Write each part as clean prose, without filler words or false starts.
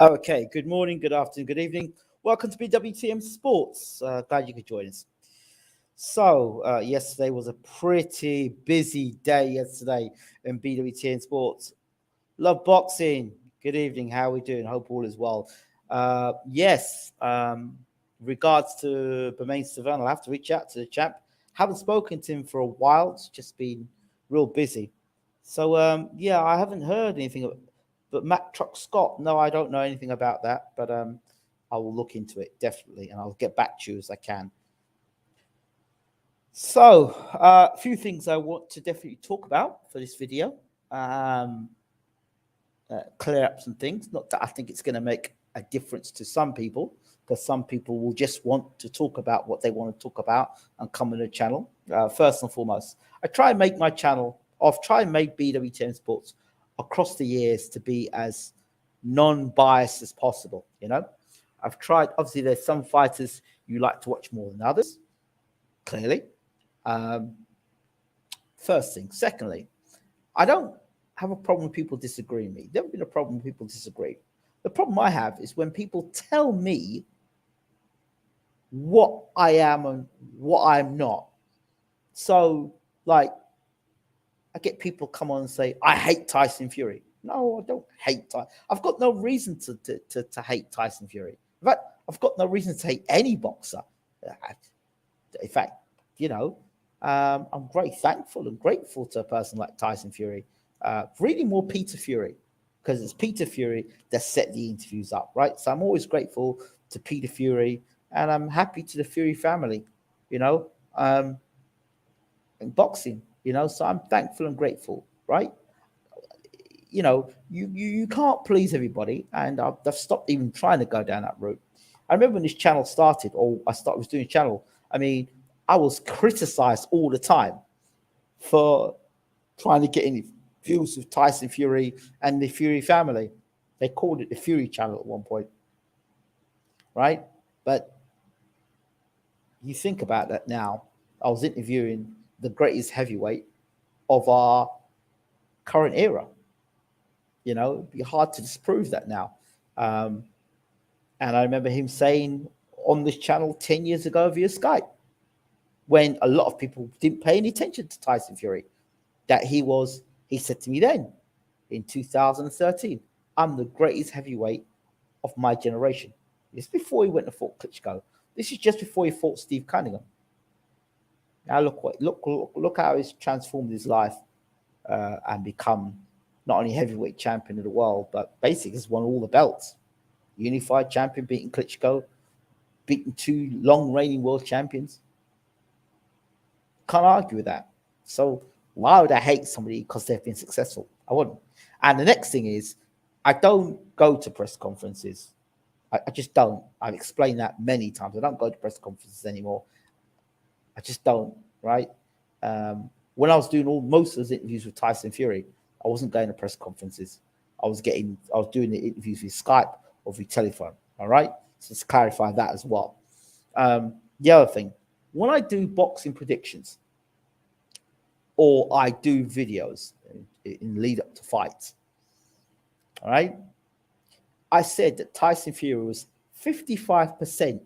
Okay, good morning, good afternoon, good evening. Welcome to BWTM Sports. Glad you could join us. So, yesterday was a pretty busy day yesterday in BWTM Sports. Love boxing. Good evening. How are we doing? Hope all is well. Yes, regards to Bermain Savannah, I'll have to reach out to the chap. Haven't spoken to him for a while. It's just been real busy. So, yeah, I haven't heard anything. But Matt Truck Scott, no, I don't know anything about that. But I will look into it definitely, and I'll get back to you as I can. So, a few things I want to definitely talk about for this video. Um, Clear up some things. Not that I think it's going to make a difference to some people, because some people will just want to talk about what they want to talk about and come on the channel. First and foremost, I try and make my channel, I've tried and make BWTM Sports across the years to be as non-biased as possible. I've tried. Obviously, there's some fighters you like to watch more than others. Clearly, um, first thing. Secondly, I don't have a problem with people disagreeing with me. Never been a problem when people disagree. The problem I have is when people tell me what I am and what I'm not. So, like, I get people come on and say, I hate Tyson Fury. No, I don't hate Tyson. I've got no reason to hate Tyson Fury. In fact, I've got no reason to hate any boxer. In fact, you know, I'm very thankful and grateful to a person like Tyson Fury. Really more Peter Fury, because it's Peter Fury that set the interviews up, right? So I'm always grateful to Peter Fury, and I'm happy to the Fury family, you know, in boxing, so I'm thankful and grateful, right? You can't please everybody, and I've stopped even trying to go down that route. I remember when this channel started, or was doing a channel. I mean, I was criticized all the time for trying to get any views with Tyson Fury and the Fury family. They called it the Fury channel at one point, right? But you think about that now. I was interviewing the greatest heavyweight of our current era. It'd be hard to disprove that now. Um, and I remember him saying on this channel 10 years ago via Skype, when a lot of people didn't pay any attention to Tyson Fury, that he said to me then in 2013, I'm the greatest heavyweight of my generation. This is before he went to fought Klitschko. This is just before he fought Steve Cunningham. Now look how he's transformed his life and become not only heavyweight champion of the world, but basically has won all the belts. Unified champion, beating Klitschko, beating two long reigning world champions. Can't argue with that. So why would I hate somebody because they've been successful? I wouldn't. And the next thing is, I don't go to press conferences. I just don't. I've explained that many times. I don't go to press conferences anymore. I just don't, right? When I was doing most of those interviews with Tyson Fury, I wasn't going to press conferences. I was doing the interviews with Skype or with telephone. All right, so let's clarify that as well. The other thing, when I do boxing predictions or I do videos in lead up to fights, all right, I said that Tyson Fury was 55%.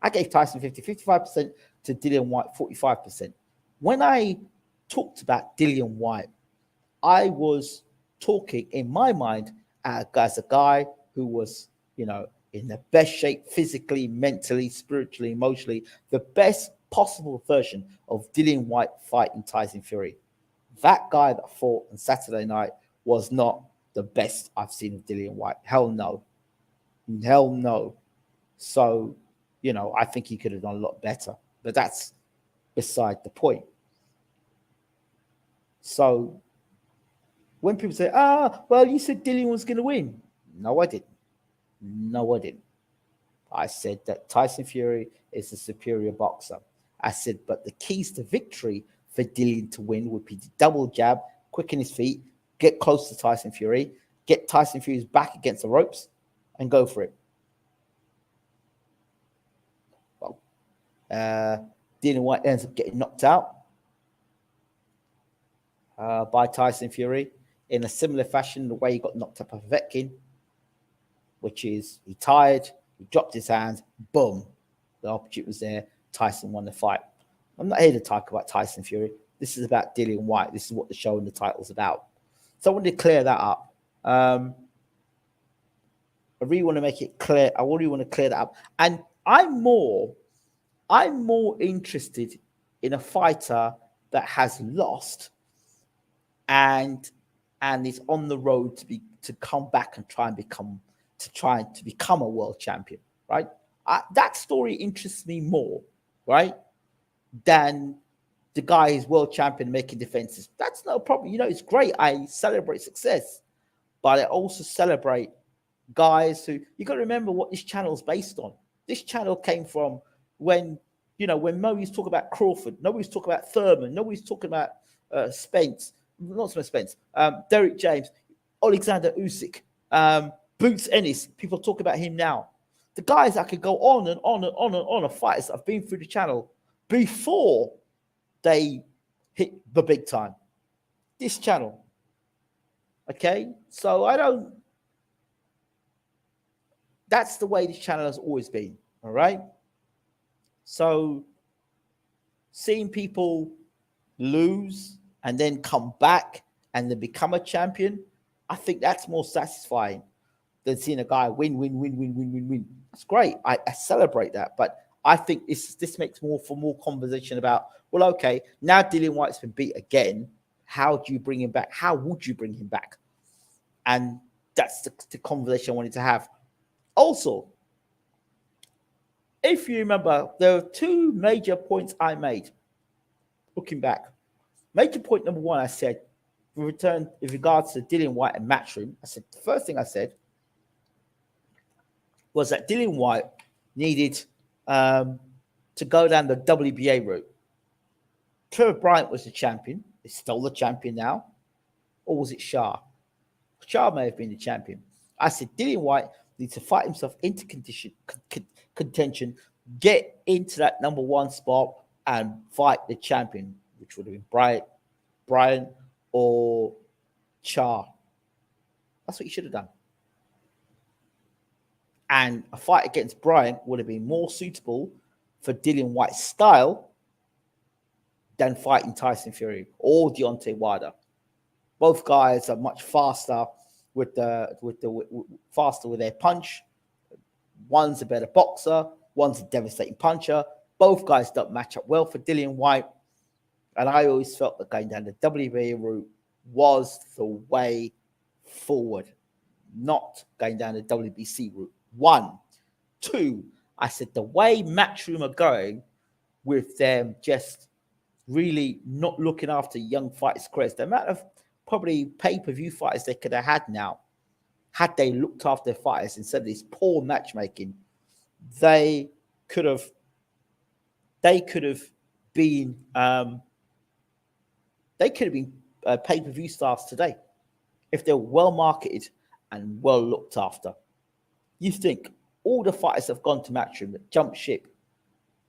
I gave Tyson 55% to Dillian Whyte 45%. When I talked about Dillian Whyte, I was talking in my mind as a guy who was, in the best shape physically, mentally, spiritually, emotionally, the best possible version of Dillian Whyte fighting Tyson Fury. That guy that fought on Saturday night was not the best I've seen of Dillian Whyte. Hell no. Hell no. So, I think he could have done a lot better. But that's beside the point. So when people say, well, you said Dillian was going to win. No, I didn't. No, I didn't. I said that Tyson Fury is a superior boxer. I said, but the keys to victory for Dillian to win would be to double jab, quicken his feet, get close to Tyson Fury, get Tyson Fury's back against the ropes, and go for it. Well, Dillian Whyte ends up getting knocked out by Tyson Fury in a similar fashion, the way he got knocked up by Povetkin. which is he tired, he dropped his hands, boom, the opportunity was there. Tyson won the fight. I'm not here to talk about Tyson Fury. This is about Dillian Whyte. This is what the show and the title's about. So I wanted to clear that up. I really want to make it clear. I really want to clear that up. And I'm more interested in a fighter that has lost and is on the road to come back and try to become a world champion, right? That story interests me more, right, than the guy who's world champion making defenses. That's no problem. You know, it's great. I celebrate success, but I also celebrate guys who, you got to remember what this channel is based on. This channel came from when nobody's talking about Crawford, nobody's talking about Thurman, nobody's talking about Spence, not so much Spence, Derek James, Alexander Usyk, Boots Ennis. People talk about him now. The guys that could go on and on and on and on of fighters that have been through the channel before they hit the big time. This channel. Okay? So that's the way this channel has always been. All right? So seeing people lose and then come back and then become a champion, I think that's more satisfying than seeing a guy win. It's great. I celebrate that. But I think this makes more conversation about, well, okay, now Dillian Whyte's been beat again. How do you bring him back? How would you bring him back? And that's the conversation I wanted to have. Also, if you remember, there were two major points I made looking back. Major point number one, I said, in regards to Dillian Whyte and Matchroom, I said, the first thing I said was that Dillian Whyte needed to go down the WBA route. Trevor Bryant was the champion. Is still the champion now. Or was it Shah? Shah may have been the champion. I said Dillian Whyte needs to fight himself into contention, get into that number one spot and fight the champion, which would have been Bryant or Shah. That's what he should have done. And a fight against Bryant would have been more suitable for Dillian Whyte's style than fighting Tyson Fury or Deontay Wilder. Both guys are much faster with their punch. One's a better boxer, one's a devastating puncher. Both guys don't match up well for Dillian Whyte. And I always felt that going down the WBA route was the way forward, not going down the WBC route. 1. 2, I said the way Matchroom are going with them just really not looking after young fighters' careers, the amount of probably pay-per-view fighters they could have had now, had they looked after their fighters instead of this poor matchmaking, they could have been pay-per-view stars today if they were well marketed and well looked after. You think all the fighters have gone to Matchroom that jumped ship.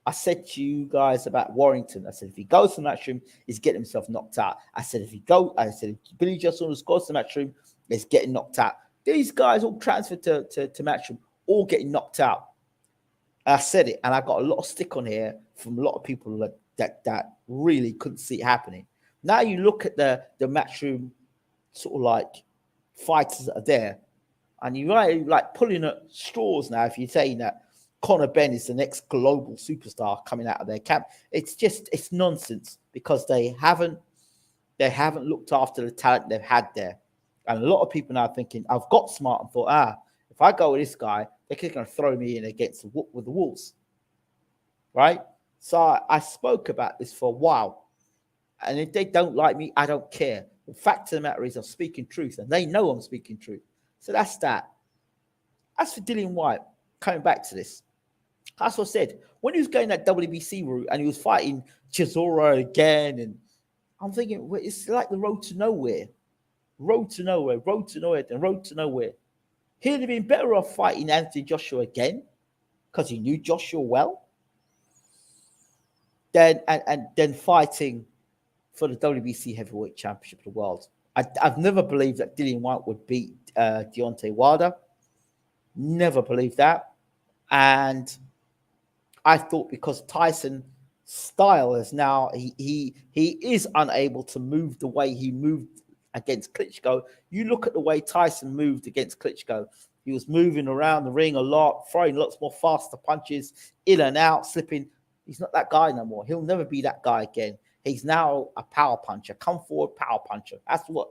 I said to you guys about Warrington, I said if he goes to Matchroom, he's getting himself knocked out. I said if Billy Joe Saunders goes to Matchroom, he's getting knocked out. These guys all transferred to Matchroom, all getting knocked out. I said it, and I got a lot of stick on here from a lot of people that really couldn't see it happening. Now you look at the Matchroom sort of like fighters that are there, and you're really like pulling at straws now if you're saying that Conor Benn is the next global superstar coming out of their camp. It's nonsense because they haven't looked after the talent they've had there. And a lot of people now are thinking, I've got smart and thought, if I go with this guy, they're going to throw me in against with the Wolves. Right? So I spoke about this for a while. And if they don't like me, I don't care. The fact of the matter is I'm speaking truth, and they know I'm speaking truth. So that's that. As for Dillian Whyte, coming back to this, that's what I said. When he was going that WBC route and he was fighting Chisora again, and I'm thinking, well, it's like the road to nowhere. Road to nowhere. He'd have been better off fighting Anthony Joshua again because he knew Joshua well than fighting for the WBC Heavyweight Championship of the world. I've never believed that Dillian Whyte would beat Deontay Wilder. Never believed that. And I thought because Tyson style is now he is unable to move the way he moved against Klitschko. You look at the way Tyson moved against Klitschko. He was moving around the ring a lot, throwing lots more faster punches, in and out, slipping. He's not that guy no more. He'll never be that guy again. He's now a power puncher, come forward power puncher. That's what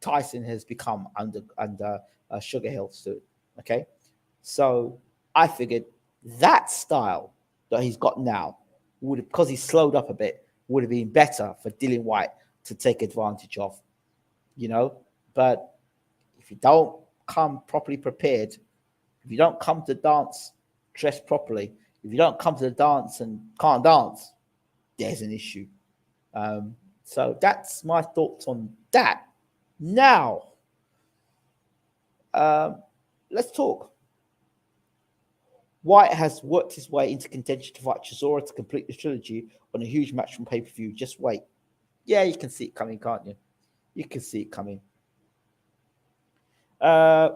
Tyson has become under Sugar Hill Stu. Okay, so I figured that style that he's got now would, because he's slowed up a bit, would have been better for Dillian Whyte to take advantage of, you know. But if you don't come properly prepared, if you don't come to dance dressed properly, if you don't come to the dance and can't dance, there's an issue. So that's my thoughts on that. Now, let's talk. Whyte has worked his way into contention to fight Chisora to complete the trilogy on a huge match from pay-per-view. Just wait. Yeah, you can see it coming, can't you? You can see it coming. Whyte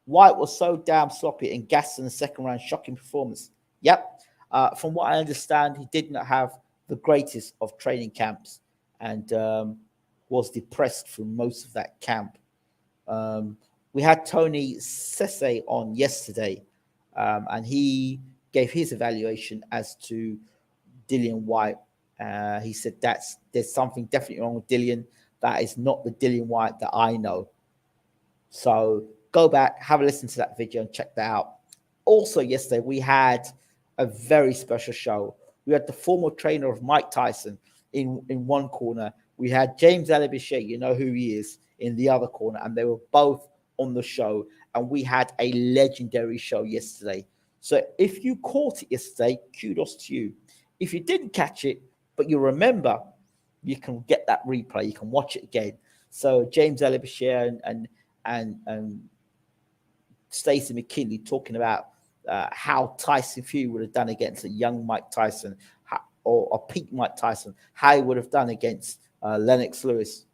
was so damn sloppy and gassed in the second round. Shocking performance. Yep. From what I understand, he did not have the greatest of training camps and was depressed through most of that camp. We had Tony Sese on yesterday, and he gave his evaluation as to Dillian Whyte. He said there's something definitely wrong with Dillian. That is not the Dillian Whyte that I know. So go back, have a listen to that video and check that out. Also yesterday, we had a very special show. We had the former trainer of Mike Tyson in one corner. We had James Alibishe, you know who he is, in the other corner, and they were both on the show. And we had a legendary show yesterday. So if you caught it yesterday, kudos to you. If you didn't catch it, but you remember, you can get that replay. You can watch it again. So James Alibishe and Stacey McKinley talking about how Tyson Fury would have done against a young Mike Tyson or a peak Mike Tyson, how he would have done against Lennox Lewis.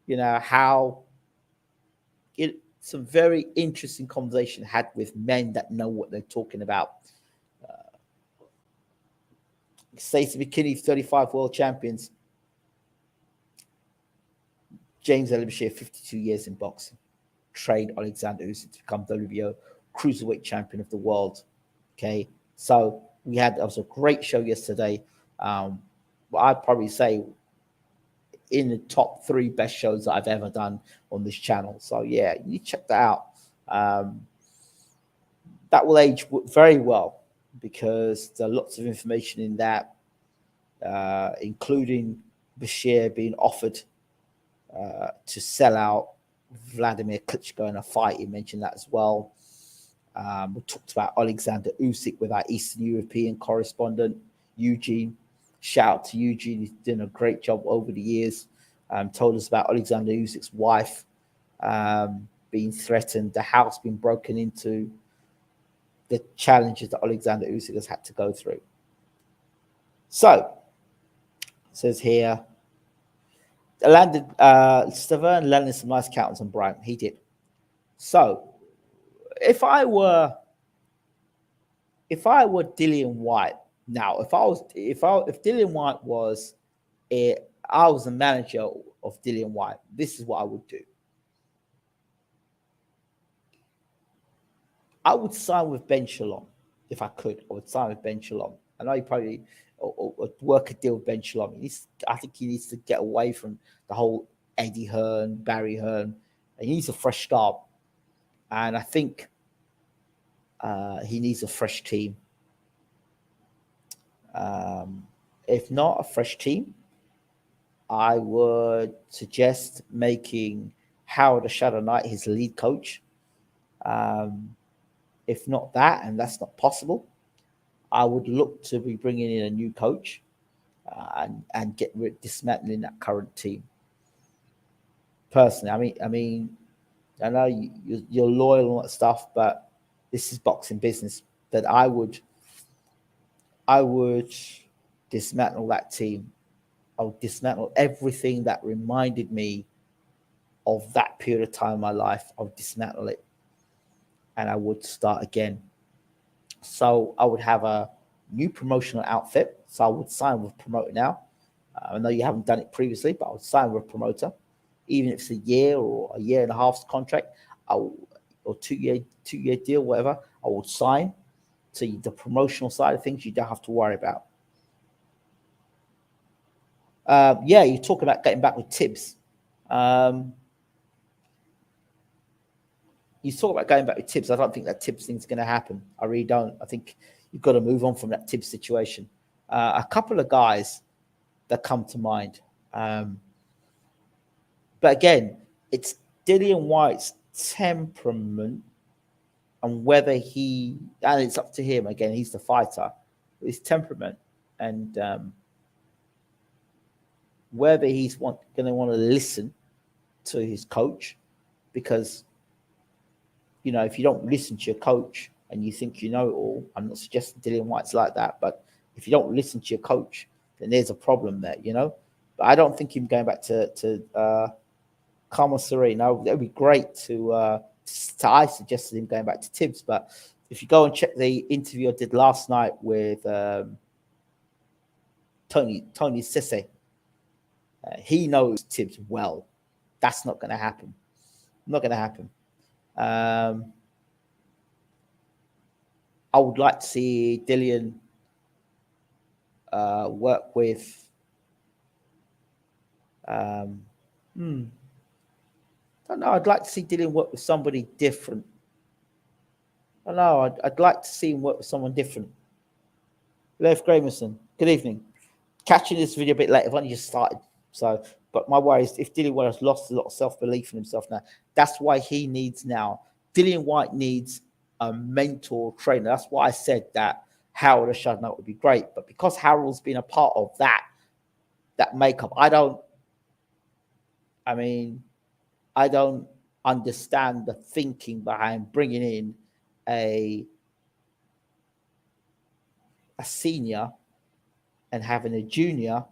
You know, how some very interesting conversation had with men that know what they're talking about. Stacey McKinney, 35 world champions. James Alibishe, 52 years in boxing. Trained Alexander Usyk to become WBO cruiserweight champion of the world. Okay, so that was a great show yesterday. I'd probably say in the top 3 best shows that I've ever done on this channel. So yeah, you check that out. That will age very well because there are lots of information in that, including Bashir being offered to sell out Vladimir Klitschko in a fight. He mentioned that as well. We talked about Alexander Usyk with our Eastern European correspondent, Eugene. Shout out to Eugene. He's done a great job over the years. Told us about Alexander Usyk's wife being threatened, the house being broken into, the challenges that Alexander Usyk has had to go through. So, it says here, Stavern landed some nice counters on Bryant. He did. So, if I were Dillian Whyte now, if Dillian Whyte was I was the manager of Dillian Whyte, this is what I would do. I would sign with Ben Shalom if I could. I would sign with Ben Shalom. I know he probably or work a deal with Ben Shalom. I think he needs to get away from the whole Eddie Hearn, Barry Hearn. He needs a fresh start, and I think he needs a fresh team. If not a fresh team, I would suggest making Howard the Shadow Knight his lead coach. If not that, and that's not possible, I would look to be bringing in a new coach and dismantling that current team. Personally, I mean, I know you're loyal and all that stuff, but this is boxing business. That I would dismantle that team. I would dismantle everything that reminded me of that period of time in my life. I would dismantle it. and I would start again. So I would have a new promotional outfit. So I would sign with a promoter now. I know you haven't done it previously, but I would sign with a promoter, even if it's a year or a year and a half's contract, or two year deal, whatever. I would sign. So the promotional side of things, you don't have to worry about. Yeah, you talk about getting back with Tibbs. Um, you talk about going back with Tibbs. I don't think that Tibbs thing's going to happen. I really don't. I think you've got to move on from that Tibbs situation. A couple of guys that come to mind. But again, it's Dillian Whyte's temperament and whether and it's up to him. Again, he's the fighter. His temperament and whether he's going to want to listen to his coach, because if you don't listen to your coach and you think you know it all, I'm not suggesting Dillian Whyte's like that, but if you don't listen to your coach, then there's a problem there, But I don't think him going back to Carmen Sereno. That would be great I suggested him going back to Tibbs, but if you go and check the interview I did last night with Tony Sisse, he knows Tibbs well. That's not going to happen. Not going to happen. I would like to see Dillian work with. I don't know. I'd like to see Dillian work with somebody different. I don't know. I'd like to see him work with someone different. Lev Gramerson, good evening. Catching this video a bit late. I've only just started. So, but my worry is if Dillian Whyte has lost a lot of self-belief in himself now, that's why he needs now. Dillian Whyte needs a mentor trainer. That's why I said that Harold Ashadna would be great. But because Harold's been a part of that makeup, I don't understand the thinking behind bringing in a senior and having a junior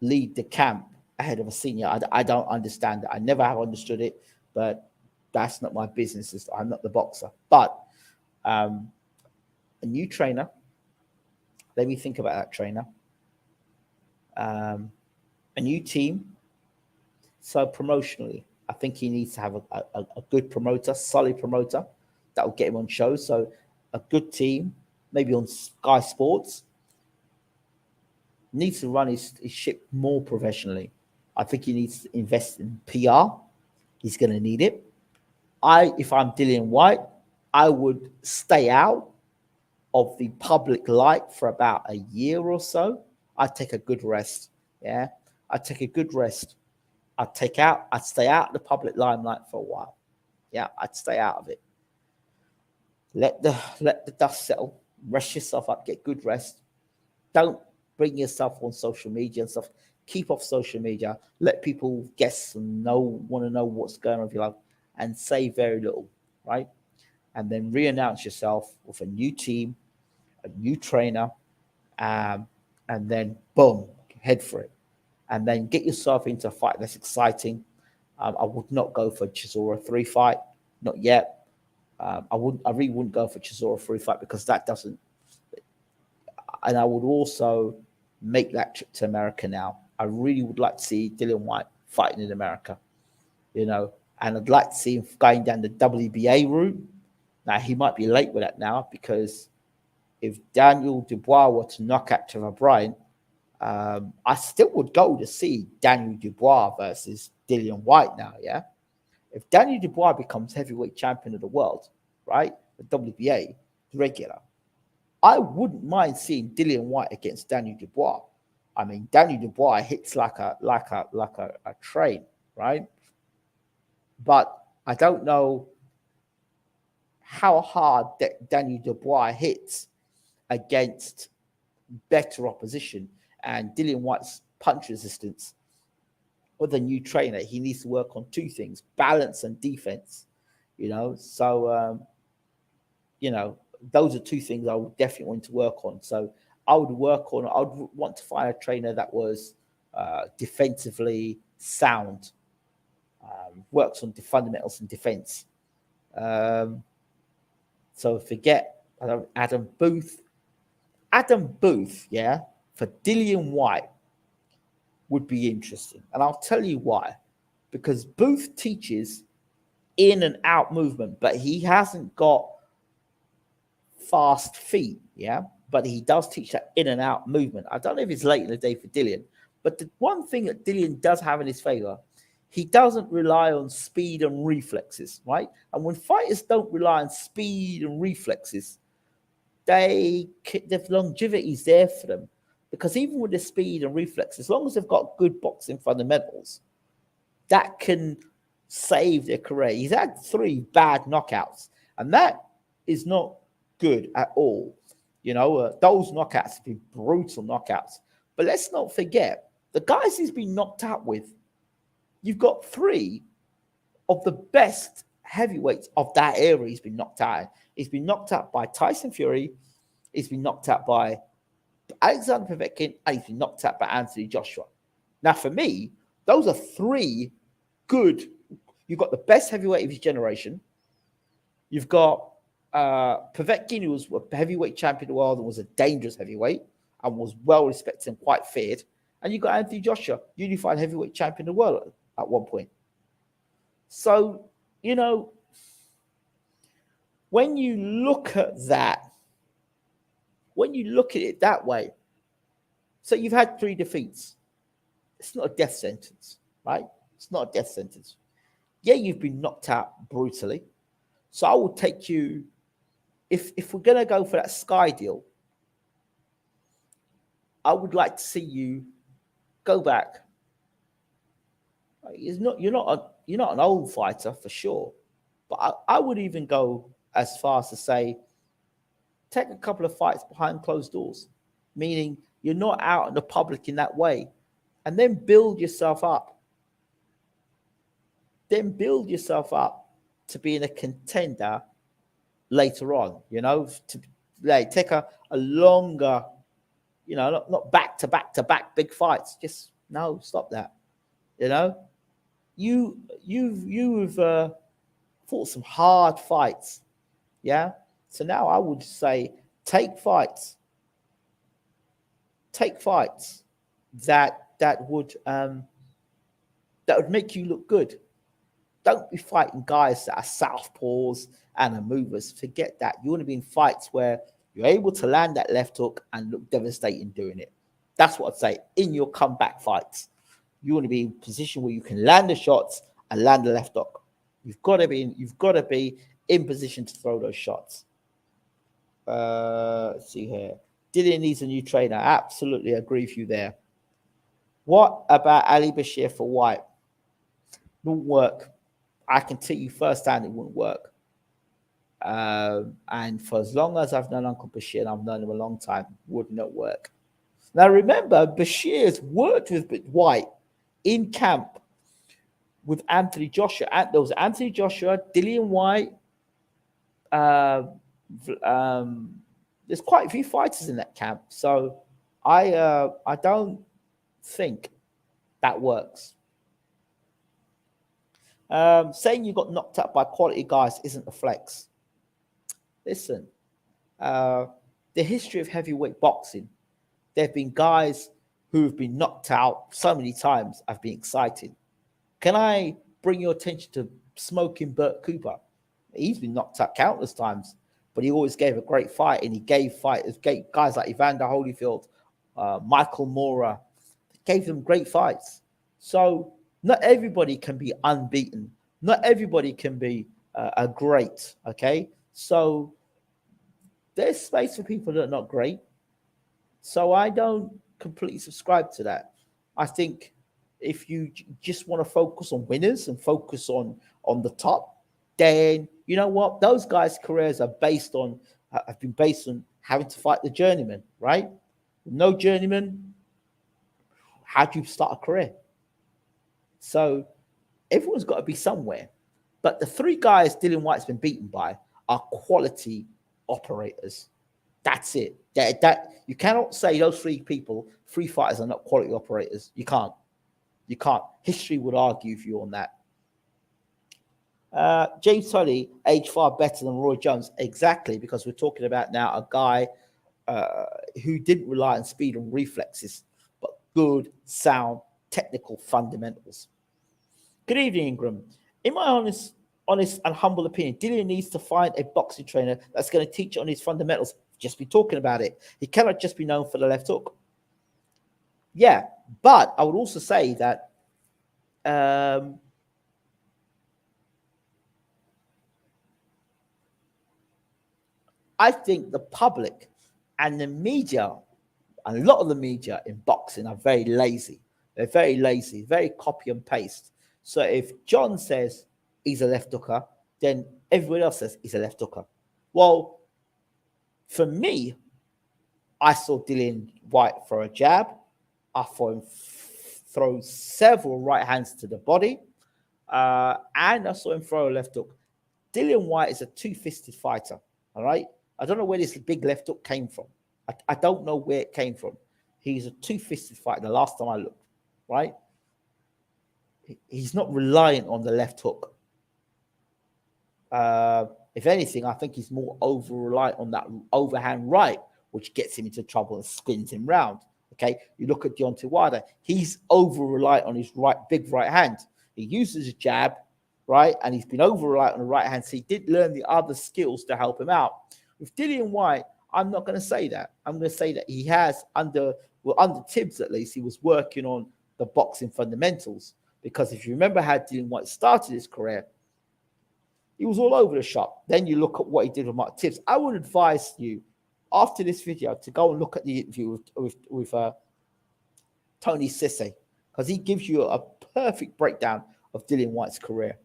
lead the camp ahead of a senior. I don't understand it. I never have understood it, but that's not my business. I'm not the boxer. But a new trainer, let me think about that trainer. A new team. So promotionally, I think he needs to have a good promoter, solid promoter that will get him on shows. So a good team, maybe on Sky Sports, needs to run his ship more professionally. I think he needs to invest in PR. He's going to need it. If I'm Dillian Whyte, I would stay out of the public light for about a year or so. I'd take a good rest. Yeah, I'd take a good rest. I'd stay out of the public limelight for a while. Yeah, I'd stay out of it. Let the dust settle. Rest yourself up. Get good rest. Don't bring yourself on social media and stuff. Keep off social media. Let people guess and want to know what's going on with your life, and say very little, right? And then re-announce yourself with a new team, a new trainer, and then boom, head for it. And then get yourself into a fight that's exciting. I would not go for Chisora 3 fight, not yet. I really wouldn't go for Chisora 3 fight because that doesn't. And I would also make that trip to America now. I really would like to see Dillian Whyte fighting in America, and I'd like to see him going down the WBA route. Now he might be late with that now because if Daniel Dubois were to knock out Trevor Bryant, I still would go to see Daniel Dubois versus Dillian Whyte now, yeah? If Daniel Dubois becomes heavyweight champion of the world, right, the WBA, regular, I wouldn't mind seeing Dillian Whyte against Daniel Dubois. I mean, Daniel Dubois hits like a train, right? But I don't know how hard that Daniel Dubois hits against better opposition. And Dillian Whyte's punch resistance. With a new trainer, he needs to work on two things: balance and defense. So those are two things I would definitely want to work on. So I would want to find a trainer that was defensively sound, works on the fundamentals and defense, So forget Adam Booth. Adam Booth, yeah, for Dillian Whyte would be interesting. And I'll tell you why. Because Booth teaches in and out movement, but he hasn't got fast feet, yeah, but he does teach that in and out movement. I don't know if it's late in the day for Dillian, but the one thing that Dillian does have in his favor, he doesn't rely on speed and reflexes, right? And when fighters don't rely on speed and reflexes, the longevity is there for them, because even with the speed and reflex, as long as they've got good boxing fundamentals, that can save their career. He's had 3 bad knockouts, and that is not good at all. Those knockouts have been brutal knockouts. But let's not forget the guys he's been knocked out with. You've got 3 of the best heavyweights of that era he's been knocked out. He's been knocked out by Tyson Fury. He's been knocked out by Alexander Povetkin, and he's been knocked out by Anthony Joshua. Now, for me, those are 3 good. You've got the best heavyweight of his generation. You've got Povetkin, who was a heavyweight champion of the world and was a dangerous heavyweight and was well respected and quite feared. And you've got Anthony Joshua, unified heavyweight champion of the world at one point. So, when you look at that, when you look at it that way, so you've had 3 defeats. It's not a death sentence, right? It's not a death sentence. Yeah, you've been knocked out brutally. So I will take you, if we're going to go for that Sky deal, I would like to see you go back. You're not an old fighter for sure, but I would even go as far as to say, take a couple of fights behind closed doors, meaning you're not out in the public in that way, and then build yourself up. Then build yourself up to being a contender later on, to take a longer, not back to back big fights. Just no, stop that. You've fought some hard fights, yeah. So now I would say take fights that would make you look good. Don't be fighting guys that are southpaws and are movers. Forget that. You want to be in fights where you're able to land that left hook and look devastating doing it. That's what I'd say. In your comeback fights, you want to be in a position where you can land the shots and land the left hook. You've got to be in position to throw those shots. Let's see here. Dillian needs a new trainer. Absolutely agree with you there. What about Ali Bashir for White? Won't work. I can tell you firsthand it wouldn't work. And for as long as I've known Uncle Bashir, and I've known him a long time, would not work. Now remember, Bashir's worked with White in camp with Anthony Joshua. There was Anthony Joshua, Dillian Whyte. There's quite a few fighters in that camp, so I don't think that works. Saying you got knocked out by quality guys isn't a flex. Listen, the history of heavyweight boxing, there have been guys who have been knocked out so many times. I've been excited. Can I bring your attention to Smoking Burt Cooper? He's been knocked out countless times, but he always gave a great fight, and he gave guys like Evander Holyfield, Michael Moorer, gave them great fights. So not everybody can be unbeaten. Not everybody can be a great, okay? So there's space for people that are not great. So I don't completely subscribe to that. I think if you just want to focus on winners and focus on the top, then you know what? Those guys' careers are have been based on having to fight the journeyman, right? No journeyman, how do you start a career? So everyone's got to be somewhere. But the 3 guys Dillian Whyte's been beaten by are quality operators. That's it. That you cannot say those 3 fighters are not quality operators. You can't. History would argue with you on that. James Tully aged far better than Roy Jones. Exactly, because we're talking about now a guy who didn't rely on speed and reflexes, but good, sound, technical fundamentals. Good evening, Ingram. In my honest and humble opinion, Dillian needs to find a boxing trainer that's going to teach on his fundamentals. Just be talking about it. He cannot just be known for the left hook. Yeah, but I would also say that I think the public and the media, and a lot of the media in boxing are very lazy. They're very lazy, very copy and paste. So if John says he's a left hooker, then everyone else says he's a left hooker. Well, for me, I saw Dillian Whyte throw a jab. I saw him throw several right hands to the body. And I saw him throw a left hook. Dillian Whyte is a two-fisted fighter, all right? I don't know where this big left hook came from. I don't know where it came from. He's a two-fisted fighter the last time I looked, right? He's not reliant on the left hook. If anything, I think he's more over-reliant on that overhand right, which gets him into trouble and spins him round. Okay, you look at Deontay Wilder, he's over-reliant on his big right hand. He uses a jab, right? And he's been over-reliant on the right hand, so he did learn the other skills to help him out. With Dillian Whyte, I'm not going to say that. I'm going to say that he has, under Tibbs at least, he was working on the boxing fundamentals. Because if you remember how Dillian Whyte started his career, he was all over the shop. Then you look at what he did with Mark Tibbs. I would advise you, after this video, to go and look at the interview with Tony Sisse, because he gives you a perfect breakdown of Dillian Whyte's career.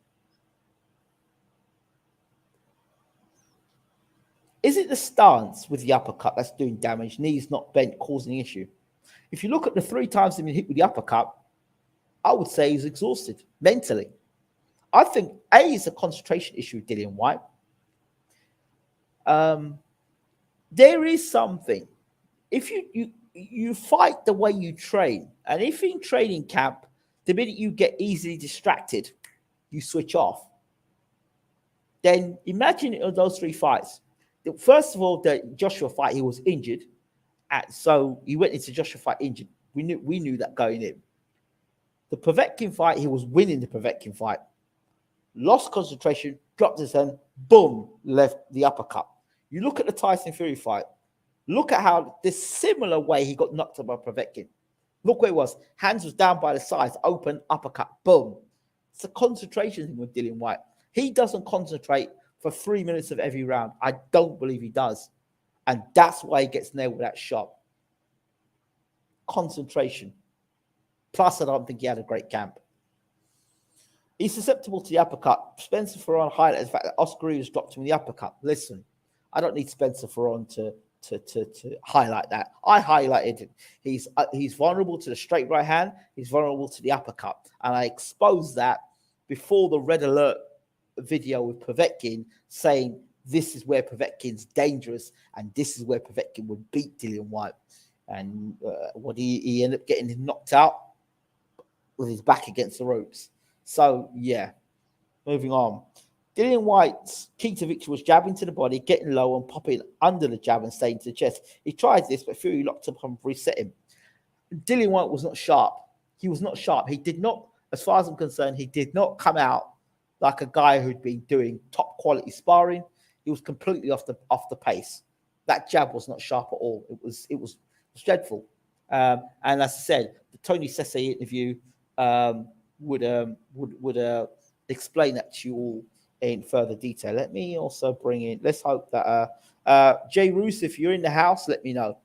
Is it the stance with the uppercut that's doing damage, knees not bent, causing the issue? If you look at the 3 times he's been hit with the uppercut, I would say he's exhausted mentally. I think A is a concentration issue with Dillian Whyte. There is something. If you fight the way you train, and if in training camp, the minute you get easily distracted, you switch off. Then imagine those 3 fights. First of all, the Joshua fight, he was injured, so he went into Joshua fight injured. We knew that going in. The Povetkin fight, he was winning the Povetkin fight. Lost concentration, dropped his hand, boom, left the uppercut. You look at the Tyson Fury fight. Look at how this similar way he got knocked out by Povetkin. Look where it was. Hands was down by the sides, open, uppercut, boom. It's a concentration thing with Dillian Whyte. He doesn't concentrate for 3 minutes of every round. I don't believe he does. And that's why he gets nailed with that shot. Concentration. Plus, I don't think he had a great camp. He's susceptible to the uppercut. Spencer Ferron highlighted the fact that Oscar Rivas dropped him in the uppercut. Listen, I don't need Spencer Ferron to highlight that. I highlighted it. He's vulnerable to the straight right hand. He's vulnerable to the uppercut. And I exposed that before the red alert video with Povetkin, saying this is where Povetkin's dangerous and this is where Povetkin would beat Dillian Whyte. And what he ended up getting knocked out with his back against the ropes. So, yeah, moving on. Dillian Whyte's key to victory was jabbing to the body, getting low and popping under the jab and staying to the chest. He tried this, but Fury locked him up and reset him. Dillian Whyte was not sharp. He was not sharp. He did not, as far as I'm concerned, he did not come out like a guy who'd been doing top quality sparring. He was completely off the pace. That jab was not sharp at all. It was dreadful. And as I said, the Tony Sesse interview would explain that to you all in further detail. Let me also bring in, let's hope that Jay Roos, if you're in the house, let me know.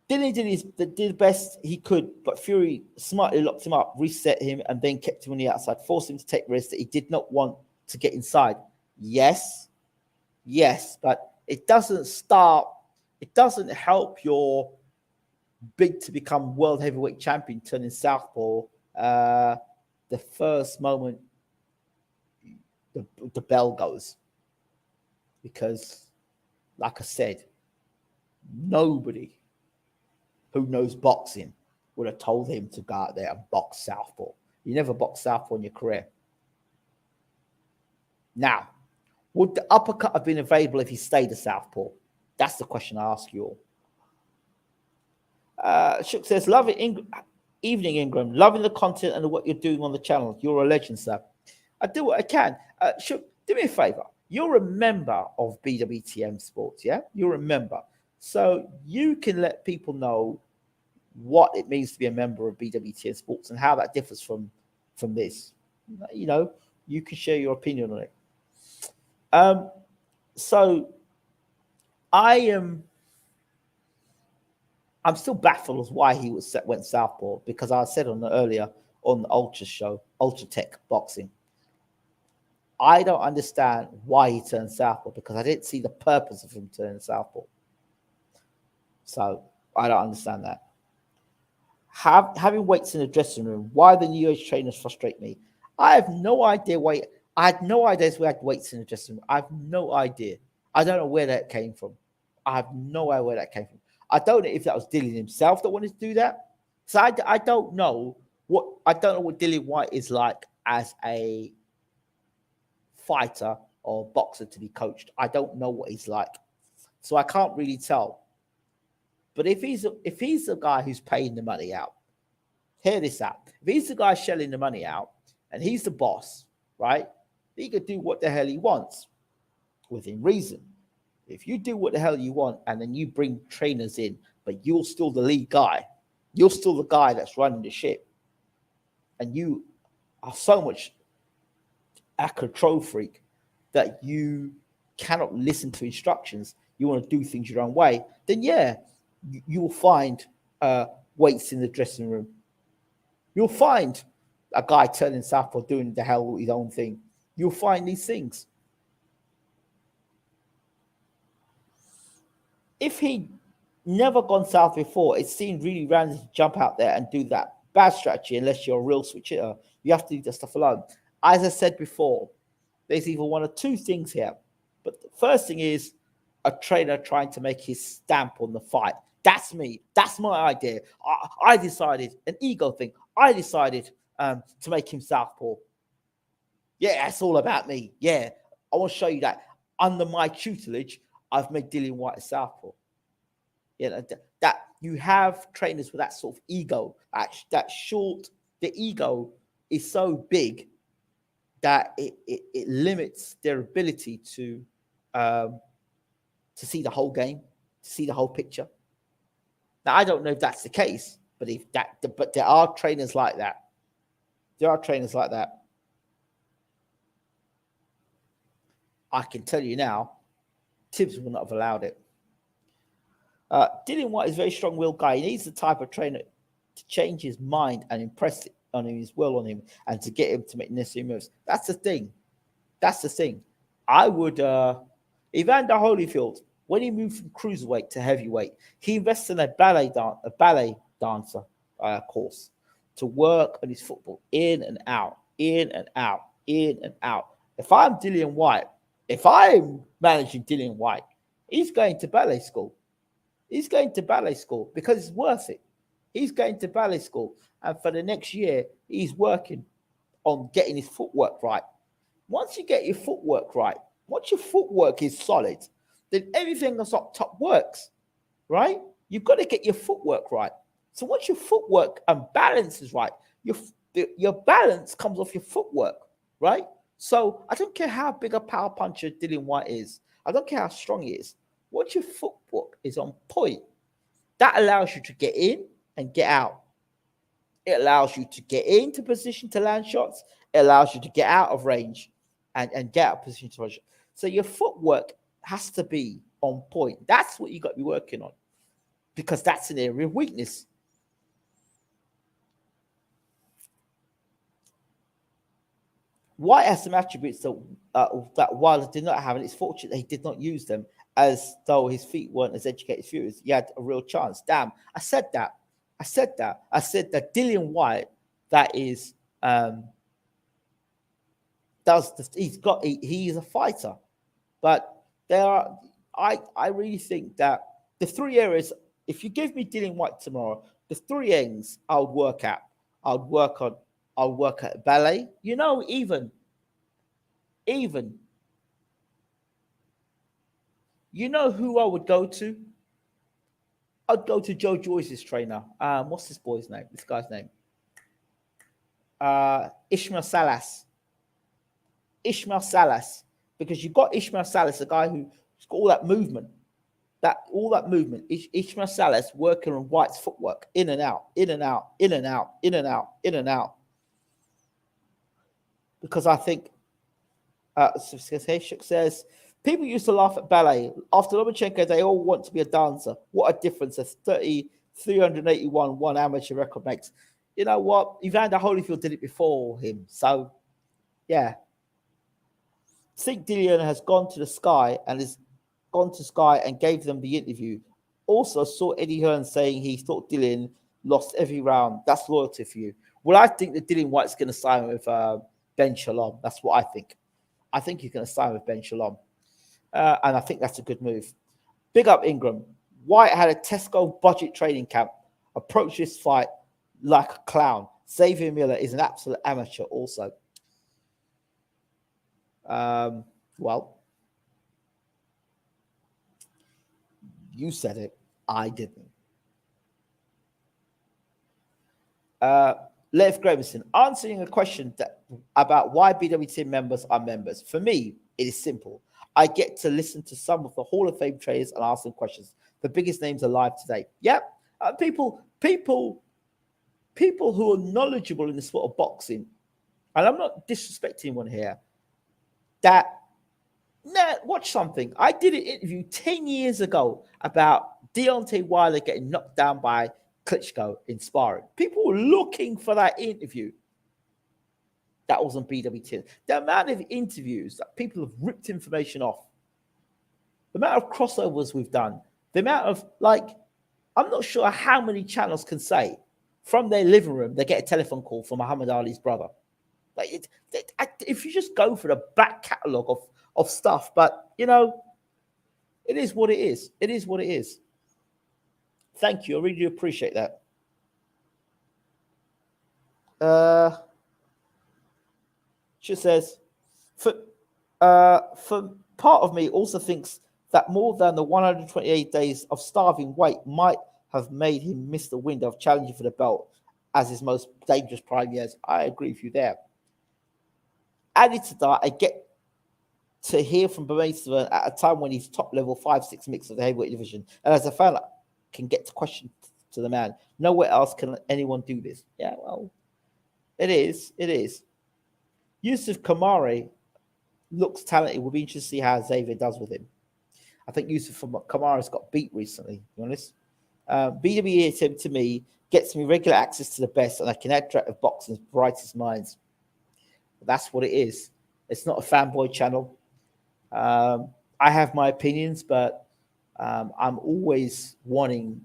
Dillian did the best he could, but Fury smartly locked him up, reset him, and then kept him on the outside, forced him to take risks that he did not want to get inside. Yes, but it doesn't help your bid to become world heavyweight champion turning southpaw the first moment the bell goes. Because, like I said, nobody who knows boxing would have told him to go out there and box southpaw. You never boxed southpaw in your career. Now, would the uppercut have been available if he stayed a southpaw? That's the question I ask you all. Shook says, love it, evening Ingram, loving the content and what you're doing on the channel. You're a legend, sir. I do what I can. Shook, do me a favor. You're a member of BWTM Sports, yeah? You're a member. So you can let people know what it means to be a member of BWTM Sports and how that differs from this. You know, you can share your opinion on it. So I'm still baffled as why he went southpaw, because I said earlier on the Ultra show, Ultra Tech Boxing, I don't understand why he turned southpaw, because I didn't see the purpose of him turning southpaw. So I don't understand that. Having weights in the dressing room, why the new age trainers frustrate me. I have no idea why. I had no idea we had weights in the dressing room. I have no idea. I don't know where that came from. I have no idea where that came from. I don't know if that was Dillian himself that wanted to do that. So I don't know what Dillian Whyte is like as a fighter or boxer to be coached. I don't know what he's like, so I can't really tell. But if he's the guy who's paying the money out, hear this out. If he's the guy shelling the money out and he's the boss, right? He could do what the hell he wants within reason. If you do what the hell you want and then you bring trainers in, but you're still the lead guy, you're still the guy that's running the ship, and you are so much a control freak that you cannot listen to instructions, you want to do things your own way, then yeah, you will find weights in the dressing room. You'll find a guy turning southpaw doing the hell his own thing. You'll find these things. If he never gone south before, it seemed really random to jump out there and do that. Bad strategy unless you're a real switch hitter. You have to do that stuff alone. As I said before, there's either one or two things here. But the first thing is a trainer trying to make his stamp on the fight. That's me. That's my idea. I decided, an ego thing. I decided to make him southpaw. Yeah, that's all about me. Yeah, I want to show you that under my tutelage, I've made Dillian Whyte a southpaw. You know, that you have trainers with that sort of ego. That short, the ego is so big that it limits their ability to see the whole game, to see the whole picture. Now, I don't know if that's the case, but but there are trainers like that. There are trainers like that. I can tell you now, Tibbs will not have allowed it. Dillian Whyte is a very strong-willed guy. He needs the type of trainer to change his mind and impress on him, his will on him, and to get him to make necessary moves. That's the thing. That's the thing. I would, Evander Holyfield, when he moved from cruiserweight to heavyweight, he invested in a ballet dancer course to work on his football in and out, in and out, in and out. If I'm Dillian Whyte, if I'm managing Dillian Whyte, he's going to ballet school. He's going to ballet school because it's worth it. He's going to ballet school. And for the next year, he's working on getting his footwork right. Once you get your footwork right, once your footwork is solid, then everything else up top works, right? You've got to get your footwork right. So once your footwork and balance is right, your balance comes off your footwork, right? So I don't care how big a power puncher Dillian Whyte is. I don't care how strong he is. Once your footwork is on point, that allows you to get in and get out. It allows you to get into position to land shots. It allows you to get out of range and get out of position to range. So your footwork has to be on point. That's what you got to be working on, because that's an area of weakness. Whyte has some attributes that Wilder did not have, and it's fortunate that he did not use them, as though his feet weren't as educated as yours. He had a real chance. Damn, I said that. I said that Dillian Whyte, that is, he's a fighter, but I really think that the three areas, if you give me Dillian Whyte tomorrow, the three ends I would work at. I would work on I'll work at ballet. Even who I would go to? I'd go to Joe Joyce's trainer. What's this boy's name? This guy's name? Ishmael Salas. Ishmael Salas, because you've got Ishmael Salas, a guy who's got all that movement. Ishmael Salas working on Whyte's footwork, in and out, in and out, in and out, in and out, in and out. Because I think, Shuk says, people used to laugh at ballet. After Lomachenko, they all want to be a dancer. What a difference a 381 one amateur record makes. You know what? Evander Holyfield did it before him. So, yeah. Think Dillian has gone to Sky and gave them the interview. Also saw Eddie Hearn saying he thought Dillian lost every round. That's loyalty for you. Well, I think that Dillian Whyte's going to sign with Ben Shalom. That's what I think. I think he's going to sign with Ben Shalom. And I think that's a good move. Big up Ingram. Whyte had a Tesco budget training camp. Approached this fight like a clown. Xavier Miller is an absolute amateur also. Well, you said it. I didn't. Lev Graveson, answering a question about why BWTM members are members. For me, it is simple. I get to listen to some of the Hall of Fame trainers and ask them questions. The biggest names alive today. Yep. People who are knowledgeable in the sport of boxing, and I'm not disrespecting anyone here, watch something. I did an interview 10 years ago about Deontay Wilder getting knocked down by Klitschko in sparring. People were looking for that interview. That was on BWTM. The amount of interviews that people have ripped information off, the amount of crossovers we've done, the amount of, I'm not sure how many channels can say from their living room they get a telephone call from Muhammad Ali's brother. If you just go for the back catalogue of stuff, but, it is what it is. It is what it is. Thank you. I really do appreciate that. She says, for part of me also thinks that more than the 128 days of starving weight might have made him miss the window of challenging for the belt as his most dangerous prime years. I agree with you there. Added to that, I get to hear from Bamaisova at a time when he's top level 5-6 mix of the heavyweight division. And as a fan, I can get to question to the man. Nowhere else can anyone do this. Yeah, well, it is. It is. Yusuf Kamari looks talented. We'll be interested to see how Xavier does with him. I think Yusuf Kamari's got beat recently, to be honest. BWTM to me gets me regular access to the best, and I can attract of boxing's brightest minds. That's what it is. It's not a fanboy channel. I have my opinions, but I'm always wanting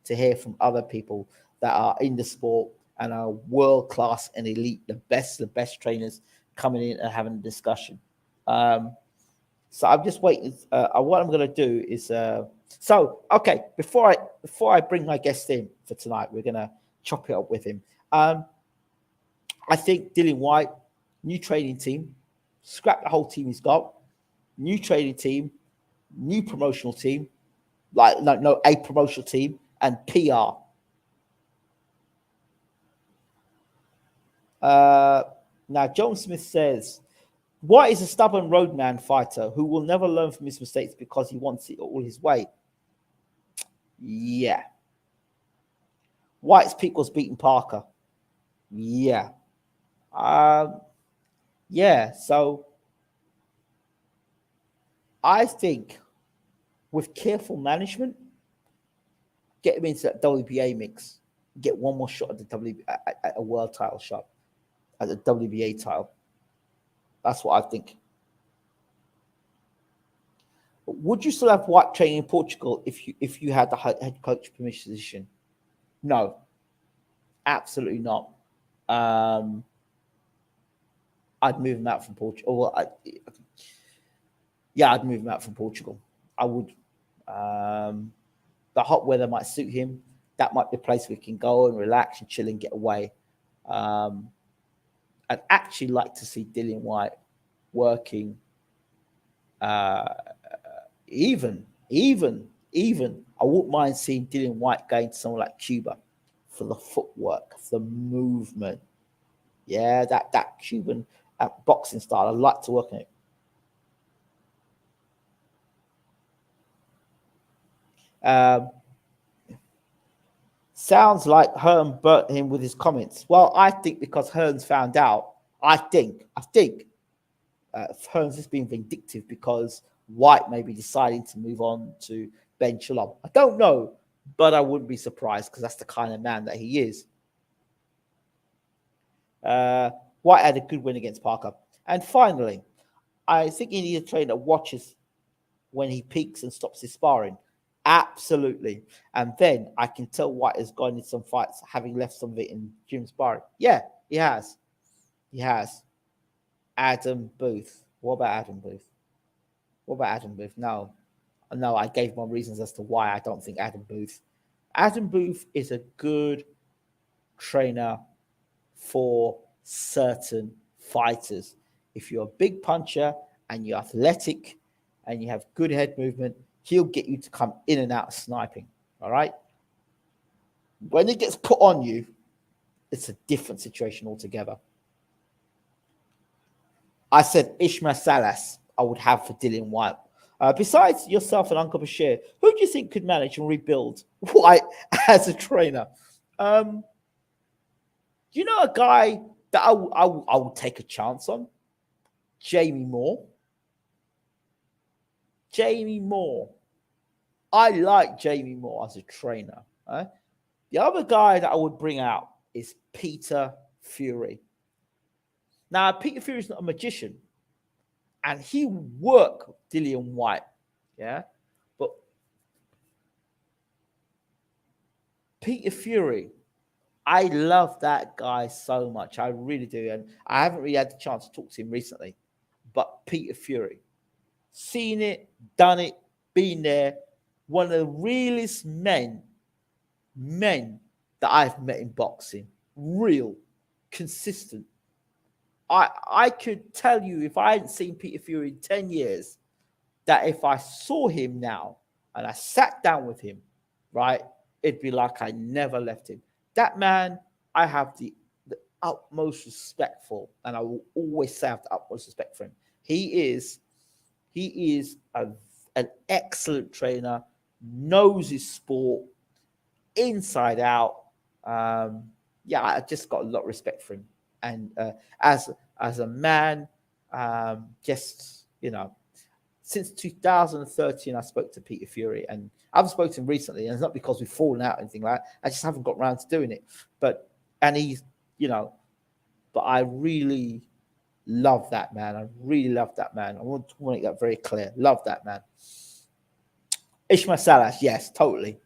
to hear from other people that are in the sport and are world-class and elite, the best trainers coming in and having a discussion. So I'm just waiting. What I'm going to do is, okay, before I bring my guest in for tonight, we're going to chop it up with him. I think Dillian Whyte, new training team, scrap the whole team he's got, new training team, new promotional team, a promotional team, and PR. Now, John Smith says, Whyte is a stubborn roadman fighter who will never learn from his mistakes because he wants it all his way. Yeah. Whyte's peak was beating Parker. Yeah. Yeah, so I think with careful management, get him into that WBA mix, get one more shot at the at a world title shot, at the WBA title. That's what I think. But would you still have Whyte training in Portugal if you had the head coach position? No, absolutely not. I'd move him out from Portugal. I'd move him out from Portugal. I would. The hot weather might suit him. That might be a place we can go and relax and chill and get away. I'd actually like to see Dillian Whyte working even. I wouldn't mind seeing Dillian Whyte going to someone like Cuba for the footwork, for the movement. Yeah, that Cuban boxing style. I'd like to work on it. Sounds like Hearn burnt him with his comments. Well, I think because Hearn's found out, I think Hearn's just being vindictive because Whyte may be deciding to move on to Ben Shalom. I don't know, but I wouldn't be surprised because that's the kind of man that he is. Whyte had a good win against Parker. And finally, I think you need a trainer that watches when he peaks and stops his sparring. Absolutely. And then I can tell Whyte has gone in some fights, having left some of it in gym sparring. Yeah, he has. He has. Adam Booth. What about Adam Booth? No, I gave my reasons as to why I don't think Adam Booth. Adam Booth is a good trainer for certain fighters. If you're a big puncher and you're athletic and you have good head movement, he'll get you to come in and out of sniping. All right. When it gets put on you, it's a different situation altogether. I said Ishmael Salas I would have for Dillian Whyte. Besides yourself and Uncle Bashir, who do you think could manage and rebuild Whyte as a trainer? You know a guy that I would take a chance on? Jamie Moore. I like Jamie Moore as a trainer. The other guy that I would bring out is Peter Fury. Now, Peter Fury is not a magician, and he worked Dillian Whyte, yeah? But Peter Fury, I love that guy so much. I really do. And I haven't really had the chance to talk to him recently. But Peter Fury, seen it, done it, been there, one of the realest men that I've met in boxing. Real, consistent. I could tell you if I hadn't seen Peter Fury in 10 years, that if I saw him now and I sat down with him, right, it'd be like I never left him. That man, I have the utmost respect for, and I will always say I have the utmost respect for him. He is an excellent trainer, knows his sport inside out. I just got a lot of respect for him. And as a man, just, since 2013, I spoke to Peter Fury, and I haven't spoken to him recently, and it's not because we've fallen out or anything like that. I just haven't got around to doing it. But he's, but I really love that man. I want to make that very clear. Love that man. Ishmael Salas, yes, totally.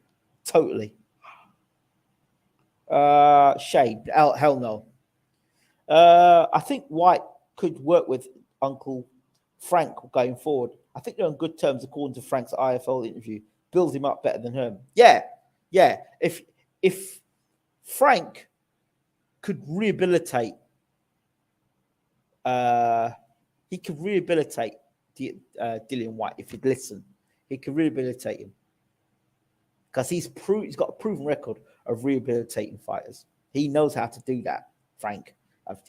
Shade, hell no. I think Whyte could work with Uncle Frank going forward. I think they're on good terms, according to Frank's IFL interview. Builds him up better than him. Yeah. If Frank could rehabilitate, he could rehabilitate Dillian Whyte if he'd listen. He could rehabilitate him because he's got a proven record of rehabilitating fighters. He knows how to do that, Frank.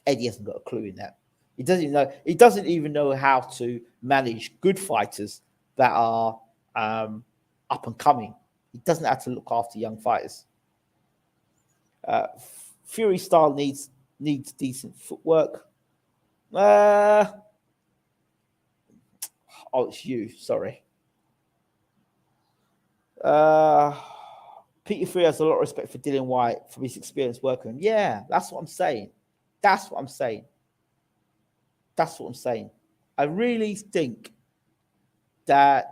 Eddie hasn't got a clue in that. He doesn't even know how to manage good fighters that are up and coming. He doesn't have to look after young fighters. Fury style needs decent footwork. It's you. Sorry. Peter Fury has a lot of respect for Dillian Whyte for his experience working. Yeah, that's what I'm saying. I really think that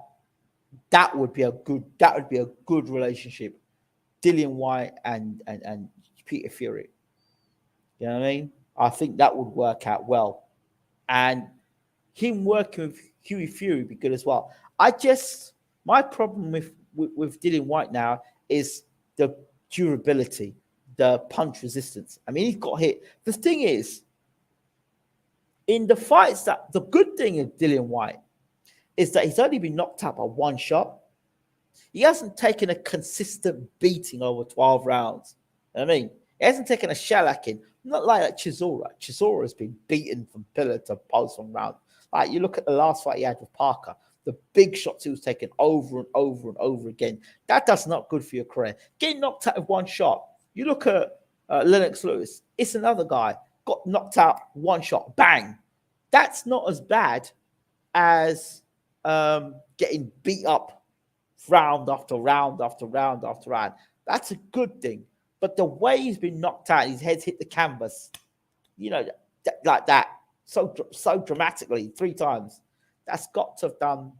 would be a good relationship, Dillian Whyte and Peter Fury. You know what I mean? I think that would work out well, and him working with Huey Fury would be good as well. My problem with Dillian Whyte now is the durability, the punch resistance. I mean, he got hit. The thing is, In the fights, that the good thing of Dillian Whyte is that he's only been knocked out by one shot. He hasn't taken a consistent beating over 12 rounds. I mean, he hasn't taken a shellacking. Not like Chisora. Chisora has been beaten from pillar to post on round. Like, you look at the last fight he had with Parker, the big shots he was taking over and over and over again. That's not good for your career. Getting knocked out with one shot. You look at Lennox Lewis. It's another guy. Got knocked out, one shot, bang. That's not as bad as getting beat up round after round after round after round. That's a good thing. But the way he's been knocked out, his head's hit the canvas, like that, so dramatically 3 times, that's got to have done,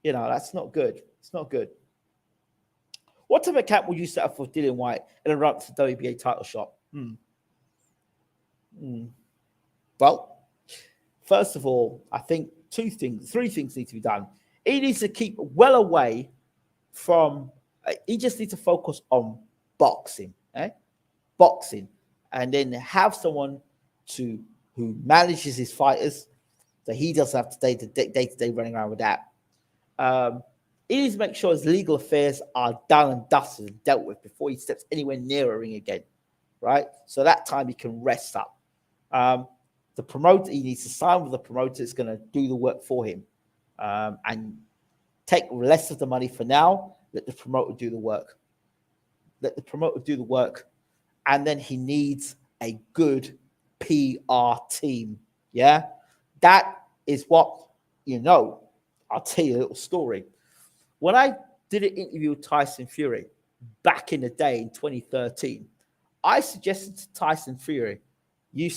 that's not good. It's not good. What type of camp would you set up for Dillian Whyte in a run to the WBA title shot? Well, first of all, I think 3 things need to be done. He needs to keep well away from, he just needs to focus on boxing, boxing, and then have someone who manages his fighters, so he doesn't have to day-to-day running around with that. He needs to make sure his legal affairs are done and dusted and dealt with before he steps anywhere near a ring again, right? So that time he can rest up. The promoter, he needs to sign with the promoter that's going to do the work for him, and take less of the money for now. Let the promoter do the work. And then he needs a good PR team. Yeah, that is what I'll tell you a little story. When I did an interview with Tyson Fury back in the day in 2013, I suggested to Tyson Fury, you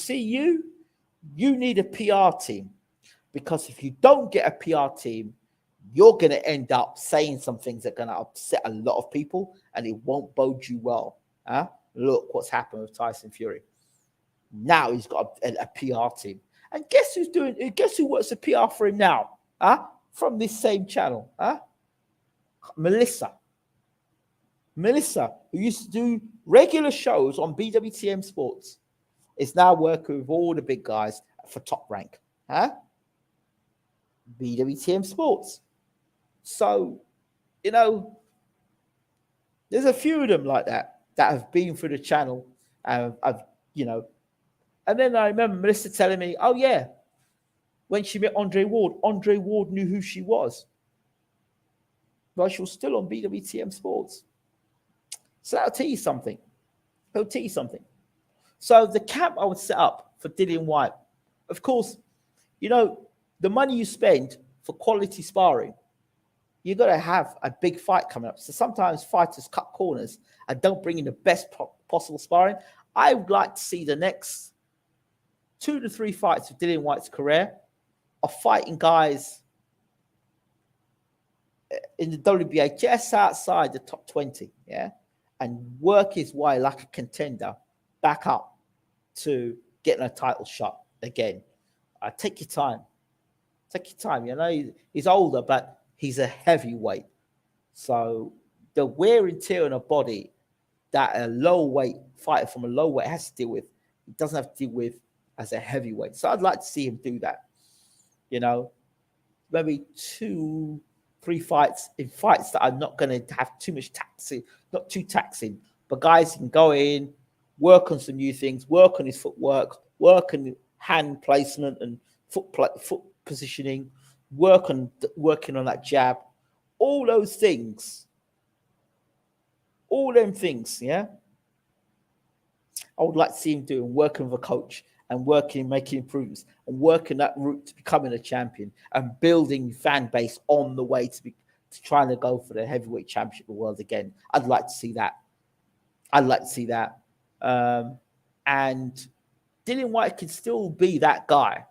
need a PR team, because if you don't get a PR team, you're going to end up saying some things that are going to upset a lot of people, and it won't bode you well. Look what's happened with Tyson Fury. Now he's got a PR team. And guess who works a PR for him now? From this same channel. Melissa, who used to do regular shows on BWTM Sports, is now working with all the big guys for Top Rank. BWTM Sports. So, there's a few of them like that have been through the channel. And then I remember Melissa telling me, oh yeah, when she met Andre Ward knew who she was. But she was still on BWTM Sports. So that'll tell you something. So the camp I would set up for Dillian Whyte, of course, the money you spend for quality sparring, you've got to have a big fight coming up. So sometimes fighters cut corners and don't bring in the best possible sparring. I would like to see the next 2 to 3 fights of Dillian Whyte's career of fighting guys in the WBA just outside the top 20, and work his way like a contender back up to getting a title shot again. Take your time. He's older, but he's a heavyweight. So the wear and tear on a body that a low weight fighter from a low weight has to deal with, he doesn't have to deal with as a heavyweight. So I'd like to see him do that. Maybe 2-3 fights that are not going to have too much taxing, not too taxing, but guys can go in, work on some new things, work on his footwork, work on hand placement and foot positioning, working on that jab, all those things, yeah. I would like to see him doing, working with a coach and making improvements and working that route to becoming a champion and building fan base on the way to trying to go for the heavyweight championship of the world again. I'd like to see that. And Dillian Whyte can still be that guy,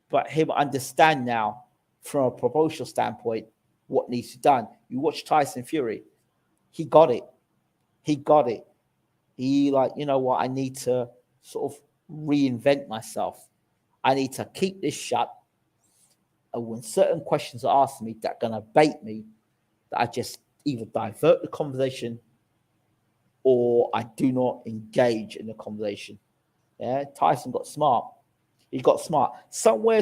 but him understand now from a promotional standpoint what needs to be done. You watch Tyson Fury, he got it. He I need to sort of reinvent myself. I need to keep this shut. And when certain questions are asked me that are going to bait me, that I just either divert the conversation or I do not engage in the conversation. Yeah, Tyson got smart. He got smart. Somewhere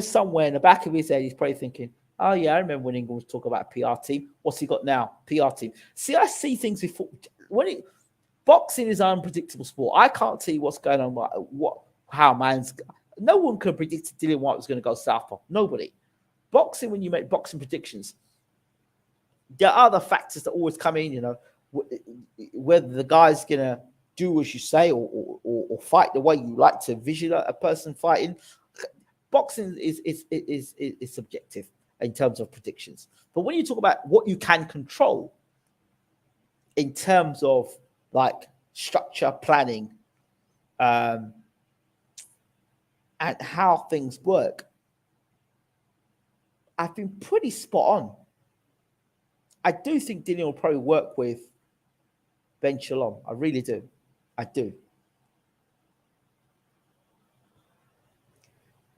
in the back of his head, he's probably thinking, oh, yeah, I remember when England was talking about a PR team. What's he got now? PR team. See, I see things before. Boxing is an unpredictable sport. I can't tell you what's going on, how man's. No one could have predicted Dillian Whyte was going to go southpaw. Nobody. Boxing, when you make boxing predictions, there are other factors that always come in, whether the guy's going to do as you say or fight the way you like to visualize a person fighting. Boxing is subjective in terms of predictions. But when you talk about what you can control in terms of like structure, planning, and how things work, I've been pretty spot on. I do think Dillian will probably work with Ben Shalom. I really do. I do.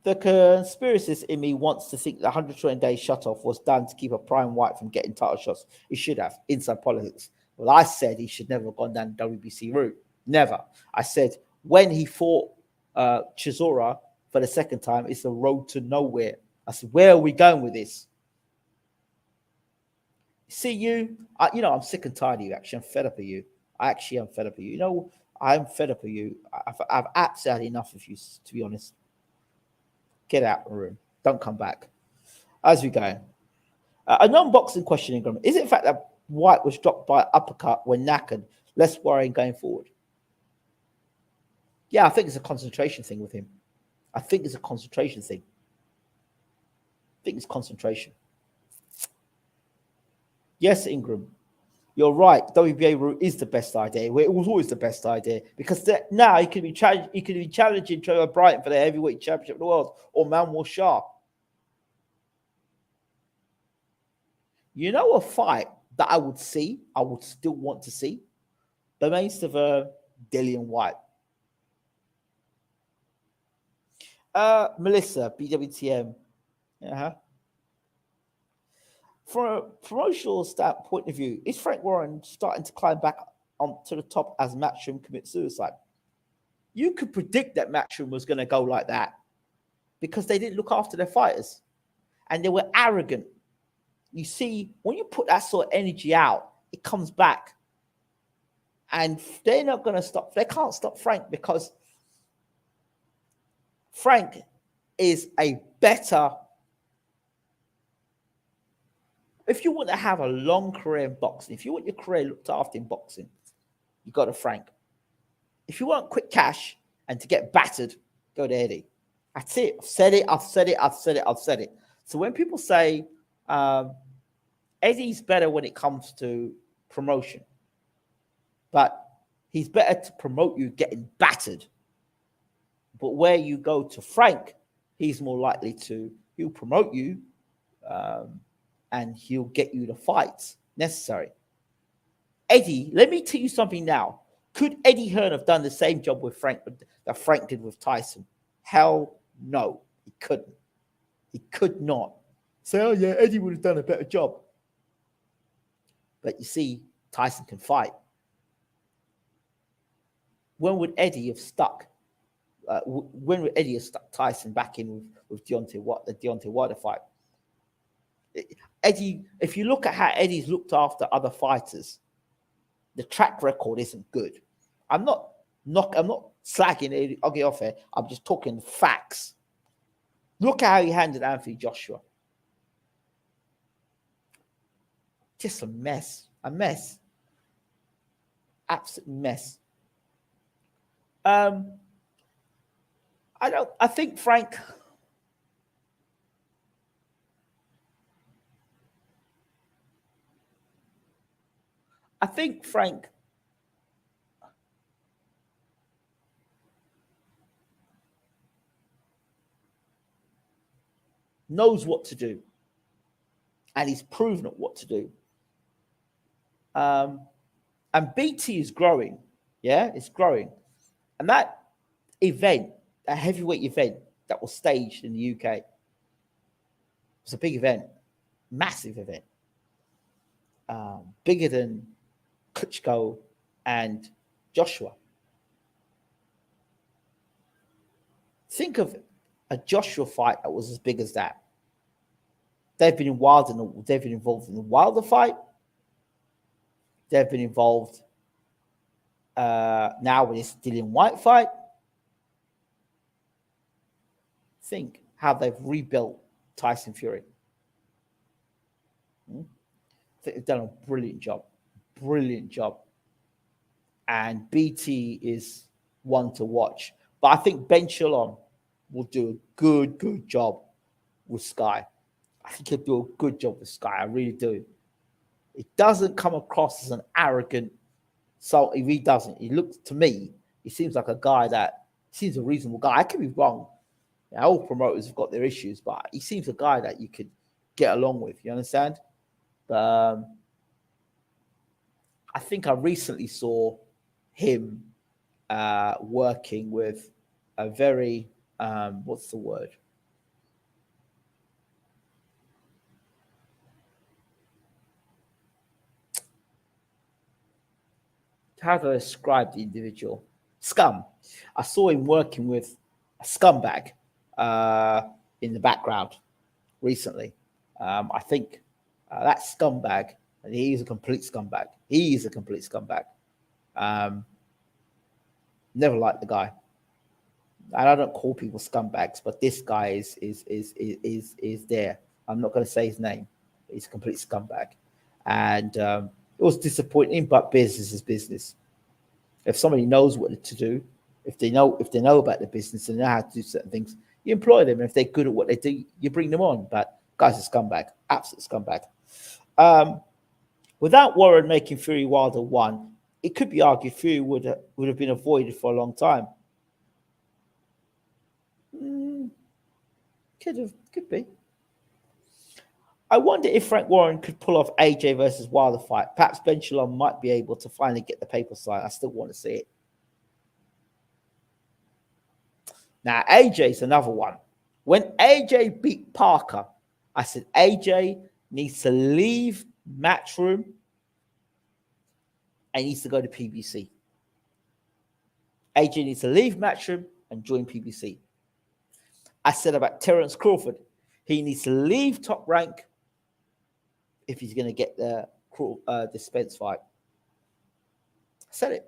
The conspiracist in me wants to think the 120-day shutoff was done to keep a prime White from getting title shots. He should have, inside politics. Well, I said he should never have gone down the WBC route. Never. I said when he fought Chisora for the second time, it's the road to nowhere. I said, where are we going with this? See you, I'm sick and tired of you. Actually, I'm fed up of you. I actually am fed up of you. I'm fed up of you. I've absolutely enough of you, to be honest. Get out of the room. Don't come back. As we go. A non-boxing question, Ingram. Is it the fact that White was dropped by uppercut when knackered less worrying going forward? Yeah, I think it's a concentration thing with him. I think it's concentration. Yes, Ingram. You're right. WBA route is the best idea. Well, it was always the best idea because now he could be challenging Trevor Brighton for the heavyweight championship of the world or Manwar Shah. A fight that I would still want to see, the Mace of Dillian Whyte. Melissa, BWTM. From a promotional point of view, is Frank Warren starting to climb back onto the top as Matchroom commits suicide? You could predict that Matchroom was going to go like that because they didn't look after their fighters and they were arrogant. You see, when you put that sort of energy out, it comes back. And they're not going to stop. They can't stop Frank because Frank is a better. If you want to have a long career in boxing, if you want your career looked after in boxing, you got to Frank. If you want quick cash and to get battered, go to Eddie. That's it. I've said it. So when people say Eddie's better when it comes to promotion, but he's better to promote you getting battered. But where you go to Frank, he's more likely he'll promote you and he'll get you the fights necessary. Eddie, let me tell you something now. Could Eddie Hearn have done the same job with Frank that Frank did with Tyson? Hell no, he couldn't. He could not. Say, oh yeah, Eddie would have done a better job. But you see, Tyson can fight. When would Eddie have stuck? When would Eddie have stuck Tyson back in with the Deontay Wilder fight? Eddie, if you look at how Eddie's looked after other fighters, the track record isn't good. I'm not slagging Eddie off here. I'm just talking facts. Look at how he handled Anthony Joshua. Just a mess. Absolute mess. I think Frank knows what to do. And he's proven what to do. And BT is growing. Yeah, it's growing. And that event, a heavyweight event that was staged in the UK, was a big event, massive event, bigger than Klitschko and Joshua. Think of a Joshua fight that was as big as that. They've been involved in the Wilder fight. They've been involved now with this Dillian Whyte fight. Think how they've rebuilt Tyson Fury. I think they've done a brilliant job. Brilliant job. And BT is one to watch. But I think Ben Shalom will do a good job with Sky. I think he'll do a good job with Sky. I really do. It doesn't come across as an arrogant, so he really doesn't. He looks, to me, he seems like a guy that seems a reasonable guy. I could be wrong. All promoters have got their issues, but he seems a guy that you could get along with. You understand? But I think I recently saw him working with a very what's the word? How do I describe the individual? Scum. I saw him working with a scumbag in the background recently. I think that scumbag, and he's a complete scumbag. He is a complete scumbag. Never liked the guy. And I don't call people scumbags, but this guy is there. I'm not going to say his name. He's a complete scumbag, and it was disappointing. But business is business. If somebody knows what to do, if they know about the business and know how to do certain things, you employ them. And if they're good at what they do, you bring them on. But guy's a scumbag, absolute scumbag. Without Warren making Fury Wilder 1, it could be argued Fury would have been avoided for a long time. Could be. I wonder if Frank Warren could pull off AJ versus Wilder fight. Perhaps Ben Shalom might be able to finally get the paper signed. I still want to see it. Now, AJ's another one. When AJ beat Parker, I said AJ needs to leave Matchroom and needs to go to PBC. AJ needs to leave Matchroom and join PBC. I said about Terence Crawford, he needs to leave Top Rank if he's going to get the Spence fight. I said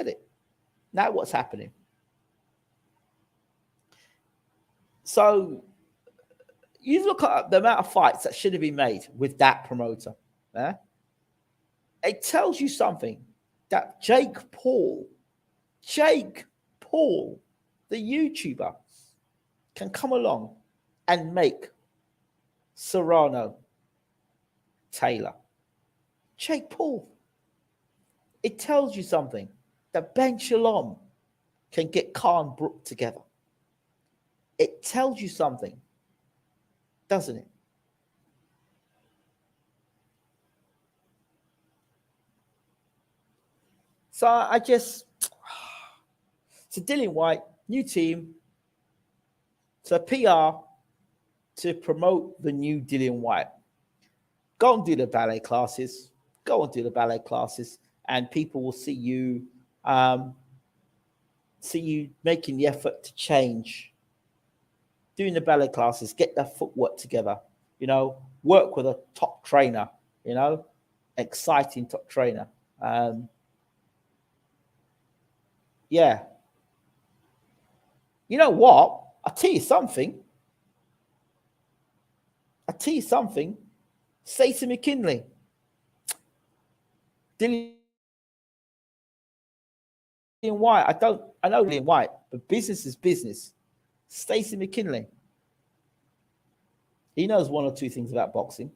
it. Now what's happening? So you look at the amount of fights that should have been made with that promoter. It tells you something that Jake Paul, the YouTuber, can come along and make Serrano Taylor. Jake Paul. It tells you something that Ben Shalom can get Khan Brook together. It tells you something, doesn't it? So so Dillian Whyte, new team, so PR to promote the new Dillian Whyte. Go and do the ballet classes. And people will see you making the effort to change. Doing the ballet classes, get that footwork together, work with a top trainer, exciting top trainer. Yeah. You know what? I'll tell you something. Stacey McKinley. Dillian Whyte. I know Dillian Whyte, but business is business. Stacey McKinley. He knows one or two things about boxing.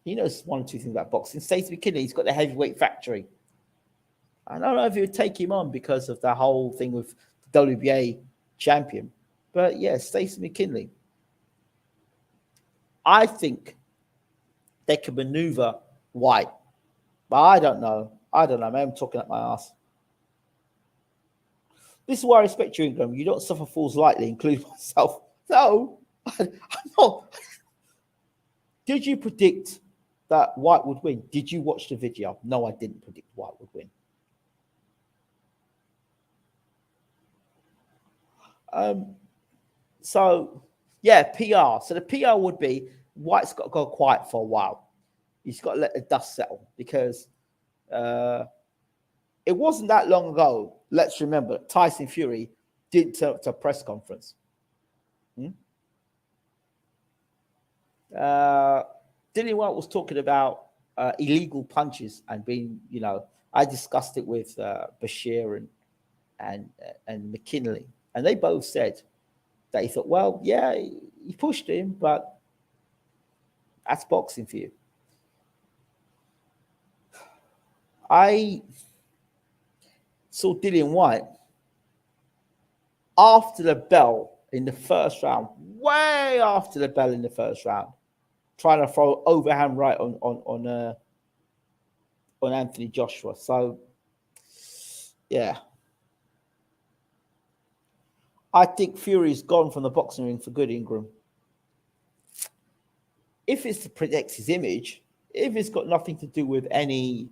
Stacey McKinley, he's got the heavyweight factory. I don't know if he would take him on because of the whole thing with the WBA champion. But yeah, Stacey McKinley. I think they can maneuver White. But I don't know. Maybe I'm talking up my ass. This is why I respect you, Ingram. You don't suffer fools lightly, including myself. No, I'm not. Did you predict that White would win? Did you watch the video? No, I didn't predict White would win. So yeah, PR. So the PR would be White's got to go quiet for a while. He's got to let the dust settle because it wasn't that long ago. Let's remember Tyson Fury did to a press conference. Dillian Whyte was talking about illegal punches and being, I discussed it with Bashir and McKinley, and they both said that he thought, well, yeah, he pushed him, but that's boxing for you. I saw Dillian Whyte after the bell in the first round, way after the bell in the first round, trying to throw overhand right on Anthony Joshua. So, yeah. I think Fury's gone from the boxing ring for good, Ingram. If it's to protect his image, if it's got nothing to do with any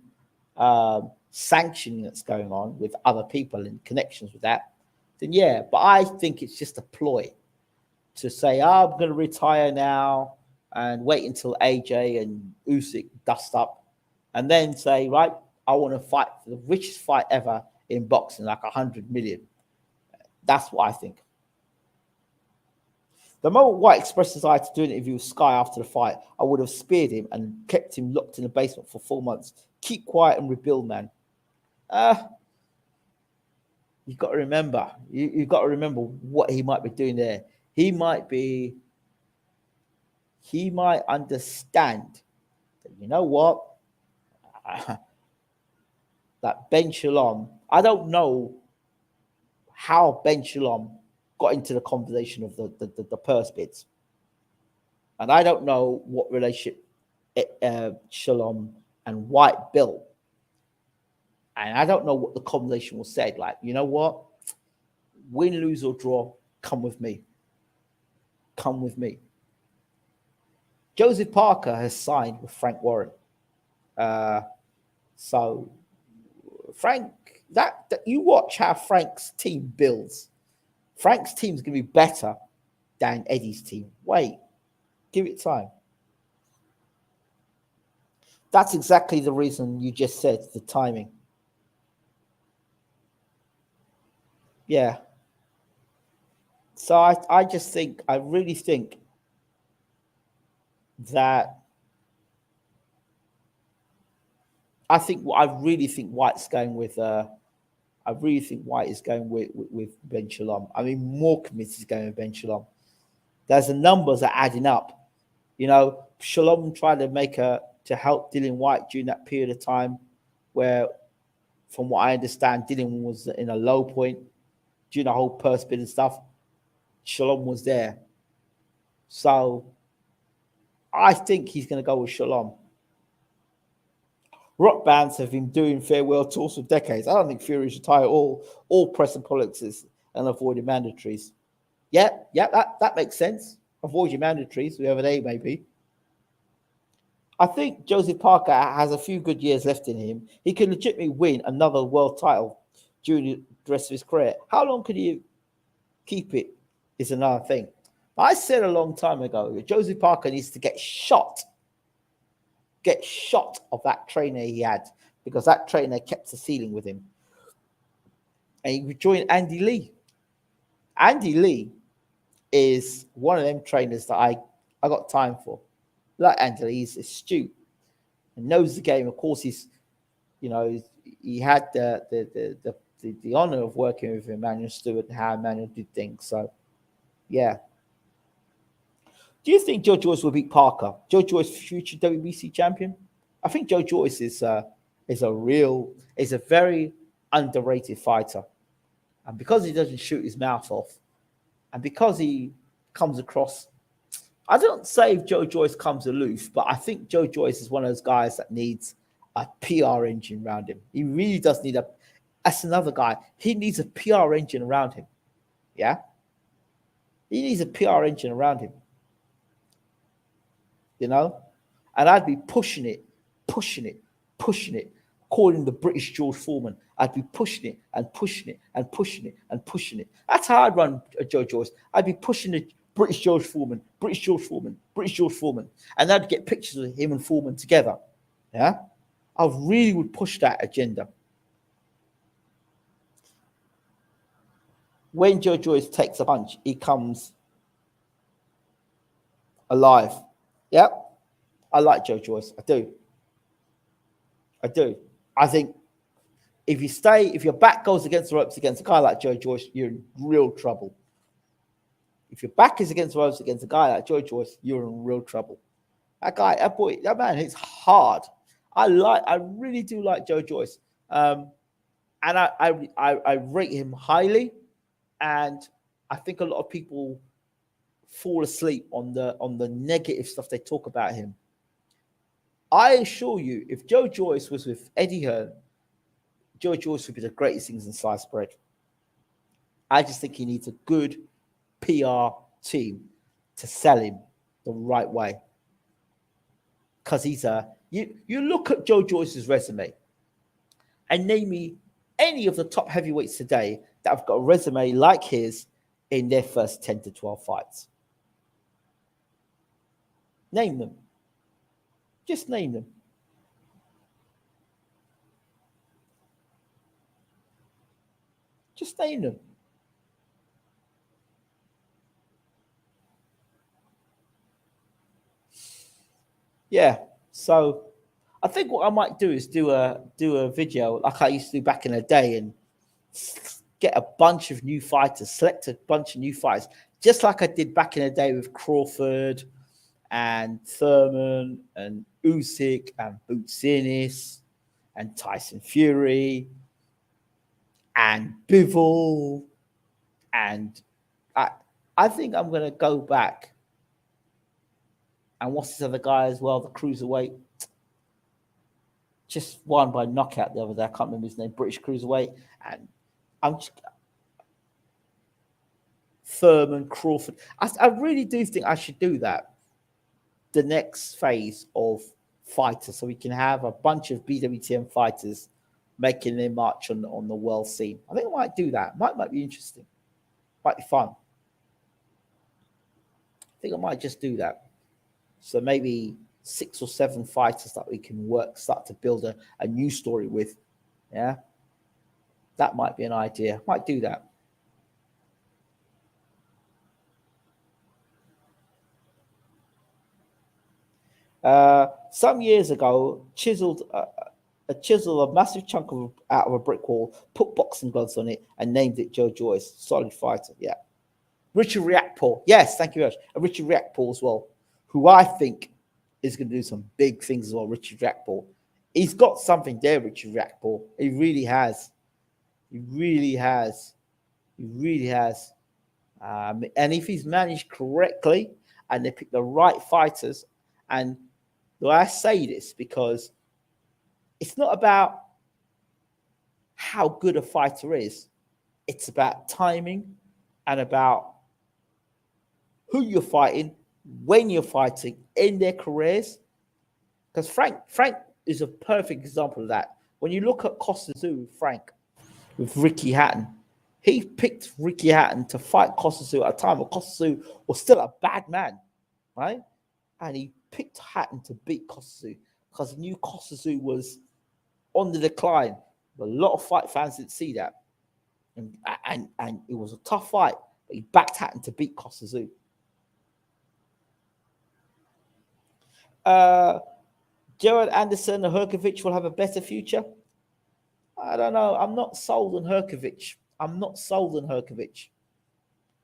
sanctioning that's going on with other people and connections with that, then yeah. But I think it's just a ploy to say, I'm going to retire now and wait until AJ and Usyk dust up and then say, right, I want to fight for the richest fight ever in boxing, like 100 million. That's what I think. The moment White expressed his desire to do an interview with Sky after the fight, I would have speared him and kept him locked in the basement for 4 months. Keep quiet and rebuild, man. You've got to remember. You've got to remember what he might be doing there. He might understand that, you know what? That Ben Shalom, I don't know how Ben Shalom got into the conversation of the purse bids. And I don't know what relationship Shalom and White built. And I don't know what the conversation was said. Like, you know what? Win, lose, or draw, come with me. Come with me. Joseph Parker has signed with Frank Warren. So, Frank, that you watch how Frank's team builds. Frank's team is going to be better than Eddie's team. Wait, give it time. That's exactly the reason you just said, the timing. Yeah. So I just think, I really think that I really think White's going with I really think White is going with Ben Shalom. I mean, more committed is going with Ben Shalom. There's the numbers are adding up. You know, Shalom tried to help Dillian Whyte during that period of time where, from what I understand, Dillian was in a low point during the whole purse bid and stuff. Shalom was there. So I think he's going to go with Shalom. Rock bands have been doing farewell tours for decades. I don't think Fury should retire all press and politics and avoid the mandatories. Yeah, that makes sense. Avoid your mandatories, whoever they may be. I think Joseph Parker has a few good years left in him. He can legitimately win another world title during the rest of his career. How long can he keep it is another thing. I said a long time ago that Joseph Parker needs to get shot of that trainer he had, because that trainer kept the ceiling with him. And he joined Andy Lee. Andy Lee is one of them trainers that I got time for. Like Andy Lee, he's astute and knows the game. Of course, he had the honor of working with Emmanuel Stewart and how Emmanuel did things. So, yeah. Do you think Joe Joyce will beat Parker? Joe Joyce, future WBC champion? I think Joe Joyce is a very underrated fighter. And because he doesn't shoot his mouth off, and because he comes across, I don't say if Joe Joyce comes aloof, but I think Joe Joyce is one of those guys that needs a PR engine around him. He really does need that's another guy. He needs a PR engine around him. Yeah? He needs a PR engine around him. You know? And I'd be pushing it. call him the British George Foreman. I'd be pushing it and pushing it and pushing it and pushing it. That's how I'd run Joe Joyce. I'd be pushing the British George Foreman, British George Foreman, British George Foreman. And I'd get pictures of him and Foreman together. Yeah. I really would push that agenda. When Joe Joyce takes a punch, he comes alive. Yep. I like Joe Joyce. I do. I think if your back goes against the ropes against a guy like Joe Joyce, you're in real trouble. If your back is against the ropes against a guy like Joe Joyce, you're in real trouble. That man hits hard. I really do like Joe Joyce. And I rate him highly. And I think a lot of people fall asleep on the negative stuff they talk about him. I assure you, if Joe Joyce was with Eddie Hearn, Joe Joyce would be the greatest things in sliced bread. I just think he needs a good PR team to sell him the right way. Because you look at Joe Joyce's resume and name me any of the top heavyweights today that have got a resume like his in their first 10 to 12 fights. Name them. Just name them. Just name them. Yeah. So I think what I might do is do a video like I used to do back in the day and get a bunch of new fighters, select a bunch of new fighters, just like I did back in the day with Crawford and Thurman and Usyk and Boots Ennis and Tyson Fury and Bivol. And I think I'm going to go back. And what's this other guy as well, the cruiserweight? Just won by knockout the other day. I can't remember his name, British cruiserweight. And I'm just Thurman, Crawford. I really do think I should do that. The next phase of fighters, so we can have a bunch of BWTM fighters making their march on the world scene. I think I might do that. Might be interesting. Might be fun. I think I might just do that. So maybe 6 or 7 fighters that we can start to build a new story with. Yeah. That might be an idea. Might do that. Some years ago, chiseled a massive chunk out of a brick wall, put boxing gloves on it, and named it Joe Joyce. Solid fighter. Yeah. Richard Riakporhe. Yes, thank you very much. Richard Riakporhe as well, who I think is going to do some big things as well. Richard Riakporhe. He's got something there, Richard Riakporhe. He really has. He really has. He really has. And if he's managed correctly and they pick the right fighters, and I say this because it's not about how good a fighter is. It's about timing and about who you're fighting, when you're fighting, in their careers. Because Frank is a perfect example of that. When you look at Costa Tzu, Frank, with Ricky Hatton, he picked Ricky Hatton to fight Costa Tzu at a time where Costa Tzu was still a bad man, right? And he picked Hatton to beat Costa Tzu because he knew Costa Tzu was on the decline. A lot of fight fans didn't see that. And it was a tough fight, but he backed Hatton to beat Costa Tzu. Gerard Anderson and Herkovich will have a better future. I don't know. I'm not sold on Herkovich.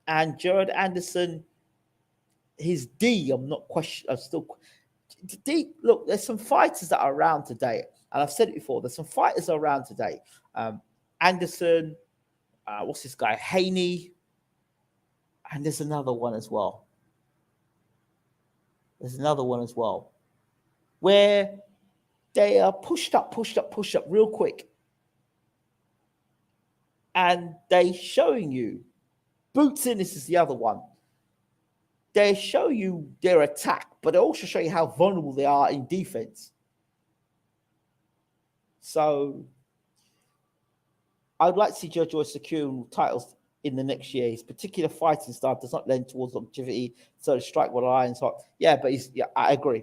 And Gerard Anderson, his D, I'm not question. I'm still D. Look, there's some fighters that are around today, and I've said it before. There's some fighters around today. Anderson, what's this guy? Haney, and there's another one as well. Where they are pushed up real quick. And they're showing you, Boots in this is the other one. They show you their attack, but they also show you how vulnerable they are in defense. So I would like to see Joe Joyce securing titles in the next year. His particular fighting style does not lend towards longevity, so to strike while the iron's hot. Yeah, but I agree.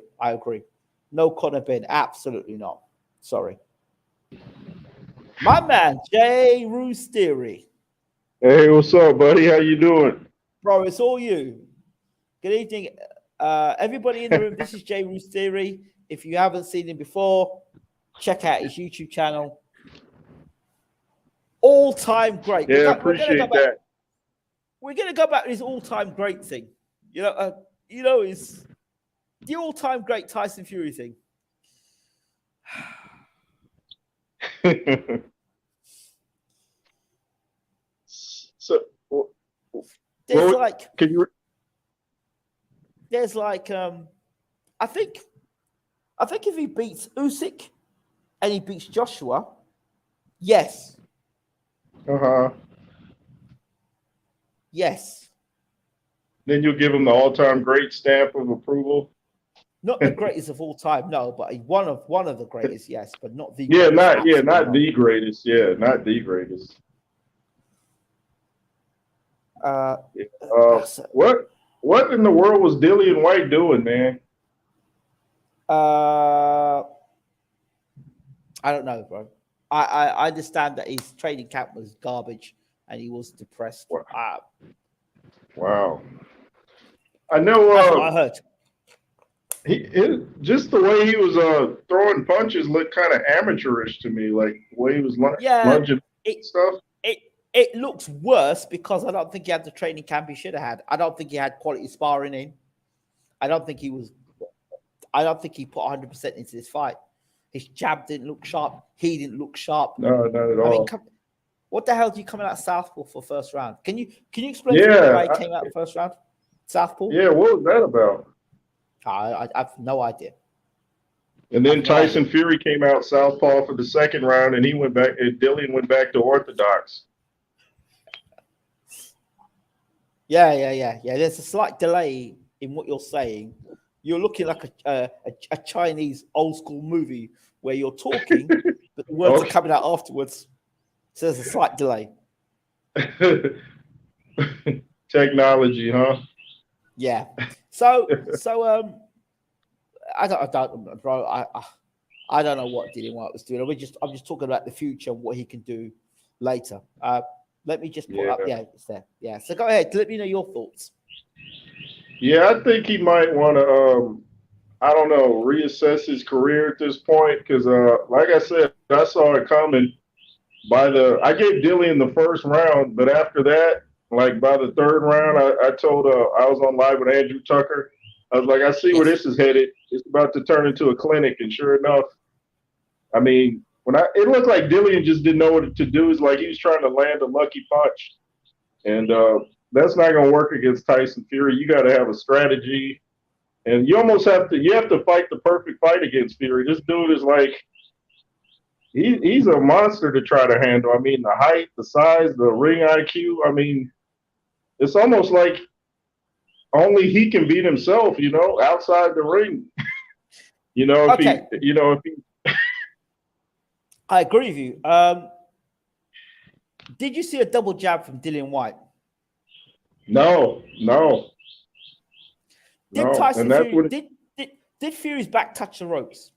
No Conor Ben, absolutely not. Sorry. My man, Jay Roosteri. Hey, what's up, buddy? How you doing? Bro, it's all you. Good evening, everybody in the room. This is Jay Roosteri. If you haven't seen him before, check out his YouTube channel. All-time great. Yeah, appreciate that. We're gonna go back to his all-time great thing. Is the all-time great Tyson Fury thing. So, there's I think if he beats Usyk and he beats Joshua, yes. Yes. Then you'll give him the all-time great stamp of approval. Not the greatest of all time, no, but one of the greatest, yes, but not the greatest. Not the greatest. Yeah, not the greatest. What in the world was Dillian Whyte doing, man? I don't know, bro. I understand that his training camp was garbage and he was depressed. Wow. I know. That's what I heard. Just the way he was throwing punches looked kind of amateurish to me, like the way he was lunging stuff. It looks worse because I don't think he had the training camp he should have had. I don't think he had quality sparring in. I don't think he put 100% into this fight. His jab didn't look sharp. He didn't look sharp. No, not at all. What the hell do you coming out southpaw for first round? Can you explain to me why he came out first round? Southpaw? Yeah, what was that about? I have no idea. And then Tyson Fury came out southpaw for the second round, and Dillian went back to orthodox. Yeah. There's a slight delay in what you're saying. You're looking like a Chinese old school movie where you're talking, but the words are coming out afterwards. So there's a slight delay. Technology, huh? Yeah. So I don't, bro. I don't know what Dillian Whyte was doing. I'm just talking about the future and what he can do later. Let me just put up. Yeah, it's there. Yeah. So go ahead. Let me know your thoughts. Yeah, I think he might want to, I don't know, reassess his career at this point because, like I said, I saw it coming. I gave Dillian the first round, but after that, like by the third round, I told I was on live with Andrew Tucker. I was like, I see where this is headed. It's about to turn into a clinic, and sure enough, I mean, it looked like Dillian just didn't know what to do. It's like he was trying to land a lucky punch, and that's not going to work against Tyson Fury. You got to have a strategy, and you almost have to fight the perfect fight against Fury. This dude is like. He's a monster to try to handle. I mean, the height, the size, the ring IQ. I mean, it's almost like only he can beat himself, outside the ring. If he I agree with you. Did you see a double jab from Dillian Whyte? No. Did Fury's back touch the ropes?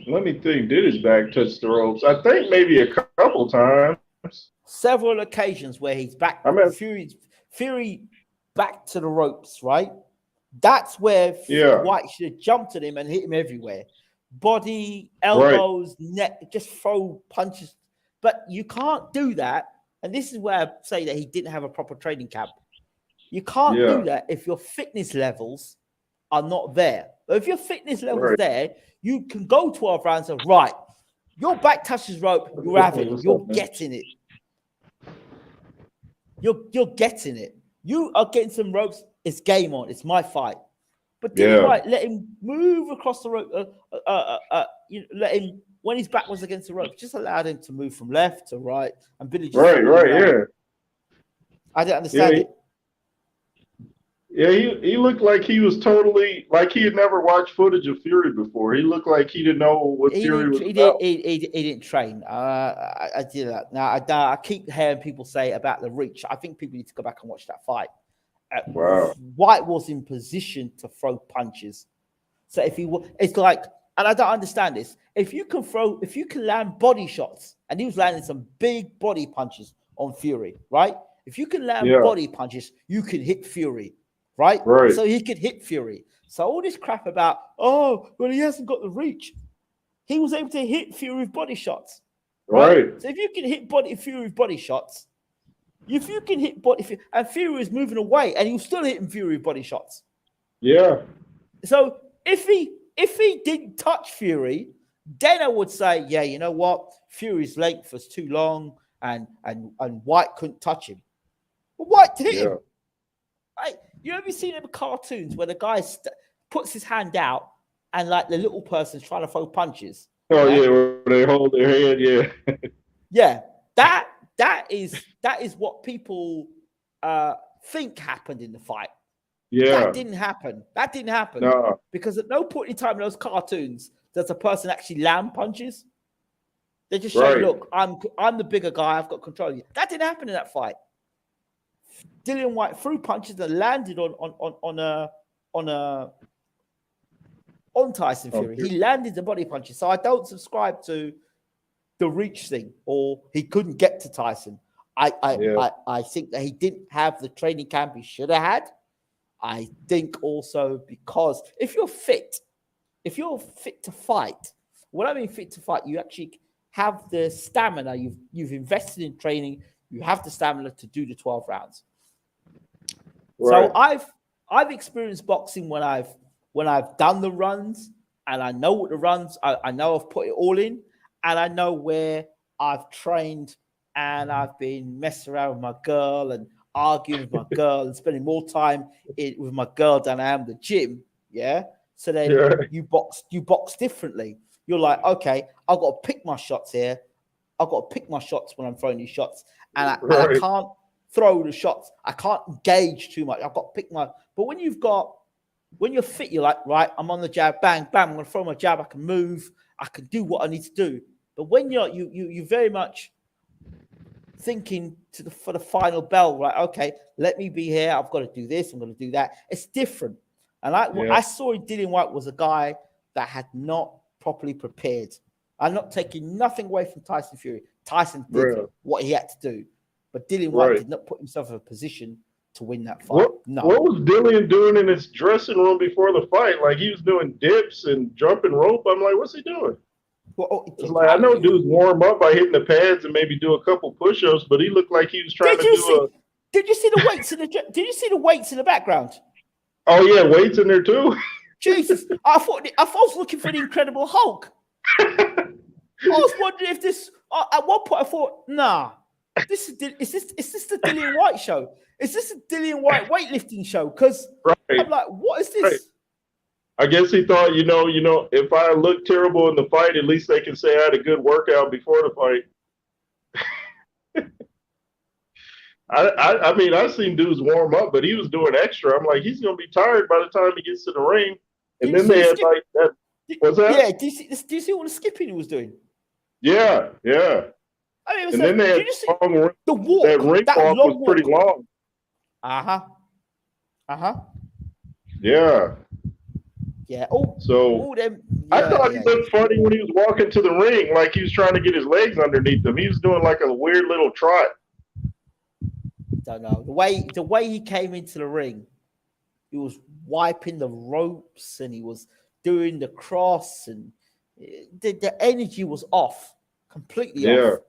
Let me think. Did his back touch the ropes? I think maybe a couple times. Several occasions where he's back. Fury back to the ropes, right? That's where Whyte should have jumped at him and hit him everywhere. Body, elbows, neck, just throw punches. But you can't do that. And this is where I say that he didn't have a proper training camp. You can't do that if your fitness levels are not there. But if your fitness level is there, you can go 12 rounds and your back touches rope, you're having it. You're getting it. You're getting it. You are getting some ropes. It's game on. It's my fight. But let him move across the rope. Let him when his back was against the rope. Just allowed him to move from left to right. And Billy just right. I didn't understand it. Yeah, he looked like he was totally like he had never watched footage of Fury before. He looked like he didn't know what He Fury didn't. was about. He didn't train. I did that. Now I keep hearing people say about the reach. I think people need to go back and watch that fight. Wow. White was in position to throw punches. So if he was, it's like, and I don't understand this. If you can land body shots, and he was landing some big body punches on Fury, right? If you can land Yeah. body punches, you can hit Fury, right? Right. So he could hit Fury. So all this crap about, oh, well, he hasn't got the reach. He was able to hit Fury with body shots, right? Right. So if you can hit Fury with body shots, if you can hit and Fury is moving away, and he was still hitting Fury with body shots. Yeah. So if he didn't touch Fury, then I would say, yeah, you know what? Fury's length was too long, and White couldn't touch him. But White hit him. Right? You ever seen them cartoons where the guy puts his hand out and like the little person's trying to throw punches? Oh yeah, where they hold their head. Yeah. Yeah. That is what people think happened in the fight. Yeah. That didn't happen. No. Because at no point in time in those cartoons does a person actually land punches. They just say, look, I'm the bigger guy, I've got control of you. That didn't happen in that fight. Dillian Whyte threw punches that landed on Tyson Fury. He landed the body punches. So I don't subscribe to the reach thing, or he couldn't get to Tyson. I think that he didn't have the training camp he should have had. I think also because if you're fit to fight, what I mean fit to fight, you actually have the stamina. You've invested in training. You have the stamina to do the 12 rounds. Right. So I've experienced boxing when I've done the runs, and I know what the runs. I know I've put it all in, and I know where I've trained, and I've been messing around with my girl and arguing with my girl and spending more time with my girl than I am the gym. Yeah. So then you box differently. You're like, okay, I've got to pick my shots here. I've got to pick my shots when I'm throwing these shots. And I can't throw the shots. I can't engage too much. I've got to pick my, but when you're fit, you're like, right, I'm on the jab, bang, bang, I'm going to throw my jab. I can move. I can do what I need to do. But when you very much thinking for the final bell, right? Okay, let me be here. I've got to do this. I'm going to do that. It's different. And I saw Dillian Whyte was a guy that had not properly prepared. I'm not taking nothing away from Tyson Fury. Tyson did what he had to do, but Dillian Whyte did not put himself in a position to win that fight. What was Dillian doing in his dressing room before the fight? Like he was doing dips and jumping rope. I'm like, what's he doing? Well, it's like I know dudes warm up by hitting the pads and maybe do a couple push-ups, but he looked like he was trying to do Did you see the weights Did you see the weights in the background? Oh yeah, weights in there too. Jesus, I thought I was looking for the Incredible Hulk. I was wondering if this. At one point, I thought, nah, is this the Dillian Whyte show? Is this a Dillian Whyte weightlifting show? Because I'm like, what is this? Right. I guess he thought, you know, if I look terrible in the fight, at least they can say I had a good workout before the fight. I mean, I've seen dudes warm up, but he was doing extra. I'm like, he's gonna be tired by the time he gets to the ring. And then they had like that. What's that? Yeah. Do you see what the skipping he was doing? Yeah. I mean, and then they had the walk. That ring walk was pretty long. Yeah. Yeah. I thought he looked funny when he was walking to the ring, like he was trying to get his legs underneath him. He was doing like a weird little trot. Don't know the way he came into the ring. He was wiping the ropes and he was doing the cross, and the energy was off, completely off.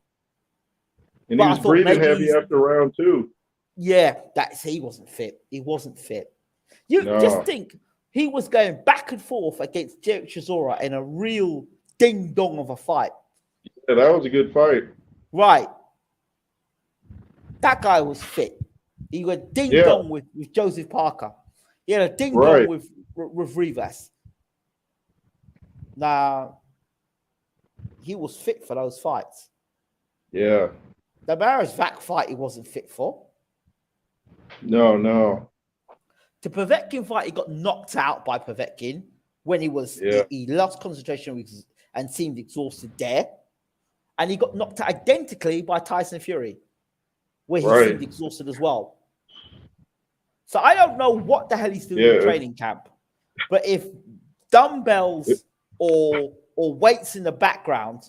And he was breathing heavy after round 2. Yeah, he wasn't fit. He wasn't fit. Just think, he was going back and forth against Derek Chisora in a real ding-dong of a fight. Yeah, that was a good fight. Right. That guy was fit. He went ding-dong with Joseph Parker. He had a ding-dong with Rivas. Now, he was fit for those fights. Yeah. The Maris Vac fight he wasn't fit for. No. The Povetkin fight, he got knocked out by Povetkin when he lost concentration and seemed exhausted there. And he got knocked out identically by Tyson Fury, where he seemed exhausted as well. So I don't know what the hell he's doing in training camp. But if dumbbells or weights in the background,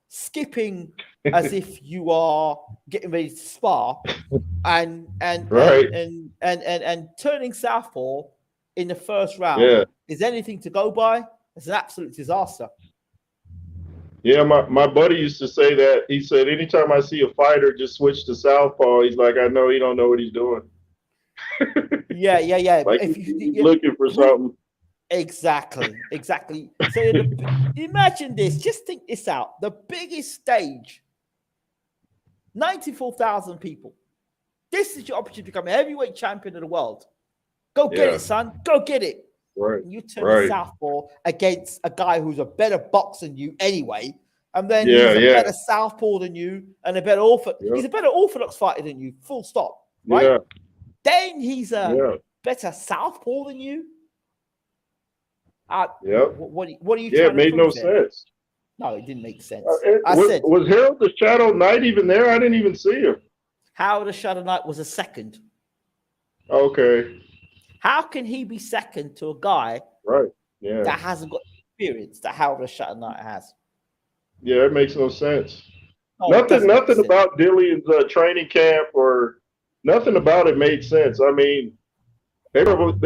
skipping as if you are getting ready to spar, and turning southpaw in the first round is anything to go by, it's an absolute disaster. Yeah, my buddy used to say that. He said, anytime I see a fighter just switch to southpaw, he's like, I know he don't know what he's doing. Yeah. Like if he's looking for something. Exactly. So imagine this. Just think this out. The biggest stage, 94,000 people. This is your opportunity to become a heavyweight champion of the world. Go get it, son. Go get it. Right. And you turn southpaw against a guy who's a better boxer than you anyway. And then he's a better southpaw than you and a better he's a better orthodox fighter than you. Full stop. Right? Yeah. Then he's a better southpaw than you. What are you trying to it made no sense. No, it didn't make sense. Was Harold the Shadow Knight even there? I didn't even see him. Harold the Shadow Knight was a second. Okay. How can he be second to a guy that hasn't got experience that Harold the Shadow Knight has? Yeah, it makes no sense. Nothing about Dillian's training camp or nothing about it made sense. I mean, they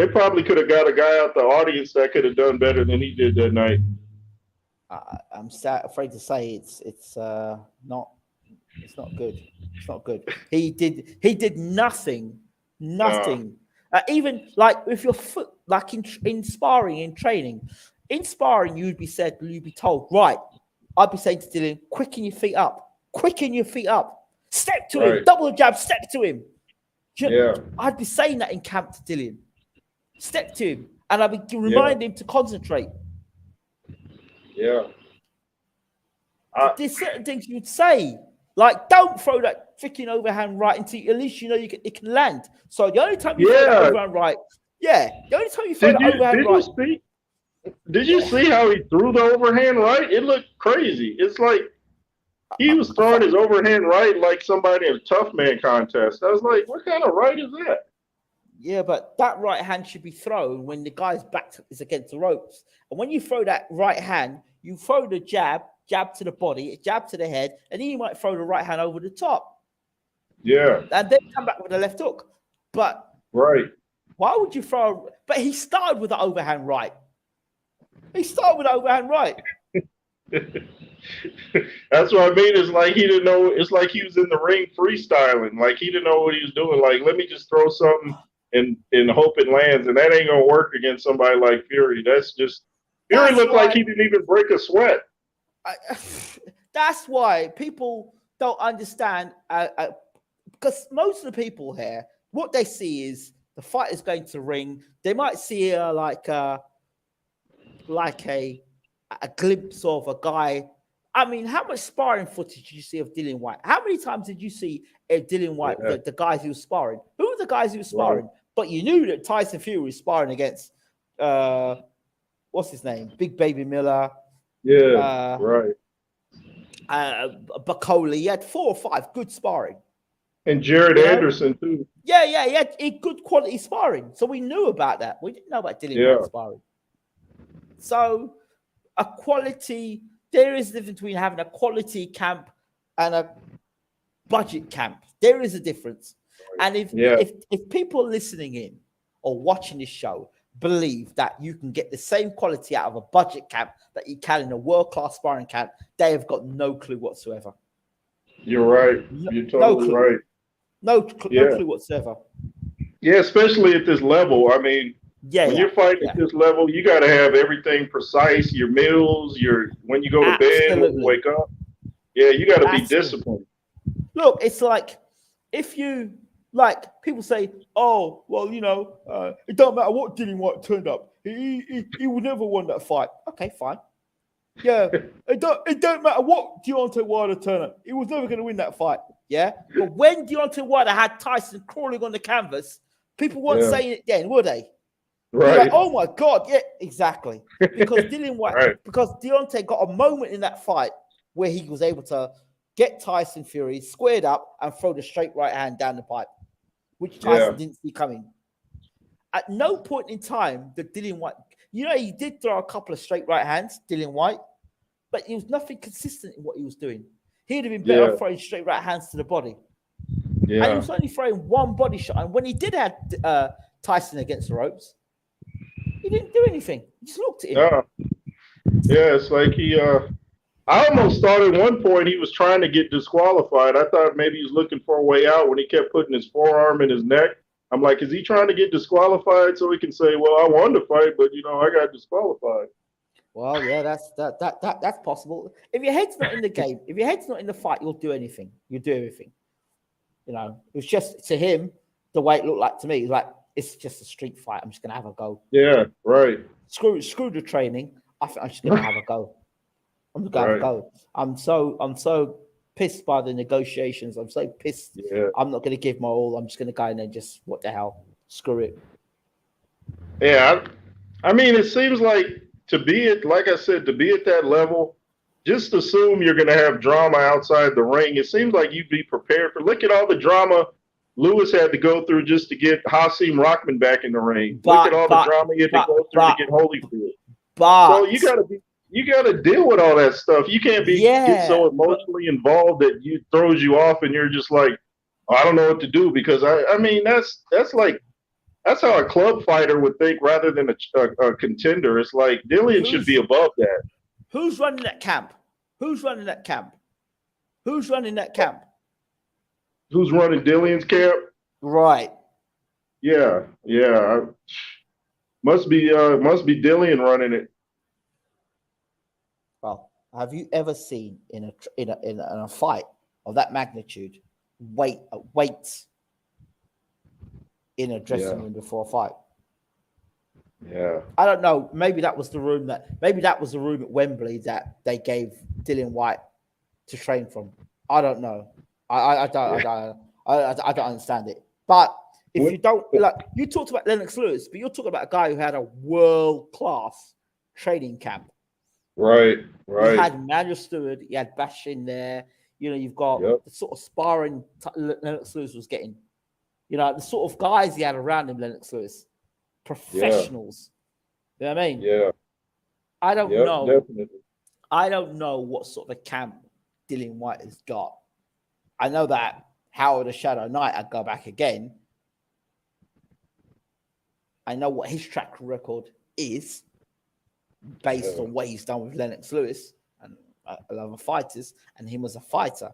probably could have got a guy out the audience that could have done better than he did that night. I'm afraid to say it's not good. It's not good. He did nothing. Even like with your foot, like in sparring, in training, you'd be told, right? I'd be saying to Dillian, quicken your feet up, step to him, double jab, step to him. I'd be saying that in camp to Dillian, step to him, and I'd be reminding him to concentrate. Yeah. There's certain things you'd say, like don't throw that freaking overhand right into, at least you know it can land. So the only time you throw that overhand right, the only time you throw that overhand right. Did you see how he threw the overhand right? It looked crazy. It's like he was throwing his overhand right like somebody in a tough man contest. I was like, what kind of right is that? Yeah, but that right hand should be thrown when the guy's back is against the ropes. And when you throw that right hand, you throw the jab to the body, jab to the head, and then you might throw the right hand over the top. Yeah. And then come back with a left hook. But why would you throw? But he started with the overhand right. That's what I mean. It's like he didn't know. It's like he was in the ring freestyling. Like he didn't know what he was doing. Like, let me just throw something and hope it lands. And that ain't gonna work against somebody like Fury. Fury looked like he didn't even break a sweat. That's why people don't understand. Because most of the people here, what they see is the fighter's going to ring. They might see like a glimpse of a guy. I mean, how much sparring footage did you see of Dillian Whyte? How many times did you see Dillian Whyte, the guys he was sparring? Who were the guys he was sparring? But you knew that Tyson Fury was sparring against, what's his name? Big Baby Miller. Yeah, Bacoli. He had 4 or 5 good sparring. And Jared Anderson, too. Yeah, he had good quality sparring. So we knew about that. We didn't know about Dillian Whyte sparring. So there is a difference between having a quality camp and a budget camp. There is a difference. And if people listening in or watching this show believe that you can get the same quality out of a budget camp that you can in a world-class sparring camp, they have got no clue whatsoever. You're right. You're totally right. No clue whatsoever. Yeah, especially at this level. I mean, when you're fighting at this level, you got to have everything precise. Your meals, when you go to bed, when you wake up. Yeah, you got to be disciplined. Look, it's like if you people say, "Oh, well, it don't matter what Dillian Whyte turned up. He would never won that fight." Okay, fine. Yeah, it don't matter what Deontay Wilder turned up. He was never going to win that fight. Yeah, but when Deontay Wilder had Tyson crawling on the canvas, people weren't saying it then, were they? You're like, Right. oh my God, yeah, exactly. Because Dillian Whyte, Right. because Deontay got a moment in that fight where he was able to get Tyson Fury squared up and throw the straight right hand down the pipe, which Tyson Yeah. didn't see coming. At no point in time did Dillian Whyte, he did throw a couple of straight right hands, Dillian Whyte, but he was nothing consistent in what he was doing. He'd have been better Yeah. off throwing straight right hands to the body. And he Yeah. was only throwing one body shot. And when he did have Tyson against the ropes, he didn't do anything. He just looked at him. Yeah. Yeah. It's like I almost thought at one point he was trying to get disqualified. I thought maybe he was looking for a way out when he kept putting his forearm in his neck. I'm like, is he trying to get disqualified so he can say, well, I wanted to fight, but I got disqualified. Well, yeah, that's possible. If your head's not in the game, if your head's not in the fight, you'll do anything. You'll do everything. It was just to him the way it looked like to me. It's like it's just a street fight. I'm just gonna have a go. Yeah, right. Screw the training. I think I'm just gonna have a go. I'm just gonna have a go. I'm so pissed by the negotiations. I'm so pissed. Yeah. I'm not gonna give my all. I'm just gonna go in and just what the hell, screw it. Yeah, I mean, it seems like like I said, to be at that level, just assume you're going to have drama outside the ring. It seems like you'd be prepared for. Look at all the drama Lewis had to go through just to get Hasim Rockman back in the ring. Look at all the drama he had to go through to get Holyfield. So you got to deal with all that stuff. You can't get so emotionally involved that it throws you off, and you're just like, I don't know what to do, because I mean that's how a club fighter would think rather than a contender. It's like Dillian should be above that. Who's running that camp? Who's running that camp? Who's running that camp? Who's running Dillian's camp? Right. Yeah. Must be Dillian running it. Well, have you ever seen in a fight of that magnitude weights in a dressing room before a fight? Yeah. I don't know. Maybe that was the room at Wembley that they gave Dillian Whyte to train from. I don't know. I don't understand it. But if you don't, like, you talked about Lennox Lewis, but you're talking about a guy who had a world-class training camp. Right. He had Emmanuel Stewart, he had Bash in there. You've got the sort of sparring Lennox Lewis was getting. The sort of guys he had around him, Lennox Lewis. Professionals. You know what I mean? Yeah. I don't know. Definitely. I don't know what sort of a camp Dillian Whyte has got. I know that Howard the Shadow Knight, I'd go back again. I know what his track record is based on what he's done with Lennox Lewis and other fighters, and him as a fighter.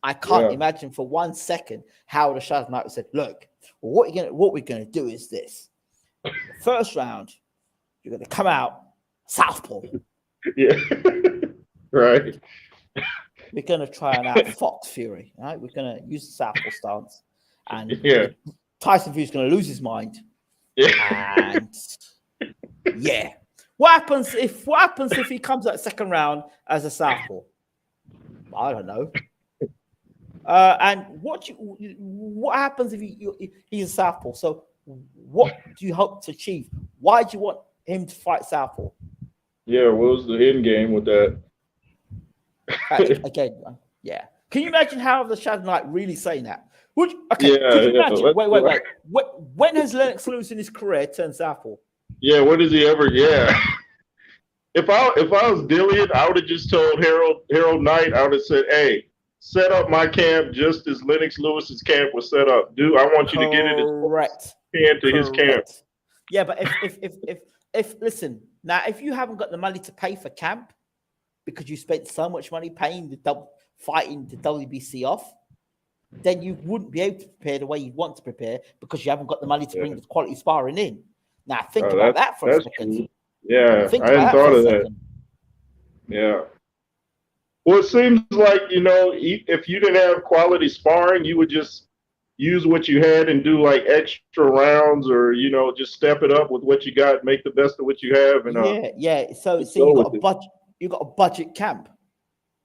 I can't imagine for 1 second Howard the Shadow Knight said, look, what we're gonna do is this. The first round, you're gonna come out southpaw. Yeah. Right. We're gonna try and out Fox Fury, right? We're gonna use the southpaw stance, and Tyson Fury's gonna lose his mind. Yeah. And what happens if he comes out second round as a southpaw? I don't know. And what happens if he's a southpaw? So what do you hope to achieve? Why do you want him to fight southpaw? Yeah, what was the end game with that? Again, yeah. Can you imagine how the Shadow Knight really saying that? Could you imagine? Wait. When has Lennox Lewis in his career turned southpaw? Yeah, when does he ever? Yeah. If I was Dillian, I would have just told Harold Knight. I would have said, "Hey, set up my camp just as Lennox Lewis's camp was set up. Dude, I want you to get it as close as to his camp." Yeah, but if listen now, if you haven't got the money to pay for camp because you spent so much money paying fighting the WBC off, then you wouldn't be able to prepare the way you want to prepare because you haven't got the money to bring the quality sparring in. Now think about that for a second. True. Yeah, I hadn't thought of that. Yeah. Well, it seems like, if you didn't have quality sparring, you would just use what you had and do like extra rounds, or just step it up with what you got, make the best of what you have, and So you got a budget. You got a budget camp.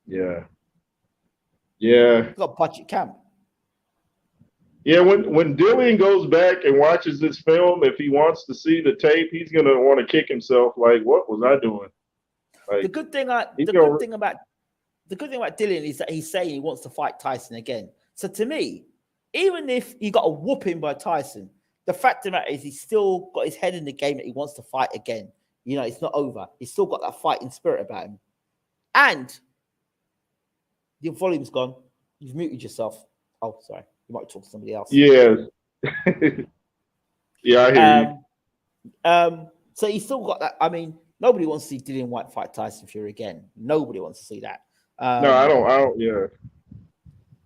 Yeah. You got a budget camp. Yeah, when Dillian goes back and watches this film, if he wants to see the tape, he's gonna want to kick himself. Like, what was I doing? The Like, good thing, he's the gonna. good thing about Dillian is that he's saying he wants to fight Tyson again. So to me, even if he got a whooping by Tyson, the fact of the matter is he's still got his head in the game that he wants to fight again. You know, it's not over. He's still got that fighting spirit about him. And your volume's gone. You've muted yourself. Oh, sorry. You might talk to somebody else. Yeah, yeah, I hear you. So he's still got that. I mean, nobody wants to see Dillian Whyte fight Tyson Fury again. Nobody wants to see that. No, I don't. Yeah,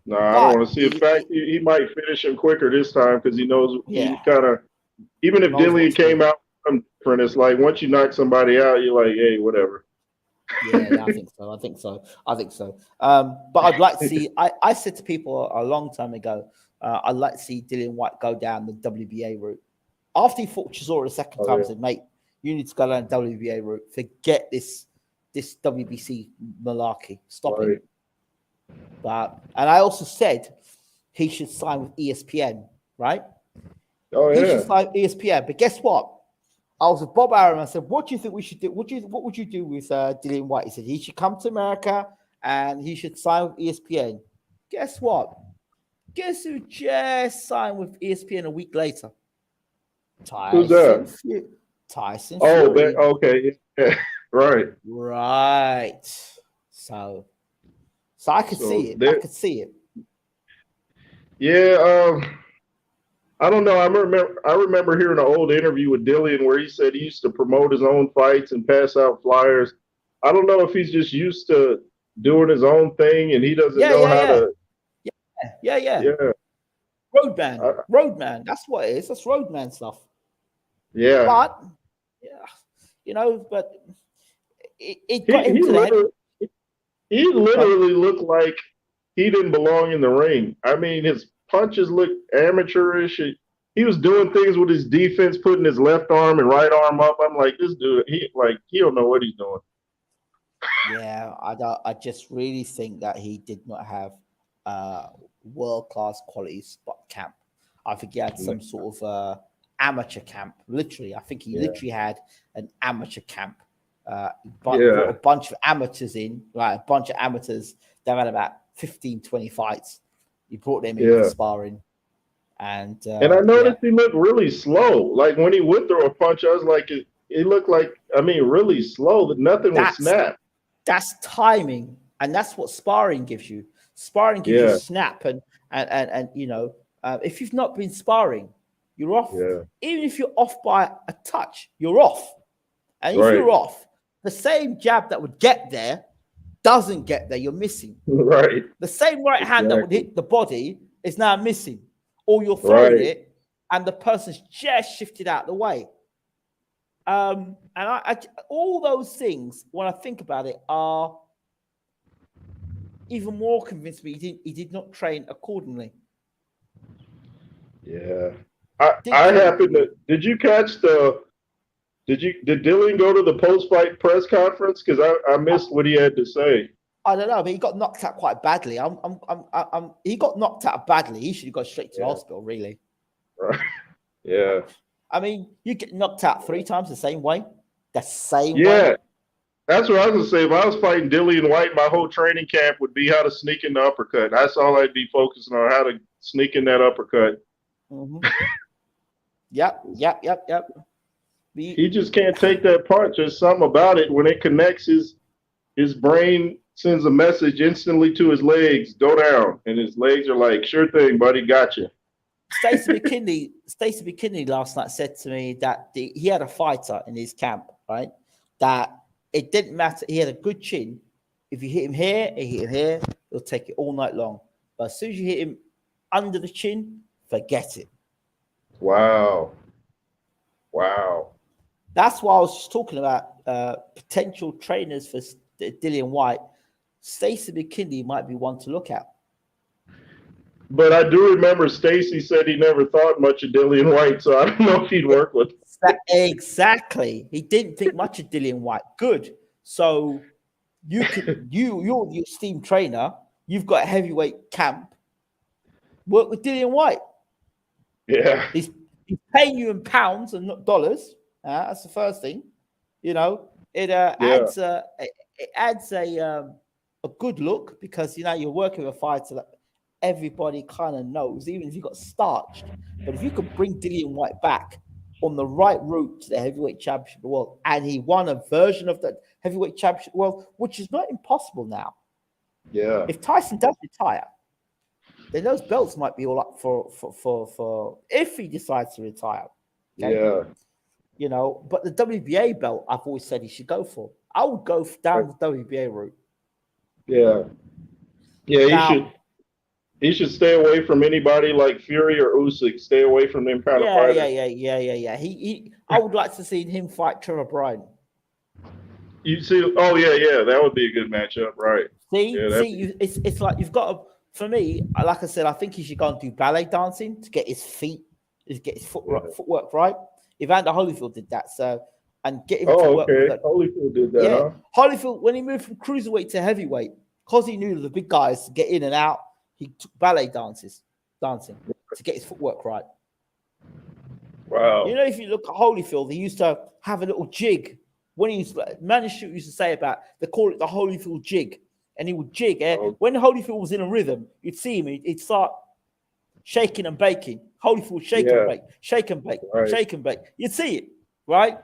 no, I don't But want to see. In fact, he might finish him quicker this time because he knows yeah, he kind of. Even if knows Dillian what's came good. out different, it's like once you knock somebody out, you're like, hey, whatever. Yeah, I think so. I think so. I think so. But I'd like to see. I said to people a long time ago, I'd like to see Dillian Whyte go down the WBA route. After he fought Chisora the second time, I said, mate, you need to go down the WBA route. Forget this WBC malarkey. Stop it. And I also said he should sign with ESPN, right? Oh He yeah. should sign with ESPN. But guess what? I was with Bob Arum. I said, "What do you think we should do? What would you do with Dillian Whyte?" He said he should come to America and he should sign with ESPN. Guess what? Guess who just signed with ESPN a week later? Who's that? Tyson Oh, Fury. okay. Yeah. Right. Right. So I could see it. I could see it. Yeah. I don't know. I remember hearing an old interview with Dillian where he said he used to promote his own fights and pass out flyers. I don't know if he's just used to doing his own thing and he doesn't know how to. Yeah. Roadman. That's what it is. That's roadman stuff. Yeah. But but it got him to that. He literally looked like he didn't belong in the ring. I mean, his punches looked amateurish. He was doing things with his defense, putting his left arm and right arm up. I'm like, this dude, he don't know what he's doing. Yeah, I just really think that he did not have world-class quality spot camp. I think he had some sort of amateur camp. Literally, I think he literally had an amateur camp. Brought a bunch of amateurs in, right? A bunch of amateurs that had about 15, 20 fights. He brought them in for sparring. And I noticed he looked really slow. Like when he would throw a punch, I was like, it looked like, really slow. That nothing would snap. That's timing, and that's what sparring gives you. Sparring gives you snap, and if you've not been sparring, you're off. Yeah. Even if you're off by a touch, you're off. And if you're off, the same jab that would get there doesn't get there. You're missing. Right. The same right hand that would hit the body is now missing, or you're throwing it, and the person's just shifted out the way. And I all those things, when I think about it, are even more convinced me he did not train accordingly. Yeah. I happened to. Did you catch Did Dillian go to the post-fight press conference? Because I missed what he had to say. I don't know, but he got knocked out quite badly. He got knocked out badly. He should have gone straight to the hospital, really. Right. Yeah. I mean, you get knocked out 3 times the same way. The same way. Yeah. That's what I was going to say. If I was fighting Dillian Whyte, my whole training camp would be how to sneak in the uppercut. That's all I'd be focusing on, how to sneak in that uppercut. Mm-hmm. Yep. He just can't take that punch. There's something about it. When it connects, his brain sends a message instantly to his legs, go down. And his legs are like, sure thing, buddy, got you. Stacey McKinley last night said to me that he had a fighter in his camp, right? That it didn't matter. He had a good chin. If you hit him here, he'll take it all night long. But as soon as you hit him under the chin, forget it. Wow. That's why I was just talking about potential trainers for Dillian Whyte. Stacey McKinley might be one to look at. But I do remember Stacey said he never thought much of Dillian Whyte, so I don't know if he'd work with him. Exactly. He didn't think much of Dillian Whyte. Good. So you're the esteemed trainer. You've got a heavyweight camp. Work with Dillian Whyte. Yeah. He's paying you in pounds and not dollars. That's the first thing. You know, it Yeah. adds a good look because you're working with a fighter that everybody kind of knows, even if you got starched. But if you could bring Dillian Whyte back on the right route to the heavyweight championship of the world, and he won a version of the heavyweight championship of the world, which is not impossible now. Yeah. If Tyson does retire, then those belts might be all up for if he decides to retire. Okay. Yeah. But the WBA belt, I've always said he should go for. I would go down the WBA route. Yeah. Yeah. Now, He should stay away from anybody like Fury or Usyk. Stay away from them kind of fighters. yeah. I would like to see him fight Trevor Bryan. You see? Oh yeah. That would be a good matchup, right? It's like you've got to. For me, like I said, I think he should go and do ballet dancing to get his feet, get his footwork right. Evander Holyfield did that, and get him to work with it. Holyfield did that. Yeah, huh? Holyfield, when he moved from cruiserweight to heavyweight, because he knew the big guys to get in and out, he took ballet dancing to get his footwork right. Wow. If you look at Holyfield, he used to have a little jig. When he used to say about, they call it the Holyfield jig. And he would jig. When Holyfield was in a rhythm, you'd see him, he'd start shaking and baking. Holyfield shake and bake, shake and bake, shake and bake. You'd see it, right?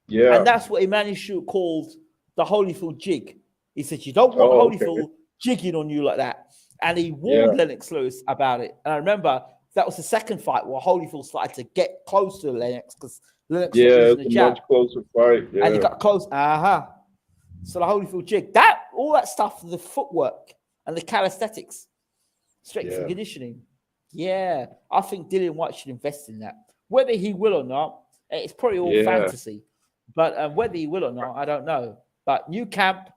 Yeah. And that's what Emmanuel Stewart called the Holyfield jig. He said, you don't want Holyfield jigging on you like that. And he warned Lennox Lewis about it. And I remember that was the second fight where Holyfield started to get close to Lennox because Lennox was using the jab. Much closer fight. Yeah. And he got close. So the Holyfield jig, all that stuff, the footwork and the calisthenics, strength and conditioning. Yeah, I think Dillian Whyte should invest in that. Whether he will or not, it's probably all fantasy. But whether he will or not, I don't know. But new camp,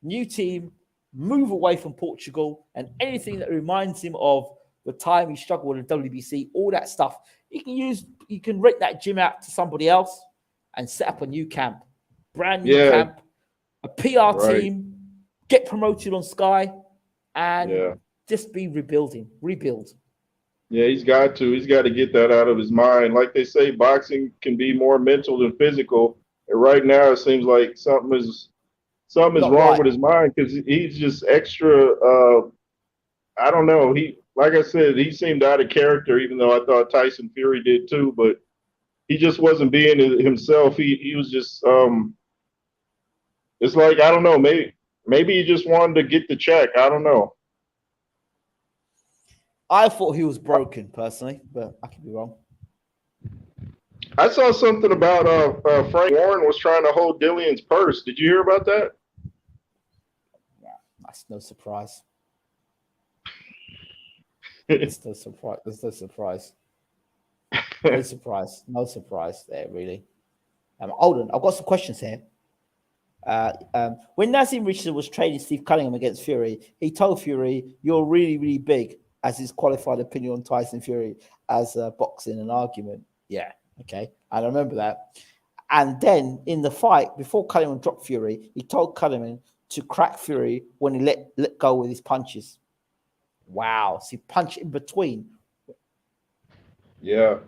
new team, move away from Portugal, and anything that reminds him of the time he struggled with the WBC, all that stuff, you can rent that gym out to somebody else and set up a new camp, brand new camp. A PR team, get promoted on Sky, and just be rebuild. Yeah, he's got to get that out of his mind. Like they say, boxing can be more mental than physical. And right now, it seems like something is wrong with his mind because he's just extra. I don't know. Like I said, he seemed out of character, even though I thought Tyson Fury did too. But he just wasn't being himself. He was just. It's like, I don't know, maybe he just wanted to get the check. I don't know. I thought he was broken personally, but I could be wrong. I saw something about Frank Warren was trying to hold Dillian's purse. Did you hear about that? Yeah, that's no surprise. There's no surprise. No surprise there, really. Hold on, I've got some questions here. When Nazim Richardson was training Steve Cunningham against Fury, he told Fury, "You're really, really big," as his qualified opinion on Tyson Fury as boxing and argument. Yeah, okay, I remember that. And then in the fight, before Cunningham dropped Fury, he told Cunningham to crack Fury when he let go with his punches. Wow, so he punched in between. Yeah.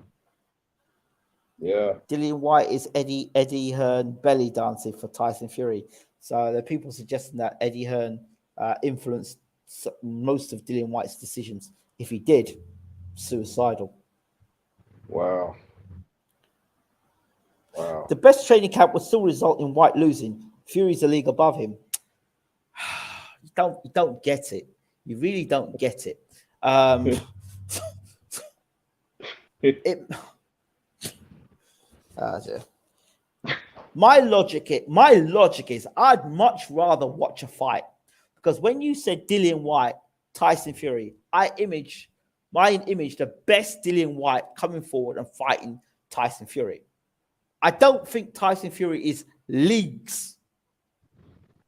Dillian Whyte is Eddie Hearn belly dancing for Tyson Fury. So there are people suggesting that Eddie Hearn influenced most of Dillian Whyte's decisions. If he did, suicidal. Wow. The best training camp would still result in Whyte losing. Fury's a league above him. You don't get it. You really don't get it. My logic is I'd much rather watch a fight because when you said Dillian Whyte, Tyson Fury, I image the best Dillian Whyte coming forward and fighting Tyson Fury. I don't think Tyson Fury is leagues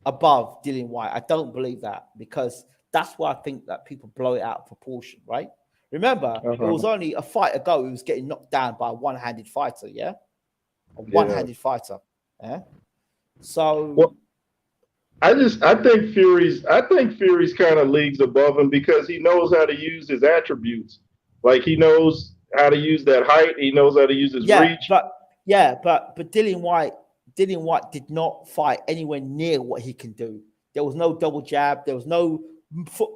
above Dillian Whyte. I don't believe that because that's why I think that people blow it out of proportion, right? Remember, it was only a fight ago he was getting knocked down by a one-handed fighter, yeah? A one-handed fighter. Yeah. So I think Fury's kind of leagues above him because he knows how to use his attributes. Like he knows how to use that height. He knows how to use his reach. But Dillian Whyte did not fight anywhere near what he can do. There was no double jab. There was no foot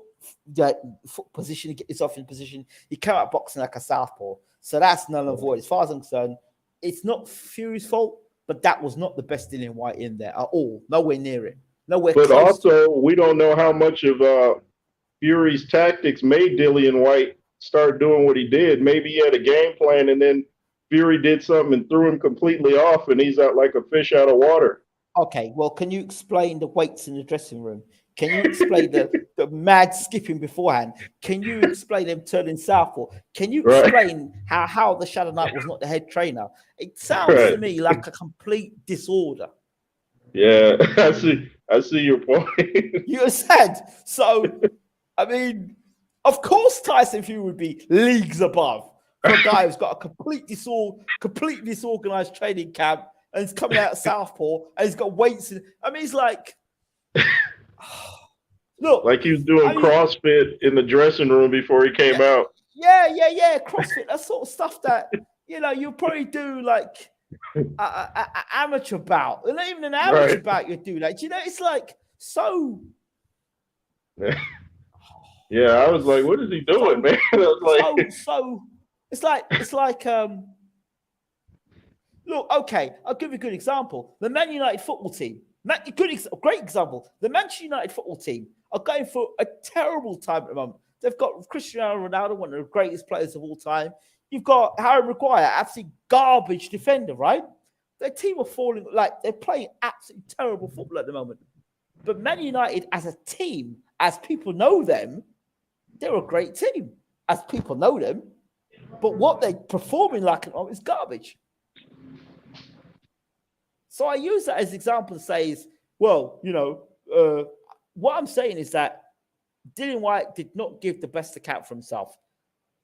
position to get yourself in position. He came out boxing like a southpaw. So that's null and void. As far as I'm concerned, it's not Fury's fault, but that was not the best Dillian Whyte in there at all. Nowhere near it. Nowhere but close. Also, we don't know how much of Fury's tactics made Dillian Whyte start doing what he did. Maybe he had a game plan and then Fury did something and threw him completely off, and he's out like a fish out of water. Okay, well, can you explain the weights in the dressing room? Can you explain the mad skipping beforehand? Can you explain them turning southpaw? Can you explain how the Shadow Knight was not the head trainer? It sounds to me like a complete disorder. Yeah, I see your point. You understand? So, I mean, of course Tyson Fury would be leagues above for a guy who's got a completely disorganized training camp and he's coming out of southpaw and he's got weights. I mean, he's like, look, like he was doing CrossFit in the dressing room before he came out. Yeah. CrossFit, that sort of stuff that you probably do like an amateur bout, and not even an amateur bout you do. Like, it's like so. Yeah, I was like, what is he doing, man? I was like, so it's like look, okay, I'll give you a good example. The Man United football team, great example. The Manchester United football team are going for a terrible time at the moment. They've got Cristiano Ronaldo, one of the greatest players of all time. You've got Harry Maguire, absolutely garbage defender, right? Their team are falling, like they're playing absolutely terrible football at the moment. But Man United as a team, as people know them, they're a great team, as people know them. But what they're performing like at the moment is garbage. So I use that as an example to say is, well, what I'm saying is that Dillian Whyte did not give the best account for himself.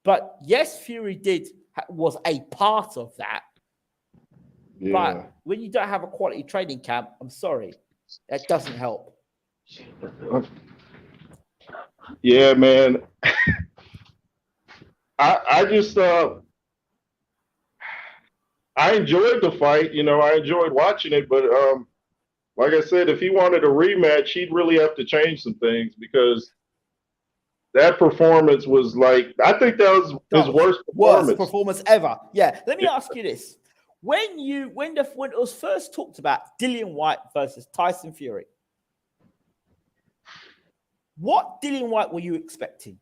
But yes, Fury was a part of that. Yeah. But when you don't have a quality training camp, I'm sorry, that doesn't help. Yeah, man. I just I enjoyed the fight. I enjoyed watching it, but like I said, if he wanted a rematch, he'd really have to change some things because that performance was like, I think that was his worst performance ever. Yeah. Let me ask you this. When it was first talked about Dillian Whyte versus Tyson Fury, what Dillian Whyte were you expecting?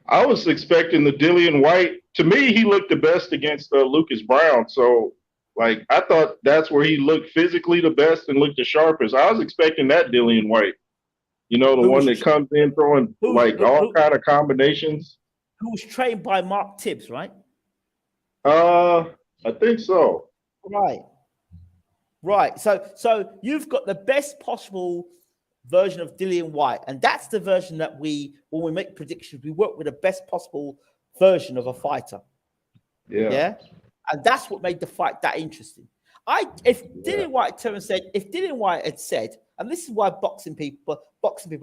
I was expecting the Dillian Whyte. To me, he looked the best against Lucas Brown. So, like, I thought that's where he looked physically the best and looked the sharpest. I was expecting that Dillian Whyte. The one that comes in throwing all kind of combinations. Who was trained by Mark Tibbs, right? I think so. Right. So you've got the best possible version of Dillian Whyte, and that's the version that when we make predictions, we work with the best possible version of a fighter. Yeah. And that's what made the fight that interesting. Dillian Whyte had said, and this is why boxing people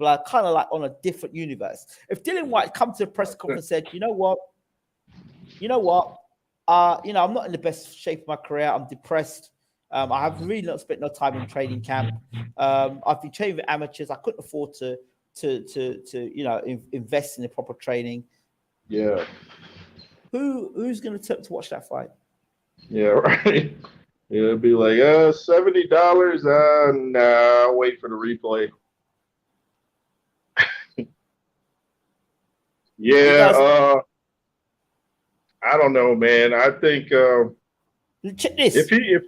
are kind of like on a different universe. If Dillian Whyte come to a press conference and said, you know what, I'm not in the best shape of my career. I'm depressed. I have really not spent no time in training camp. I've been training with amateurs. I couldn't afford to invest in the proper training. Yeah. Who's going to watch that fight? Yeah, right. Yeah, it'd be like $70. Nah, I'll wait for the replay. Yeah. I don't know, man. I think check this. If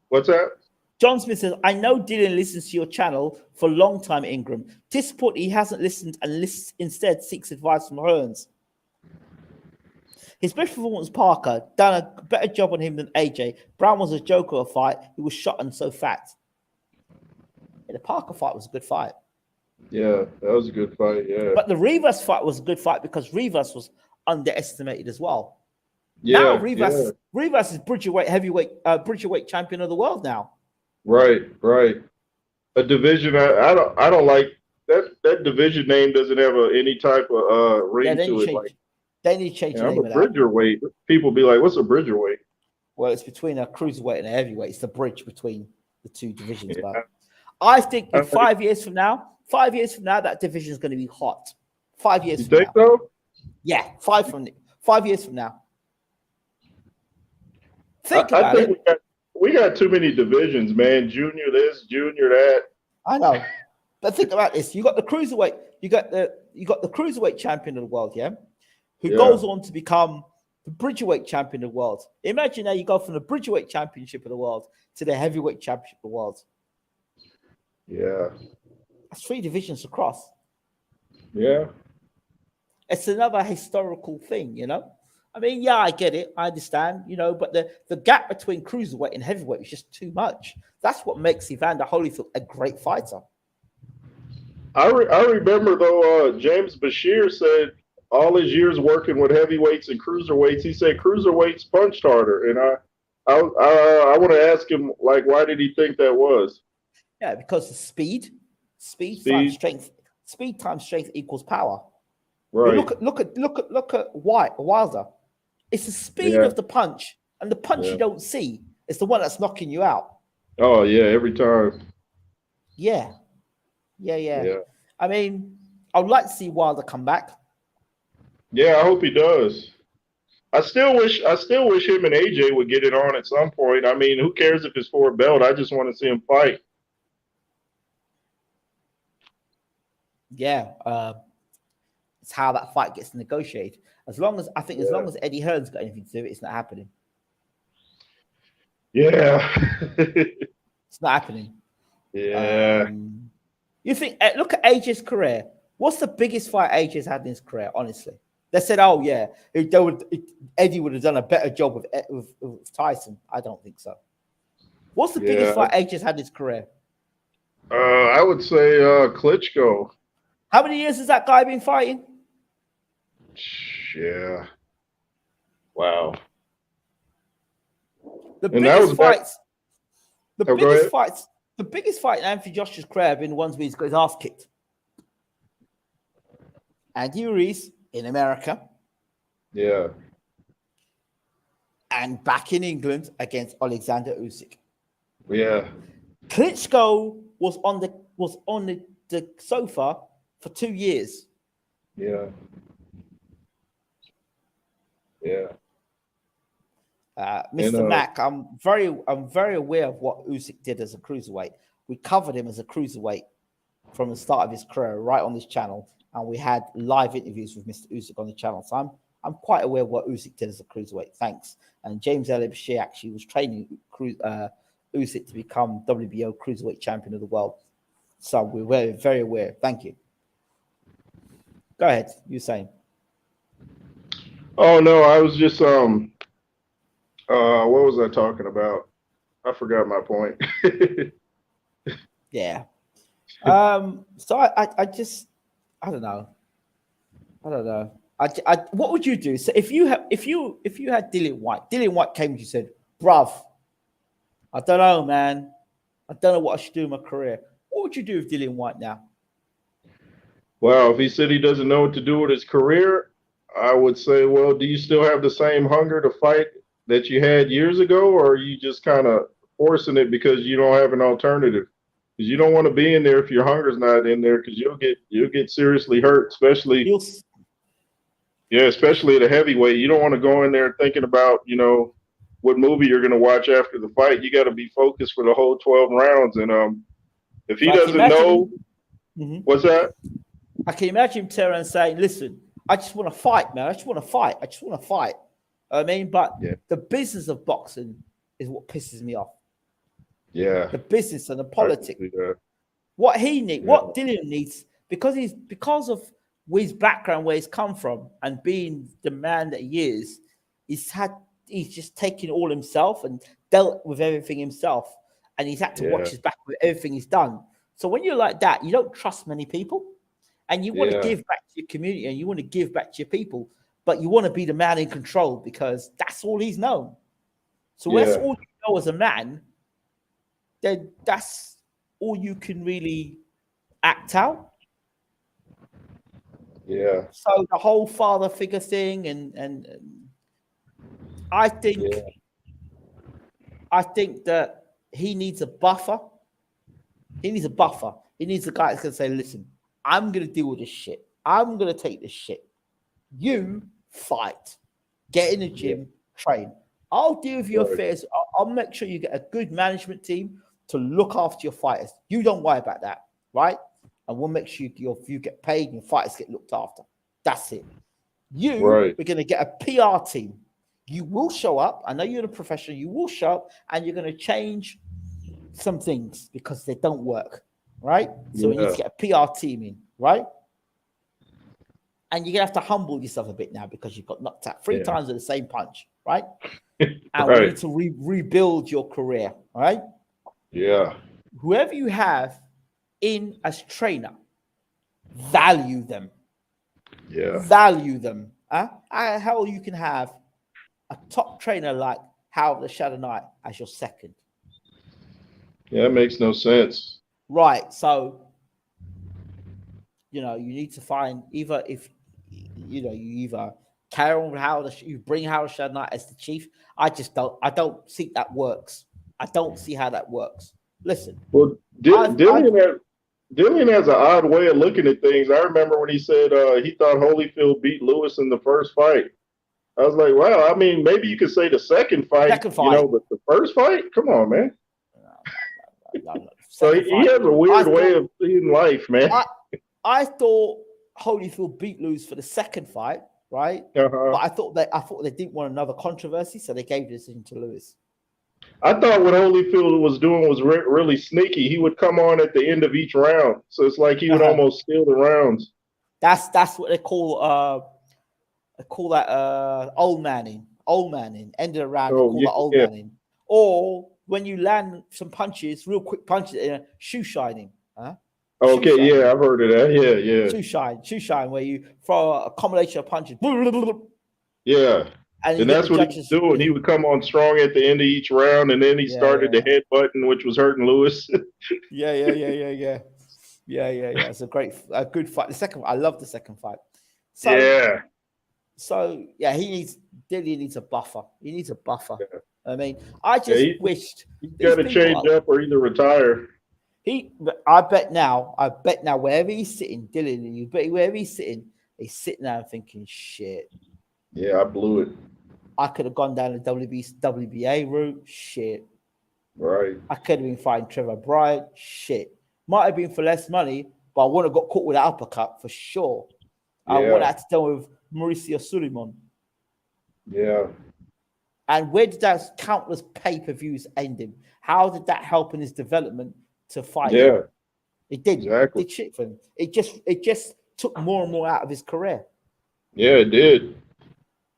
what's that? John Smith says, I know Dillian listens to your channel for a long time, Ingram. Disappointed he hasn't listened and instead seeks advice from Hearns. His best performance, Parker, done a better job on him than AJ. Brown was a joke of a fight. He was shot and so fat. Yeah, the Parker fight was a good fight. Yeah, that was a good fight, yeah. But the Rivas fight was a good fight because Rivas was underestimated as well. Yeah, now Rivas is Bridgerweight champion of the world now. Right. A division I don't like that division name doesn't have any type of ring to it. They need to change the I'm name a of that. bridgerweight. People be like, "What's a bridgerweight?" Well, it's between a cruiserweight and a heavyweight. It's the bridge between the two divisions. Yeah. But I think I in think, 5 years from now, that division is going to be hot. 5 years you from think now. so? Yeah, 5 years from now. Think I about think it. we got too many divisions, man. Junior this, junior that. I know. But think about this. You got the cruiserweight, you got the cruiserweight champion of the world, yeah? Who Yeah. goes on to become the bridgerweight champion of the world. Imagine how you go from the bridgerweight championship of the world to the heavyweight championship of the world. Yeah. That's 3 divisions across. Yeah. It's another historical thing, you know. I mean, yeah, I get it, I understand, you know, but the gap between cruiserweight and heavyweight is just too much. That's what makes Evander Holyfield a great fighter. I remember though, James Bashir said all his years working with heavyweights and cruiserweights, he said cruiserweights punched harder, and I want to ask him, like, why did he think that was? Yeah, because the speed times strength, speed times strength equals power. Right. Look at Wilder. It's the speed of the punch, and the punch you don't see. It's the one that's knocking you out. Oh yeah, every time. Yeah. I mean, I would like to see Wilder come back. Yeah, I hope he does. I still wish him and AJ would get it on at some point. I mean, who cares if it's for a belt? I just want to see him fight. Yeah, it's how that fight gets negotiated. As long as Eddie Hearn's got anything to do with it, it's not happening. Yeah, it's not happening. Yeah. You think? Look at AJ's career. What's the biggest fight AJ's had in his career? Honestly, they said, "Oh yeah, Eddie would have done a better job with Tyson." I don't think so. What's the biggest fight AJ's had in his career? I would say Klitschko. How many years has that guy been fighting? Yeah. Wow. The biggest fight in Anthony Joshua's career have been the ones where he's got his ass kicked. Andy Ruiz in America. Yeah. And back in England against Alexander Usyk. Yeah. Klitschko was on the sofa for 2 years. Yeah. Yeah. Mr. Mack, I'm very aware of what Usyk did as a cruiserweight. We covered him as a cruiserweight from the start of his career right on this channel, and we had live interviews with Mr. Usyk on the channel. So I'm quite aware of what Usyk did as a cruiserweight. Thanks. And James Elliott Bashir actually was training Usyk to become WBO cruiserweight champion of the world. So we're very, very aware. Thank you. Go ahead. You're saying. Oh no, I was just what was I talking about? I forgot my point. Yeah. So I don't know. What would you do? So if you had Dillian Whyte came to you and said, "Bruv, I don't know, man. I don't know what I should do in my career." What would you do with Dillian Whyte now? Well, if he said he doesn't know what to do with his career, I would say, well, do you still have the same hunger to fight that you had years ago, or are you just kind of forcing it because you don't have an alternative? Because you don't want to be in there if your hunger's not in there, because you'll get seriously hurt, especially at a heavyweight. You don't want to go in there thinking about, what movie you're going to watch after the fight. You got to be focused for the whole 12 rounds. And if he doesn't know, what's that? I can imagine him turning around saying, "Listen, I just want to fight, man. I just want to fight. I mean, but the business of boxing is what pisses me off. Yeah. The business and the politics. What he needs, what Dillian needs, because of his background, where he's come from, and being the man that he is, he's just taken all himself and dealt with everything himself, and he's had to watch his back with everything he's done. So when you're like that, you don't trust many people, and you want to give back to your community, and you want to give back to your people, but you want to be the man in control because that's all he's known. So when that's all you know as a man, then that's all you can really act out. Yeah. So the whole father figure thing, and I think Yeah. that he needs a buffer. He needs a buffer. He needs a guy that's gonna say, "Listen, I'm gonna deal with this shit. I'm gonna take this shit. You fight, get in the Yeah. gym, train. I'll deal with your Right. affairs. I'll make sure you get a good management team to look after your fighters. You don't worry about that, right? And we'll make sure you get paid and your fighters get looked after. That's it. Right. We're going to get a PR team. You will show up. I know you're a professional. You will show up and you're going to change some things because they don't work, right? So we need Yeah. to get a PR team in, right? And you're going to have to humble yourself a bit now because you've got knocked out 3 times with the same punch, right? And we need Right. to rebuild your career, all right? Yeah. Whoever you have in as trainer, value them. Yeah. Value them. How you can have a top trainer like Howard the Shadow Knight as your second. Yeah, that makes no sense. Right. So, you need to find either if you either carry on with Howard, you bring Howard the Shadow Knight as the chief. I don't think that works. I don't see how that works. Listen, Well, Dillian has an odd way of looking at things. I remember when he said he thought Holyfield beat Lewis in the first fight. I was like, wow. I mean, maybe you could say the second fight, but the first fight? Come on, man. No. So he has a weird way of seeing life, man. I thought Holyfield beat Lewis for the second fight, right? But I thought they didn't want another controversy, so they gave the decision to Lewis. I thought what Holyfield was doing was really sneaky. He would come on at the end of each round, so it's like he would almost steal the rounds. That's what they call that old manning. Old manning. End of the round, they call that old manning. Or when you land some punches, real quick punches, shoe shining. Okay, yeah, I've heard of that. Yeah. Shoe shine, where you throw a combination of punches. Yeah. And that's what he was doing. He would come on strong at the end of each round, and then he started the headbutting, which was hurting Lewis. Yeah. It's a good fight. I love the second fight. So Dillian needs a buffer. He needs a buffer. Yeah. I mean, I just wished he's got to change up or either retire. I bet now, wherever he's sitting, Dillian, wherever he's sitting there and thinking, shit. Yeah, I blew it. I could have gone down the WBA route. Shit. Right. I could have been fighting Trevor Bryant. Shit. Might have been for less money, but I wouldn't have got caught with an uppercut for sure. Yeah. I would have had to deal with Mauricio Suleiman. Yeah. And where did those countless pay-per-views end him? How did that help in his development to fight? Yeah. It did. Exactly. It did shit for him. It just took more and more out of his career. Yeah, it did.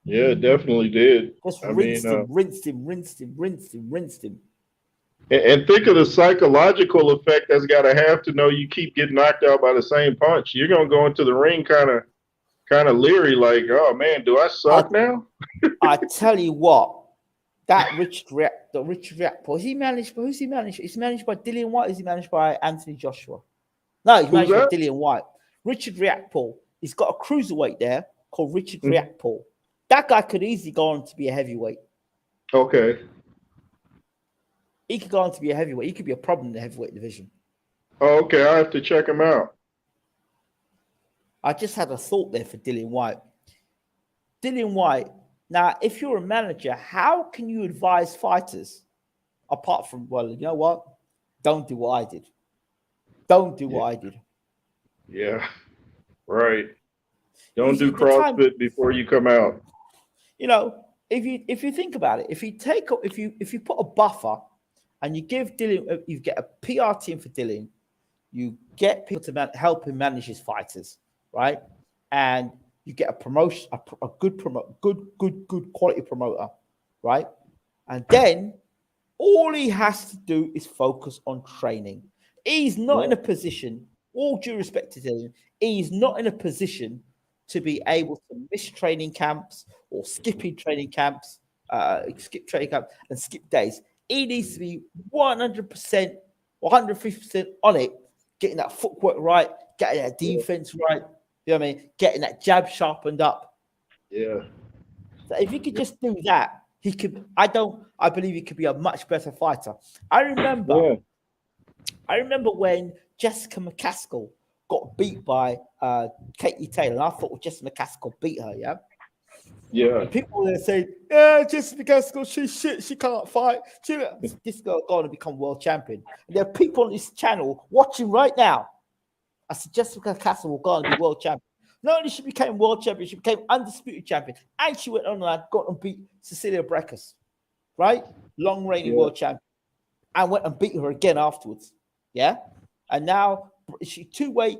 Yeah, it definitely did. Just rinsed him. And think of the psychological effect that's got to have to know you keep getting knocked out by the same punch. You're gonna go into the ring kind of leery, like, oh man, do I suck now? I tell you what, that Richard Riakporhe, who's he managed? He's managed by Dillian Whyte. Is he managed by Anthony Joshua? No, he's managed by Dillian Whyte. Richard Riakporhe. He's got a cruiserweight there called Richard Riakporhe. That guy could easily go on to be a heavyweight. Okay. He could go on to be a heavyweight. He could be a problem in the heavyweight division. Oh, okay. I have to check him out. I just had a thought there for Dillian Whyte. Dillian Whyte, now, if you're a manager, how can you advise fighters apart from, well, you know what? Don't do what I did. Don't do what I did. Yeah, right. Don't do CrossFit before you come out. If you think about it, if you put a buffer and you give Dillian, you get a PR team for Dillian, you get people to help him manage his fighters, right? And you get a promotion, a good quality promoter, right? And then all he has to do is focus on training. He's not in a position, all due respect to Dillian, he's not in a position to be able to miss training camps or skip training camps and skip days. He needs to be 100% or 150% on it, getting that footwork right, getting that defense right. You know what I mean? Getting that jab sharpened up. Yeah. So if he could just do that, he could. I believe he could be a much better fighter. I remember when Jessica McCaskill got beat by Katie Taylor, and I thought Jessica McCaskill beat her. Yeah. Yeah. And people were saying, "Yeah, Jessica McCaskill, she's shit. She can't fight. This girl going to become world champion." And there are people on this channel watching right now. I said Jessica McCaskill will go on to be world champion. Not only she became world champion, she became undisputed champion, and she went on and got and beat Cecilia Brækhus, right? Long reigning world champion, and went and beat her again afterwards. Yeah, and now she two-weight,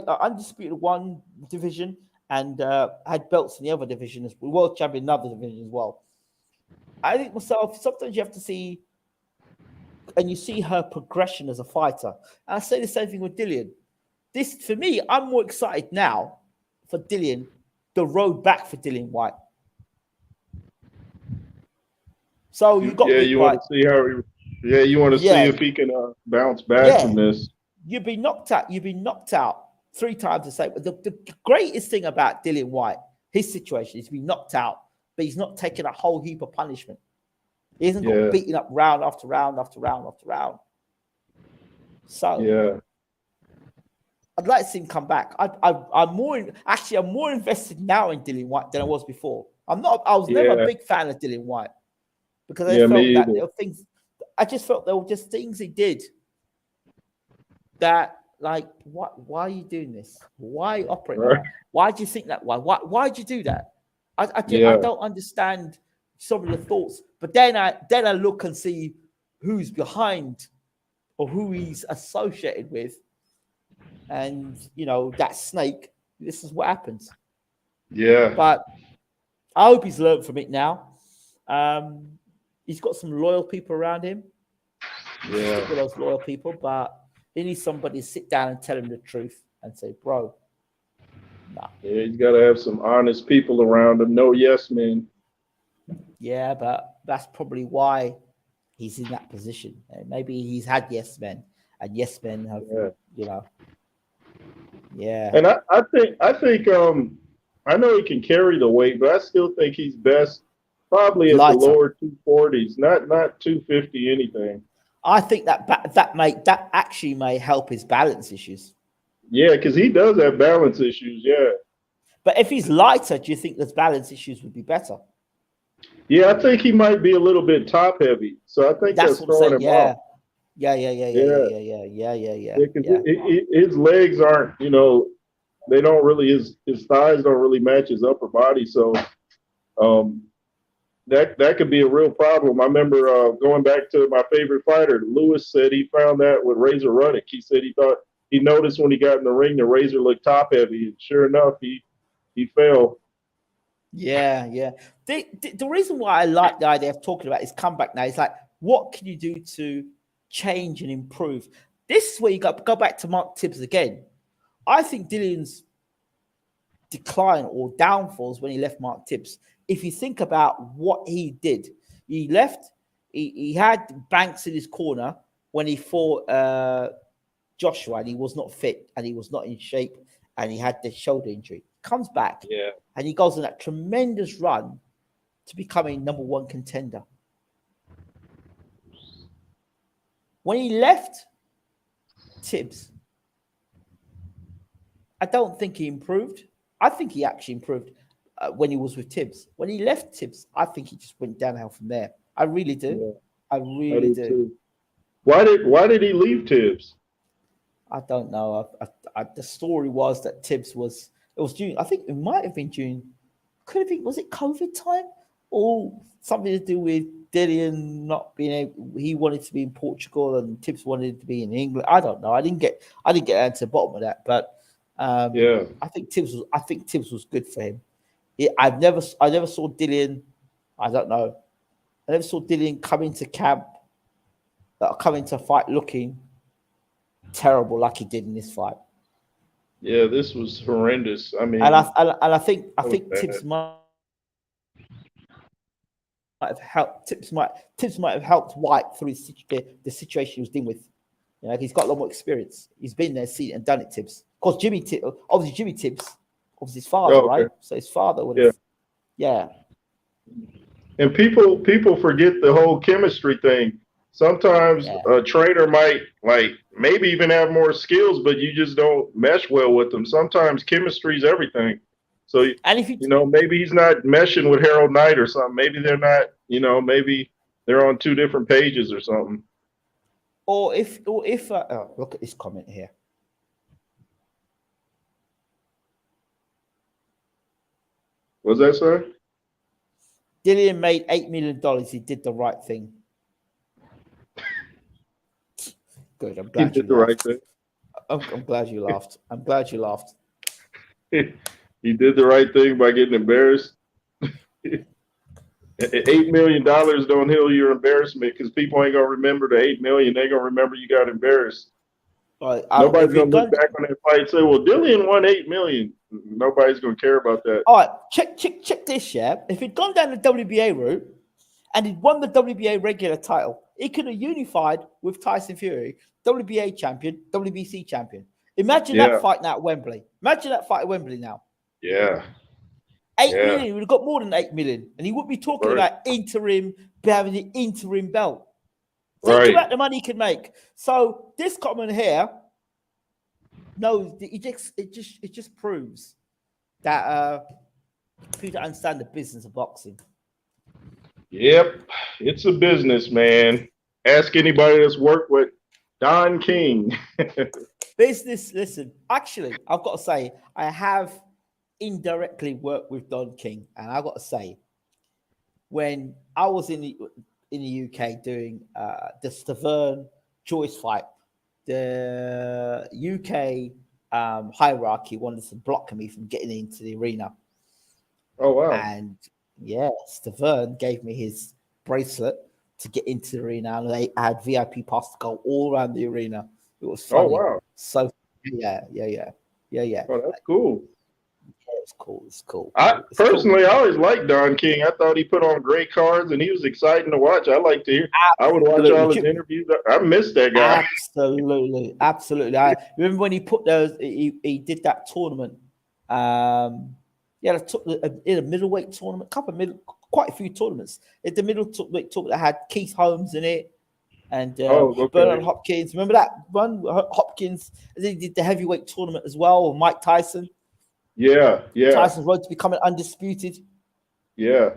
undisputed one division, and had belts in the other division as well, world champion in another division as well. I think myself, sometimes you have to see, and you see her progression as a fighter. And I say the same thing with Dillian. This, for me, I'm more excited now for Dillian, the road back for Dillian Whyte. So you got you want to see how he, you want to see if he can bounce back from this. You've been knocked out. You've been knocked out 3 times the same. The greatest thing about Dillian Whyte, his situation, he's been knocked out, but he's not taken a whole heap of punishment. He hasn't got beaten up round after round after round after round. So I'd like to see him come back. I'm more invested now in Dillian Whyte than I was before. I was never a big fan of Dillian Whyte because I felt that there were things. I just felt there were just things he did that, like, what? Why are you doing this? Why operate like that? Why do you think that way? Why'd you do that? I don't understand some of the thoughts. But then I look and see who's behind or who he's associated with. And, that snake, this is what happens. Yeah. But I hope he's learned from it now. He's got some loyal people around him. Yeah. With those loyal people, but he needs somebody to sit down and tell him the truth and say, bro, nah. Yeah, he's got to have some honest people around him. No yes men. Yeah, but that's probably why he's in that position. And maybe he's had yes men, and yes men have, Yeah. And I think I know he can carry the weight, but I still think he's best probably at the lower 240s, not 250 anything. I think that actually may help his balance issues. Yeah, because he does have balance issues. Yeah. But if he's lighter, do you think those balance issues would be better? Yeah, I think he might be a little bit top heavy. So I think that's throwing him off. Yeah. His legs aren't, they don't really, his thighs don't really match his upper body. So that could be a real problem. I remember going back to my favorite fighter, Lewis said he found that with Razor Ruddock. He said he noticed when he got in the ring, the Razor looked top heavy. And sure enough, he fell. Yeah. The reason why I like the idea of talking about his comeback now is like, what can you do to change and improve? This is where you go back to Mark Tibbs again. I think Dillian's decline or downfalls when he left Mark Tibbs. If you think about what he did, he left. He had Banks in his corner when he fought Joshua, and he was not fit and he was not in shape, and he had the shoulder injury. Comes back, and he goes on that tremendous run to becoming #1 contender. When he left Tibbs, I don't think he improved. I think he actually improved when he was with Tibbs. When he left Tibbs, I think he just went downhill from there. I really do. Yeah. I really do. Too. Why did he leave Tibbs? I don't know. The story was that Tibbs was. It was June. I think it might have been June. Could have been. Was it COVID time or something to do with Dillian not being able? He wanted to be in Portugal and Tibbs wanted to be in England. I don't know. I didn't get down to the bottom of that, but I think Tibbs was good for him. I never saw Dillian. I don't know. I never saw Dillian come into camp, come into a fight looking terrible like he did in this fight. Yeah, this was horrendous. I mean, and I think Tibbs might have helped. Tibbs might have helped Whyte through the situation he was dealing with. You know, he's got a lot more experience. He's been there, seen it, and done it. Tibbs, of course. Jimmy Tibbs, obviously his father, Oh, okay. right? So his father would Yeah. have, yeah. And people forget the whole chemistry thing. Sometimes Yeah. a trainer might like maybe even have more skills, but you just don't mesh well with them. Sometimes chemistry is everything. So And if you, maybe he's not meshing with Harold Knight or something. Maybe they're not. Maybe they're on two different pages or something. or if, oh, look at this comment here. What's that, sir? Dillian made $8 million. He did the right thing. Good. I'm glad He did you the right laughed. thing. I'm glad you laughed. I'm glad you laughed. He did the right thing by getting embarrassed. $8 million don't heal your embarrassment because people ain't gonna remember the $8 million. They gonna remember you got embarrassed. Right, Nobody's gonna look back on that fight and say, "Well, Dillian won $8 million." Nobody's gonna care about that. All right, check this. Yeah, if he'd gone down the WBA route and he'd won the WBA regular title, he could have unified with Tyson Fury, WBA champion, WBC champion. Imagine that fight now at Wembley. Imagine that fight at Wembley now. Yeah. 8 million, he would have got more than 8 million. And he wouldn't be talking about having the interim belt. Think about the money he could make. So this comment here, it just proves that people understand the business of boxing. Yep. It's a business, man. Ask anybody that's worked with Don King. Business, listen, actually, I've got to say, I have indirectly worked with Don King, and I've got to say, when I was in the UK doing the Stavern Joyce fight, the UK hierarchy wanted to block me from getting into the arena. Oh wow! And yeah, Stavern gave me his bracelet to get into the arena, and they had VIP pass to go all around the arena. It was funny. Oh wow! So yeah. Oh, that's cool. Yeah, it's cool. I always liked Don King. I thought he put on great cards, and he was exciting to watch. I like to hear. I would watch all his interviews. I missed that guy. Absolutely. I remember when he put those. He did that tournament. In a middleweight tournament, quite a few tournaments. At the middleweight tournament that had Keith Holmes in it, and Bernard Hopkins. Remember that one? Hopkins. They did the heavyweight tournament as well with Mike Tyson. Yeah. Tyson's road to becoming undisputed. Yeah,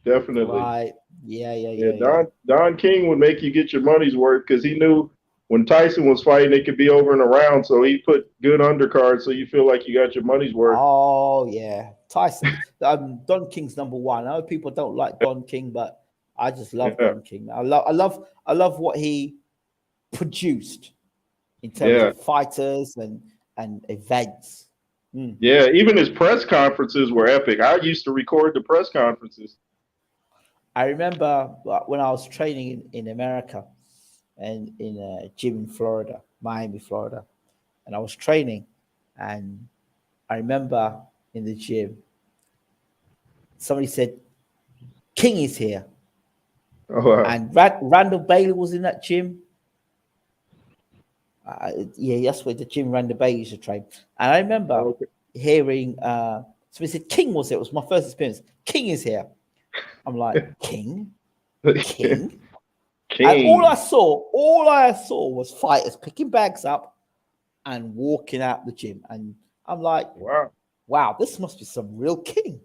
definitely. Right. Yeah. Don King would make you get your money's worth because he knew when Tyson was fighting, it could be over in a round. So he put good undercards so you feel like you got your money's worth. Oh yeah, Tyson. Don King's number one. I know people don't like Don King, but I just love Don King. I love what he produced in terms of fighters and events. Yeah, even his press conferences were epic. I used to record the press conferences. I remember when I was training in America and in a gym in Florida, Miami, Florida, and I was training, and I remember in the gym, somebody said, "King is here." Oh, wow. And Randall Bailey was in that gym. That's where the gym Randall Bailey used to train. And I remember hearing somebody said King was there. It was my first experience. King is here. I'm like, King? King? And all I saw was fighters picking bags up and walking out the gym. And I'm like, wow, this must be some real king.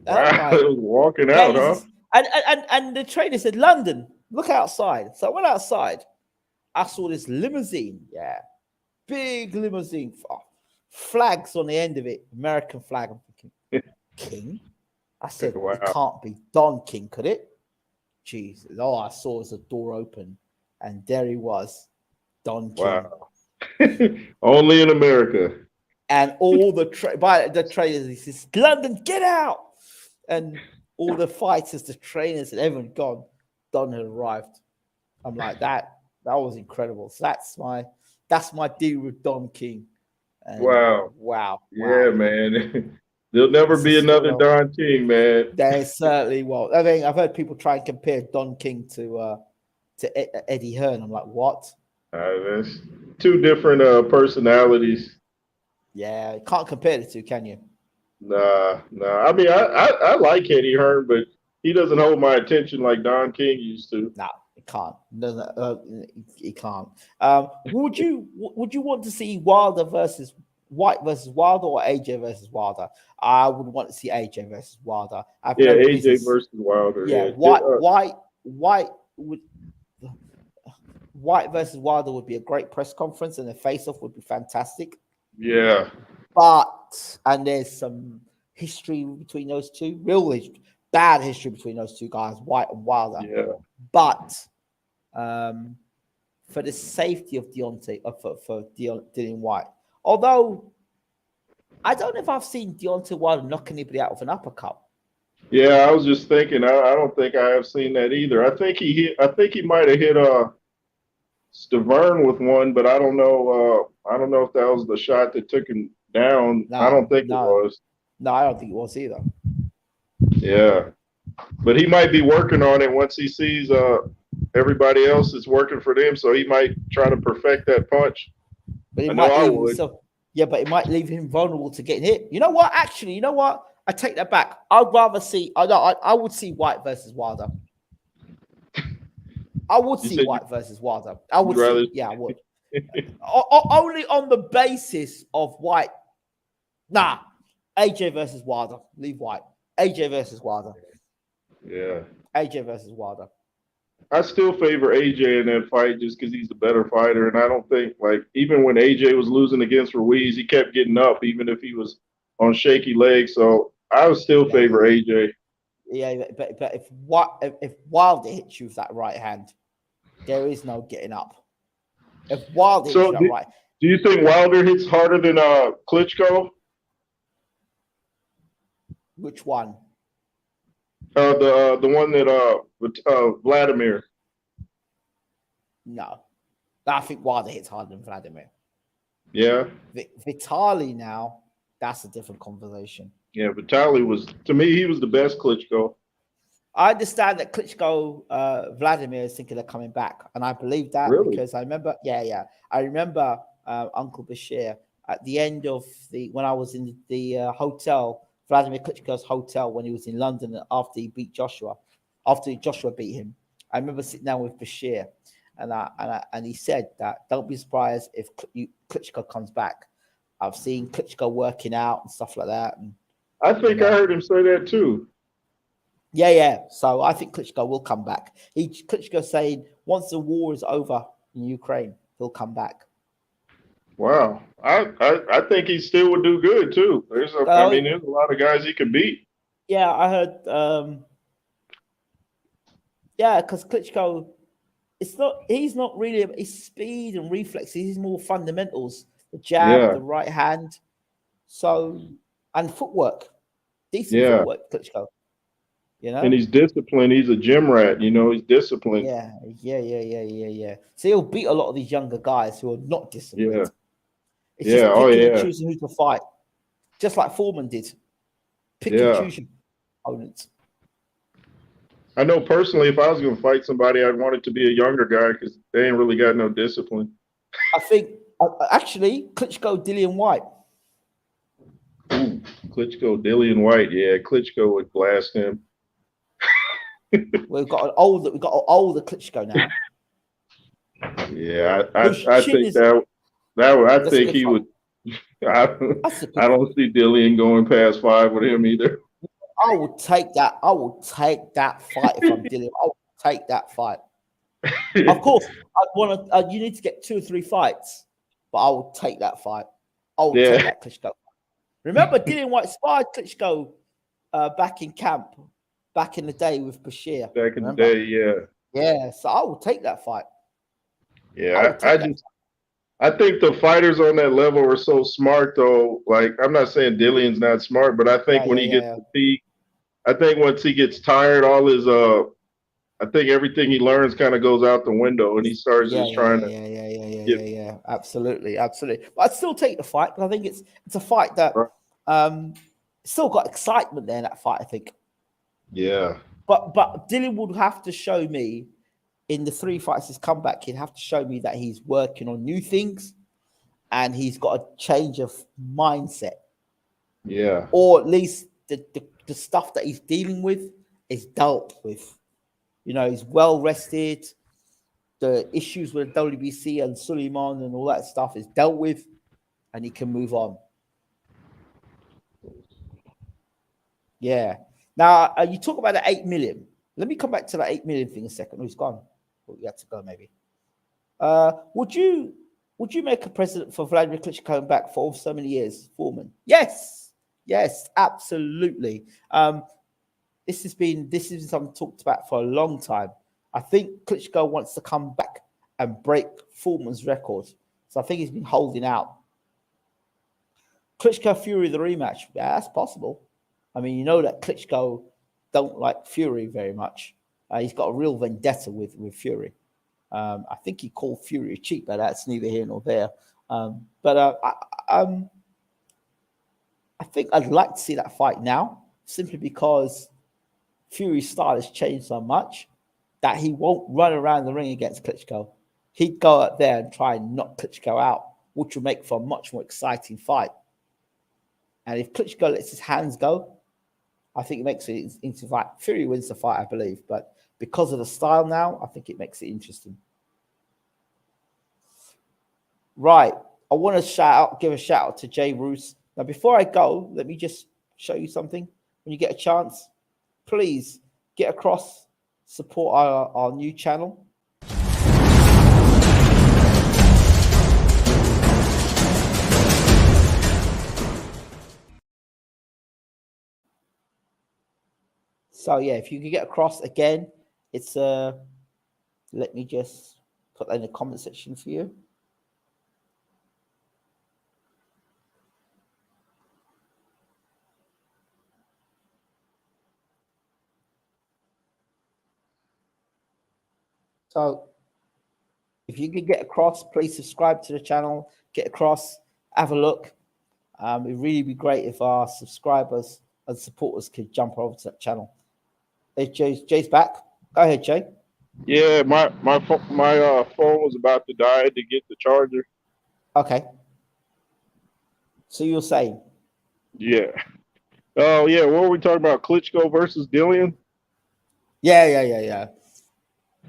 Wow, like, walking out, huh? And the trainer said, London, look outside. So I went outside. I saw this limousine, big limousine, flags on the end of it, American flag. I'm thinking, King? I said, It can't be Don King, could it? Jesus. All I saw was a door open, and there he was, Don King. Wow. Only in America. And all the trainers, he says, London, get out! And all the fighters, the trainers, and everyone gone. Don had arrived. I'm like, that was incredible. So that's my deal with Don King. And wow. Yeah, man. There'll never be another Don King, man. There certainly won't. I mean, I've heard people try and compare Don King to Eddie Hearn. I'm like, what? That's two different personalities. Yeah, can't compare the two, can you? Nah. I mean, I like Eddie Hearn, but he doesn't hold my attention like Don King used to. No, it can't. No, it can't. Would you want to see Wilder versus White versus Wilder or AJ versus Wilder? I would want to see AJ versus Wilder. I've Yeah, no AJ business. versus Wilder. Yeah, Yeah, White would White versus Wilder would be a great press conference, and the face-off would be fantastic. yeah, But there's some history between those two, bad history between those two guys, White and Wilder. yeah. But for the safety of Deontay, for Dillian Whyte, although I don't know if I've seen Deontay Wilder knock anybody out with an uppercut. Yeah, I was just thinking. I don't think I have seen that either. I think he might have hit Stavern with one, but I don't know. I don't know if that was the shot that took him down. I don't think it was. No, I don't think it was either. Yeah, but he might be working on it once he sees everybody else is working for them, so he might try to perfect that punch. But it might leave himself. Yeah, but it might leave him vulnerable to getting hit. You know what? Actually, you know what? I take that back. I'd rather see. I would see White versus Wilder. I would see White versus Wilder. I would see. Yeah, I would. Only on the basis of White. Nah, AJ versus Wilder. Leave White. AJ versus Wilder. Yeah. AJ versus Wilder. I still favor AJ in that fight just because he's the better fighter, and I don't think even when AJ was losing against Ruiz, he kept getting up even if he was on shaky legs. So I would still favor AJ. Yeah, but if Wilder hits you with that right hand, there is no getting up. If Wilder hits you that right, do you think Wilder hits harder than Klitschko? Which one? The one that Vladimir. No, I think Wilder hits harder than Vladimir. Yeah, Vitali now. That's a different conversation. Yeah, Vitali was, to me, he was the best Klitschko. I understand that Klitschko, Vladimir is thinking of coming back, and I believe that because I remember. Yeah, I remember Uncle Bashir at the end of when I was in the hotel, Vladimir Klitschko's hotel when he was in London after he beat Joshua, after Joshua beat him. I remember sitting down with Bashir, and he said that don't be surprised if Klitschko comes back. I've seen Klitschko working out and stuff like that. And I think I heard him say that too. Yeah. So I think Klitschko will come back. Klitschko saying once the war is over in Ukraine, he'll come back. Wow. I think he still would do good too. There's a lot of guys he can beat. Yeah, I heard. Because Klitschko, he's not really his speed and reflexes. He's more fundamentals: the jab, the right hand, and footwork, decent footwork. Klitschko. And he's disciplined. He's a gym rat. He's disciplined. Yeah. So he'll beat a lot of these younger guys who are not disciplined. Yeah. It's just picking and choosing who to fight, just like Foreman did. Pick and choose your opponents. I know personally, if I was going to fight somebody, I'd want it to be a younger guy because they ain't really got no discipline. I think actually Klitschko, Dillian Whyte. Ooh, Klitschko, Dillian Whyte. Yeah, Klitschko would blast him. We've got an older Klitschko now. Yeah, I think I think he would. I don't see Dillian going past 5 with him either. I will take that. I will take that fight if I'm Dillian. I will take that fight. Of course, I want to. You need to get 2 or 3 fights, but I will take that fight. I will take that Klitschko. Remember, Dillian Whyte sparred Klitschko back in camp, back in the day with Bashir. Back in the day, yeah. Yeah, so I will take that fight. Yeah, I think the fighters on that level are so smart, though. Like, I'm not saying Dillian's not smart, but I think when he gets fatigued, I think once he gets tired, all his I think everything he learns kind of goes out the window, and he starts trying to. Yeah. Absolutely. But I'd still take the fight because I think it's a fight that still got excitement there in that fight. I think. Yeah. But Dillian would have to show me in the 3 fights he's come back, he'd have to show me that he's working on new things and he's got a change of mindset. Yeah. Or at least the stuff that he's dealing with is dealt with. You know, he's well rested. The issues with WBC and Suleiman and all that stuff is dealt with, and he can move on. Yeah. Now, you talk about the 8 million. Let me come back to that 8 million thing a second. Oh, he's gone. Oh, you had to go, maybe. Would you make a president for Vladimir Klitschko coming back for so many years, Foreman? Yes, absolutely. This is something talked about for a long time. I think Klitschko wants to come back and break Foreman's record. So I think he's been holding out. Klitschko Fury the rematch. Yeah, that's possible. I mean, you know that Klitschko don't like Fury very much. He's got a real vendetta with Fury. I think he called Fury cheap, but that's neither here nor there. I think I'd like to see that fight now, simply because Fury's style has changed so much that he won't run around the ring against Klitschko. He'd go out there and try and knock Klitschko out, which would make for a much more exciting fight. And if Klitschko lets his hands go, I think it makes it into fight. Fury wins the fight, I believe, but because of the style now, I think it makes it interesting. Right. I want to give a shout out to Jay Roos. Now, before I go, let me just show you something. When you get a chance, please get across, support our new channel. So yeah, if you can get across again, it's let me just put that in the comment section for you. So if you can get across, please subscribe to the channel, get across, have a look. It'd really be great if our subscribers and supporters could jump over to that channel. Hey, Jay's back. Go ahead, Jay. Yeah, my phone was about to die to get the charger. Okay. So you're saying? Yeah. Oh, yeah. What were we talking about? Klitschko versus Dillian? Yeah.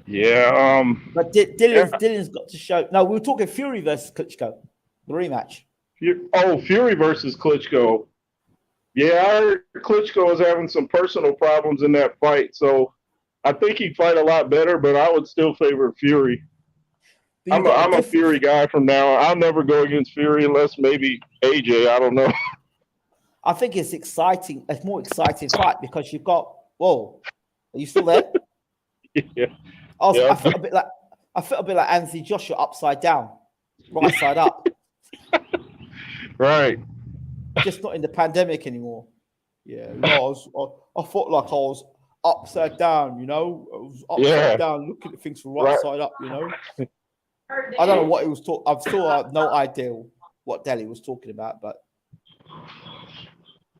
Yeah. But Dillian's got to show. No, we were talking Fury versus Klitschko, the rematch. Fury versus Klitschko. Yeah, I heard Klitschko was having some personal problems in that fight, so I think he'd fight a lot better, but I would still favor Fury. I'm a Fury guy from now on. I'll never go against Fury unless maybe AJ. I don't know. I think it's exciting. It's more exciting fight because you've got. Whoa, are you still there? Yeah. I felt a bit like Anthony Joshua upside down, right side up. Right. Just not in the pandemic anymore. Yeah. No, I felt like I was upside down. You know, I was upside down, looking at things from right side up. You know. I don't know what he was talking. I've still no idea what Delhi was talking about, but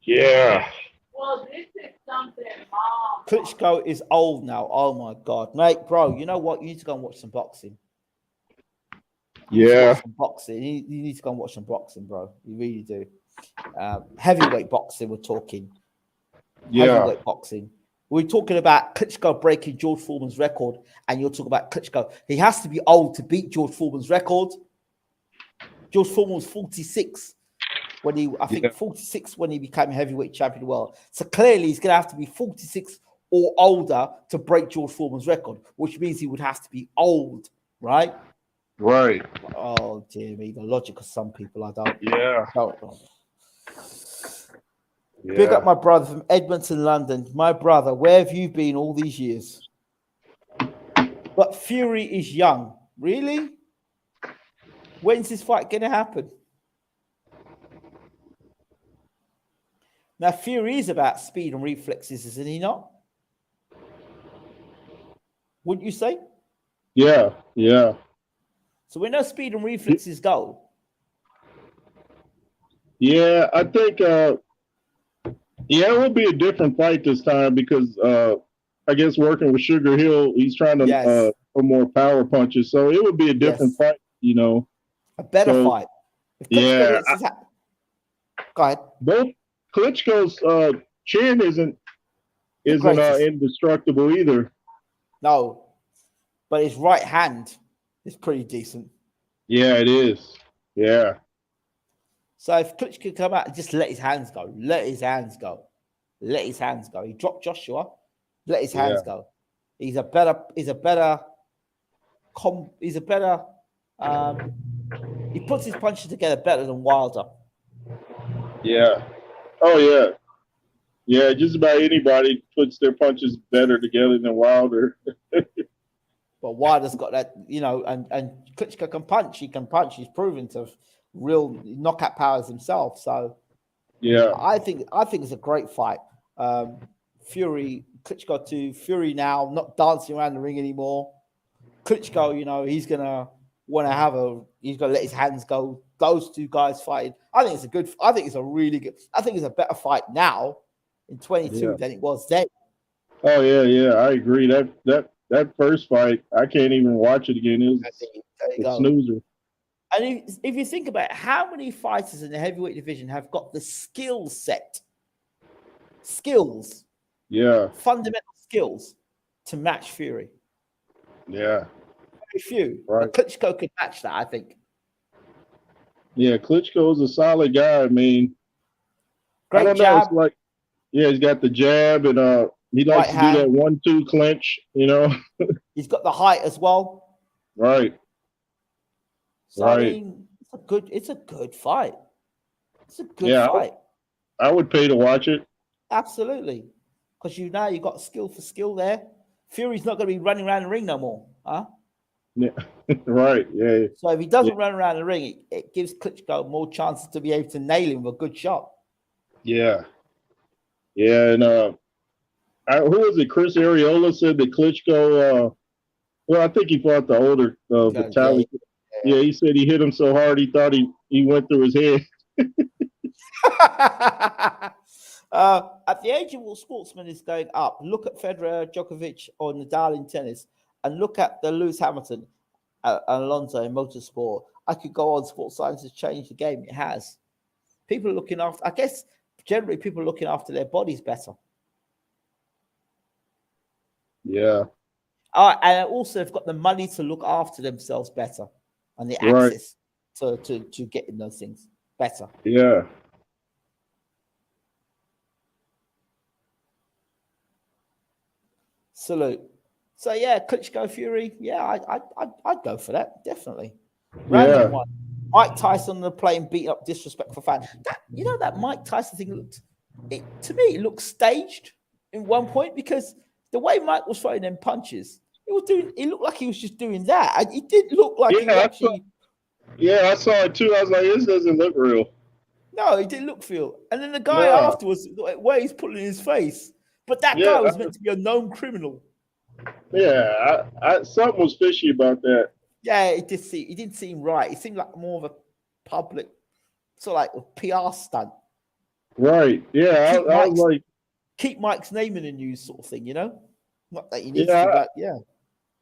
yeah. Well, this is something Klitschko is old now. Oh my god, mate, bro. You know what? You need to go and watch some boxing. Yeah. Some boxing. You need to go and watch some boxing, bro. You really do. Heavyweight boxing. We're talking. Yeah. Heavyweight boxing. We're talking about Klitschko breaking George Foreman's record, and you're talking about Klitschko. He has to be old to beat George Foreman's record. George Foreman was 46 when he, 46 when he became heavyweight champion of the world. So clearly he's going to have to be 46 or older to break George Foreman's record, which means he would have to be old, right? Right. Oh, dear me. The logic of some people, I don't. Yeah. Yeah. Big up my brother from Edmonton, London. My brother, where have you been all these years? But Fury is young. Really? When's this fight going to happen? Now, Fury is about speed and reflexes, isn't he not? Wouldn't you say? Yeah. So we know speed and reflexes go. Yeah, I think it will be a different fight this time because I guess working with Sugar Hill, he's trying to for more power punches. So it would be a different Yes. fight, you know. A better So, fight. If Klitschko yeah, lets his go ahead. both Klitschko's chin isn't The greatest. indestructible either. No, but his right hand is pretty decent. Yeah, it is. Yeah. So if Klitschko could come out and just let his hands go, let his hands go, let his hands go. He dropped Joshua, let his hands go. He's a better, he puts his punches together better than Wilder. Yeah. Oh yeah. Yeah, just about anybody puts their punches better together than Wilder. But Wilder's got that, you know, and Klitschko can punch. He can punch. He's proven to have real knockout powers himself. So Yeah. I think it's a great fight. Klitschko to Fury now, not dancing around the ring anymore. Klitschko, you know, he's gonna want to he's gonna let his hands go. Those two guys fighting. I think it's a really good. I think it's a better fight now in 22 than it was then. Oh yeah. I agree. That first fight, I can't even watch it again. It was a snoozer. And if you think about it, how many fighters in the heavyweight division have got the skill set, fundamental skills to match Fury? Yeah. Very few. Right. But Klitschko could match that, I think. Yeah, Klitschko's a solid guy. I mean, great I don't jab. know. It's like, he's got the jab, and he likes to do that 1-2 clinch, you know. He's got the height as well. Right. So I mean, it's a good fight. It's a good fight. I would pay to watch it. Absolutely. Because you got skill for skill there. Fury's not going to be running around the ring no more, huh? Yeah. Right. Yeah. So if he doesn't run around the ring, it gives Klitschko more chances to be able to nail him with a good shot. Yeah. Yeah, and who was it? Chris Arreola said that Klitschko. Well, I think he fought the older Vitaly. Yeah, he said he hit him so hard he thought he went through his head. At the age of all sportsmen is going up. Look at Federer, Djokovic, or Nadal in tennis, and look at the Lewis Hamilton and Alonso in motorsport. I could go on. Sports science has changed the game. It has. People are looking after. I guess generally people are looking after their bodies better. Yeah. And also have got the money to look after themselves better, and the access to getting those things better. Yeah. Salute. So yeah, Klitschko Fury. Yeah, I'd go for that definitely. Random one. Mike Tyson on the plane beating up disrespectful fan. That Mike Tyson thing to me it looked staged in one point because the way Mike was throwing them punches, it looked like he was just doing that. It did look like he was actually. I saw it too. I was like, this doesn't look real. No, it didn't look real. And then the guy afterwards, where he's pulling his face, but that guy was meant to be a known criminal. Yeah, something was fishy about that. Yeah, it didn't seem right. It seemed like more of a public, sort of like a PR stunt. Right. Yeah, I was like, keep Mike's name in the news, sort of thing. Not that he needs to, but yeah.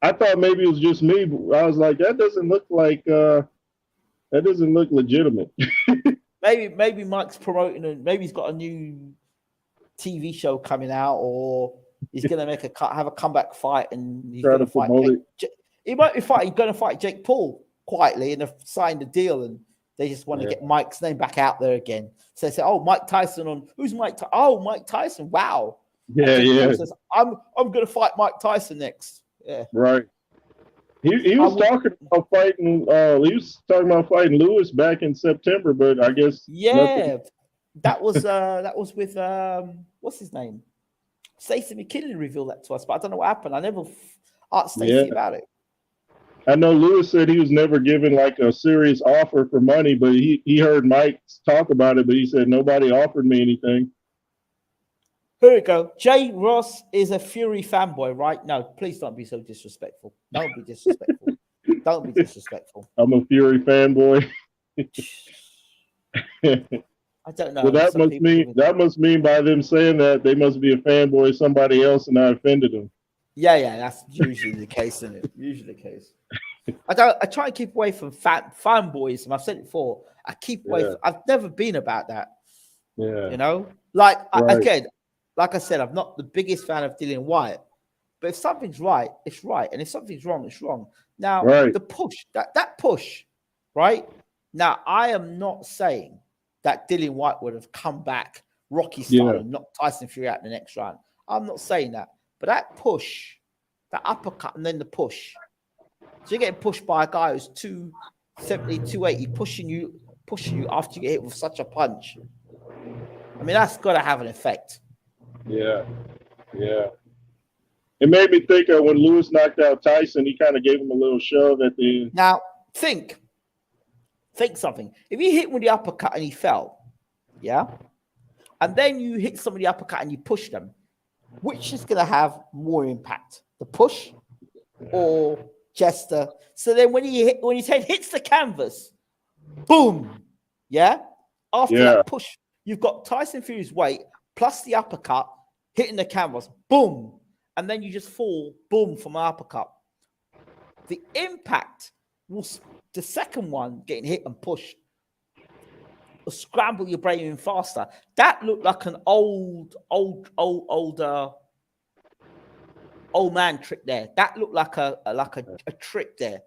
I thought maybe it was just me, but I was like, that doesn't look legitimate. maybe Mike's promoting, and maybe he's got a new TV show coming out, or he's going to have a comeback fight, and he's going to fight. He might be going to fight Jake Paul quietly, and have signed a deal, and they just want to get Mike's name back out there again. So they say, "Oh, Mike Tyson on who's Mike? Mike Tyson! Wow." Yeah. Says, I'm going to fight Mike Tyson next. Yeah. Right. He was talking about fighting. He was talking about fighting Lewis back in September, but I guess that was with what's his name? Stacey McKinley revealed that to us, but I don't know what happened. I never asked Stacey about it. I know Lewis said he was never given like a serious offer for money, but he heard Mike talk about it, but he said nobody offered me anything. Here we go. Jay Ross is a Fury fanboy, right? No, please don't be so disrespectful. Don't be disrespectful. Don't be disrespectful. I'm a Fury fanboy. I don't know. Well, that must mean by them saying that they must be a fanboy of somebody else, and I offended them. Yeah, that's usually the case, isn't it? Usually the case. I try and keep away from fanboys, and I've said it before. I keep away. Yeah. I've never been about that. Yeah. You know, like Right. again, like I said, I'm not the biggest fan of Dillian Whyte, but if something's right, it's right, and if something's wrong, it's wrong. Now, Right. the push, that push, right? Now, I am not saying that Dillian Whyte would have come back Rocky style Yeah. and knocked Tyson Fury out in the next round. I'm not saying that, but that push, that uppercut, and then the push. So you're getting pushed by a guy who's 270, 280, pushing you after you get hit with such a punch. I mean, that's got to have an effect. Yeah. Yeah. It made me think of when Lewis knocked out Tyson, he kind of gave him a little shove at the end. Now, think something. If you hit him with the uppercut and he fell, yeah, and then you hit somebody uppercut and you push them, which is going to have more impact, the push or Chester? So then when his head hits the canvas, boom, yeah. After that push, you've got Tyson Fury's weight plus the uppercut hitting the canvas, boom, and then you just fall, boom, from an uppercut. The impact will, the second one getting hit and pushed, will scramble your brain even faster. That looked like an old man trick there. That looked like a trick there,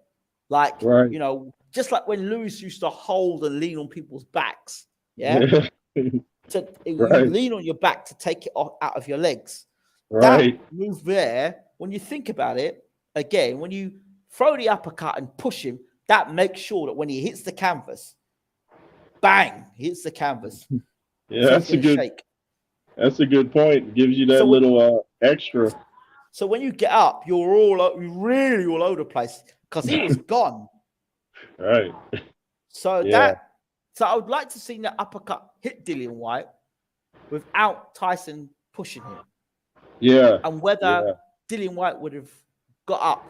like Right. you know, just like when Lewis used to hold and lean on people's backs. Yeah. So you lean on your back to take it out of your legs. Right. That move there, when you think about it, again, when you throw the uppercut and push him, that makes sure that when he hits the canvas, bang, he hits the canvas. Yeah, that's a good point. It gives you that little extra. So when you get up, you're really all over the place because he was gone. Right. So so I would like to see that uppercut hit Dillian Whyte without Tyson pushing him. Yeah. And whether Dillian Whyte would have got up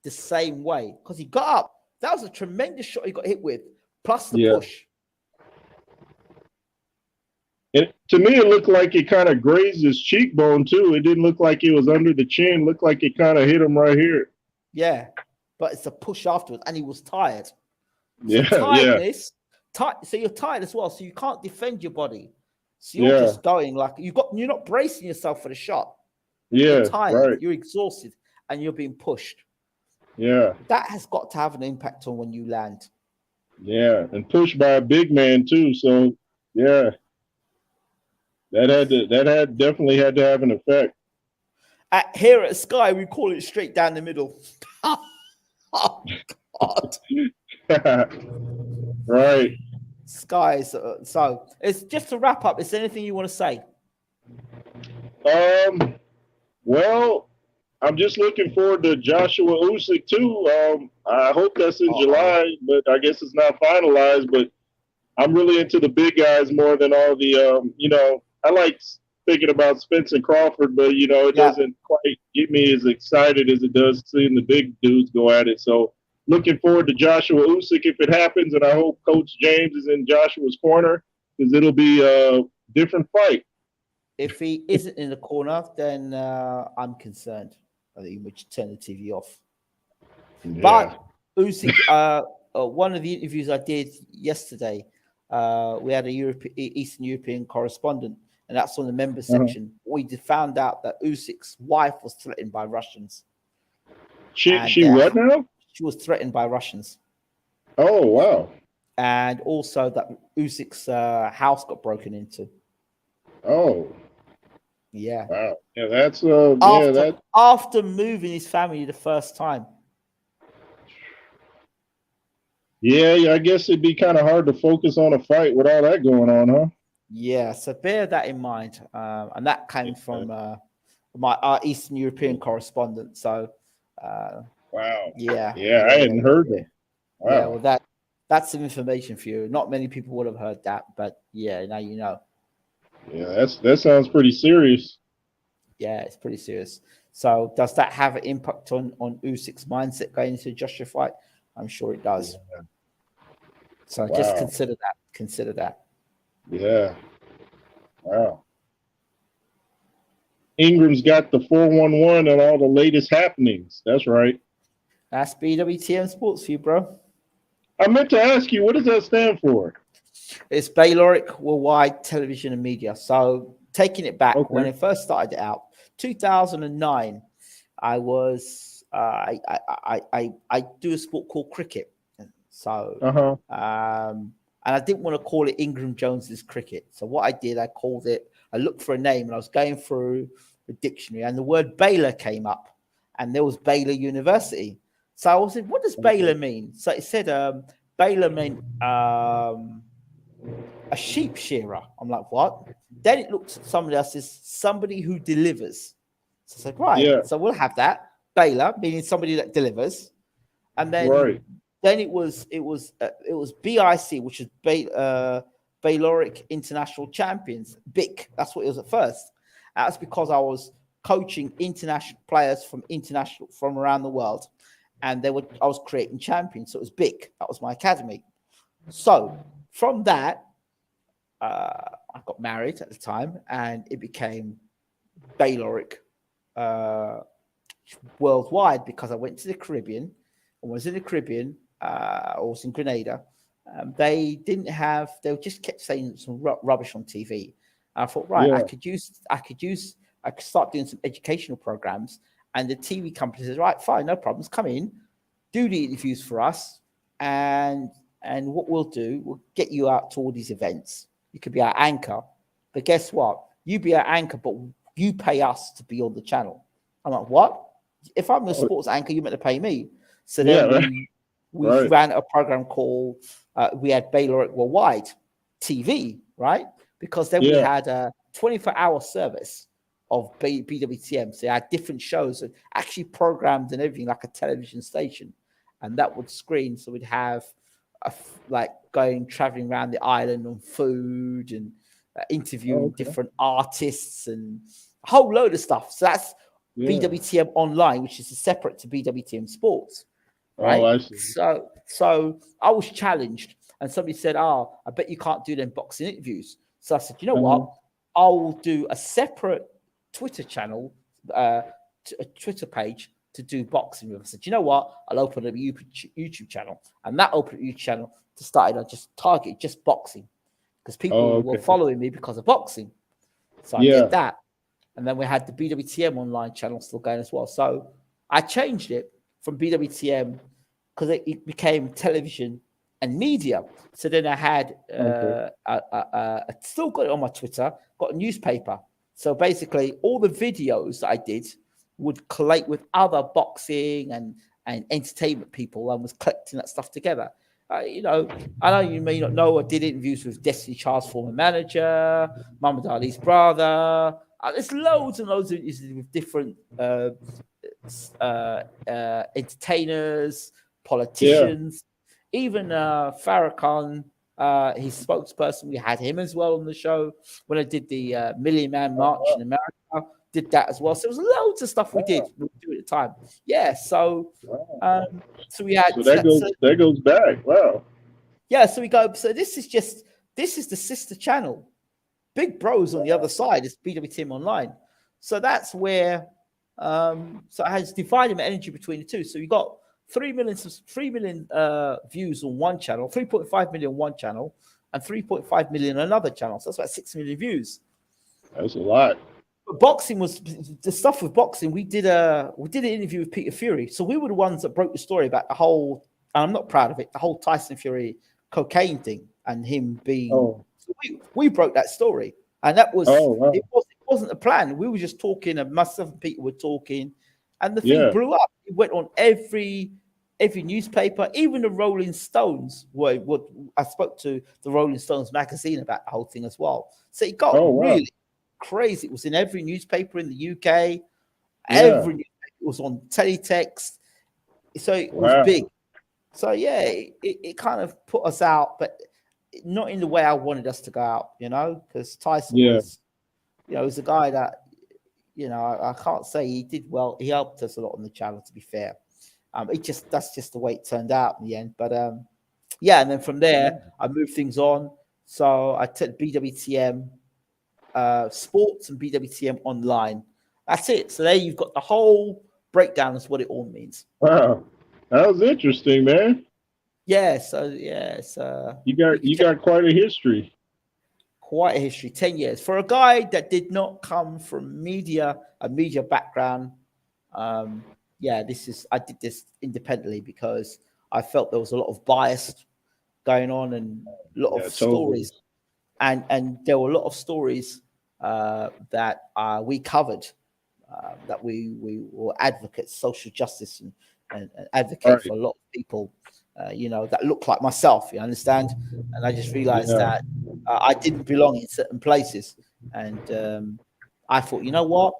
the same way, because he got up. That was a tremendous shot he got hit with, plus the push. And to me, it looked like it kind of grazed his cheekbone too. It didn't look like it was under the chin. It looked like it kind of hit him right here. Yeah, but it's a push afterwards, and he was tired. So tiredness. So you're tired as well, so you can't defend your body. So you're just going like you're not bracing yourself for the shot. You're tired, you're exhausted, and you're being pushed. Yeah. That has got to have an impact on when you land. Yeah, and pushed by a big man too. So that definitely had to have an effect. Here at Sky, we call it straight down the middle. Oh God. Right. Sky. So it's just to wrap up. Is there anything you want to say? Well, I'm just looking forward to Joshua Usyk too. I hope that's in July, but I guess it's not finalized. But I'm really into the big guys more than all the. I like thinking about Spence and Crawford, but it doesn't quite get me as excited as it does seeing the big dudes go at it. So looking forward to Joshua Usyk if it happens, and I hope Coach James is in Joshua's corner because it'll be a different fight. If he isn't in the corner, then I'm concerned. I think we should turn the TV off. Yeah. But Usyk, one of the interviews I did yesterday, we had a Eastern European correspondent, and that's on the member section. We found out that Usyk's wife was threatened by Russians. She what now? She was threatened by Russians. Oh, wow. And also that Usyk's house got broken into. Oh. Yeah. Wow. Yeah, that's after moving his family the first time. Yeah, I guess it'd be kind of hard to focus on a fight with all that going on, huh? Yeah, so bear that in mind. And that came from our Eastern European correspondent. So wow. Yeah. I hadn't heard that. Wow. Yeah, well that's some information for you. Not many people would have heard that, but yeah, now you know. Yeah, that sounds pretty serious. Yeah, it's pretty serious. So does that have an impact on Usyk's mindset going into Joshua fight? I'm sure it does. Yeah. So just consider that. Consider that. Yeah. Wow. Ingram's got the 411 and all the latest happenings. That's right. That's BWTM Sports for you, bro. I meant to ask you, what does that stand for? It's Bayloric Worldwide Television and Media. So taking it back, Okay. when I first started it out, 2009, I was I do a sport called cricket. So and I didn't want to call it Ingram Jones's cricket. So what I did, I looked for a name and I was going through the dictionary and the word Baylor came up and there was Baylor University. So I was like, what does Baylor mean? So it said Baylor meant a sheep shearer. I'm like, what? Then it looked at somebody else as somebody who delivers. So I said, right, Yeah. so we'll have that. Baylor, meaning somebody that delivers. And then Right. then it was BIC, which is Bayloric International Champions, BIC. That's what it was at first. That's because I was coaching international players from around the world, and I was creating champions. So it was BIC. That was my academy. So from that, I got married at the time, and it became Bayloric Worldwide because I went to the Caribbean. And was in the Caribbean, I was in Grenada. They just kept saying some rubbish on TV. And I thought, right, I could start doing some educational programs. And the TV company says, right, fine, no problems, come in, do the interviews for us, and what we'll do, we'll get you out to all these events. You could be our anchor, but guess what? You be our anchor, but you pay us to be on the channel. I'm like, what? If I'm the sports anchor, you're meant to pay me. So then we ran a program called, we had Bayloric Worldwide TV, right? Because then we had a 24-hour service of BWTM. So they had different shows, actually programmed and everything like a television station. And that would screen. So we'd have traveling around the island on food and interviewing different artists and a whole load of stuff. So that's BWTM Online, which is separate to BWTM Sports. Right. Oh, I see. So I was challenged, and somebody said, "Oh, I bet you can't do them boxing interviews." So I said, "You know what? I will do a separate Twitter channel, a Twitter page to do boxing with." I said, "You know what? I'll open a YouTube channel," and that opened a YouTube channel to start. I just target just boxing because people were following me because of boxing. So I did that, and then we had the BWTM Online channel still going as well. So I changed it from BWTM because it became television and media. So then I had I still got it on my Twitter, got a newspaper. So basically all the videos that I did would collate with other boxing and entertainment people and was collecting that stuff together. I know you may not know, I did interviews with Destiny Child's former manager, Muhammad Ali's brother. There's loads and loads of interviews with different entertainers, politicians, even Farrakhan, his spokesperson. We had him as well on the show when I did the Million Man March in America. Did that as well. So there was loads of stuff we did at the time. Yeah. So we had. So that goes back. Wow. Yeah. So we go. So this is the sister channel. Big Bros on the other side is BWTM Online. So that's where. So it has divided my energy between the two. So you got 3 million views on one channel, 3.5 million on one channel, and 3.5 million on another channel. So that's about 6 million views. That's a lot. But boxing was the stuff with boxing. We did an interview with Peter Fury. So we were the ones that broke the story about the whole, and I'm not proud of it, the whole Tyson Fury cocaine thing and him being. So we broke that story. And that was, it wasn't a plan. We were just talking, and myself and Peter were talking, and the thing blew up. It went on every newspaper, even the Rolling Stones I spoke to the Rolling Stones magazine about the whole thing as well. So it got really crazy. It was in every newspaper in the UK. Every newspaper was on teletext. So it was big. So it kind of put us out, but not in the way I wanted us to go out, because Tyson was, was a guy that, I can't say he did well. He helped us a lot on the channel, to be fair. That's just the way it turned out in the end. But and then from there, I moved things on. So I took BWTM Sports and BWTM Online. That's it. So there you've got the whole breakdown of what it all means. Wow, that was interesting, man. Yeah. So yeah, it's You got quite a history. quite a history. 10 years for a guy that did not come from a media background. Yeah, I did this independently because I felt there was a lot of bias going on and a lot of stories, and there were a lot of stories that we covered, that we were advocates, social justice, and advocate for a lot of people, that look like myself. You understand? And I just realized that I didn't belong in certain places, and I thought, you know what?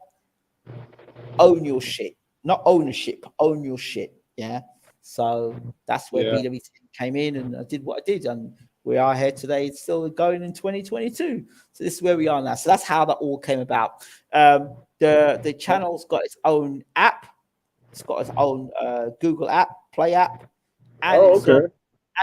Own your shit, not ownership. Own your shit. Yeah. So that's where BWTM came in, and I did what I did, and we are here today. It's still going in 2022. So this is where we are now. So that's how that all came about. The channel's got its own app. It's got its own Google app, Play app, and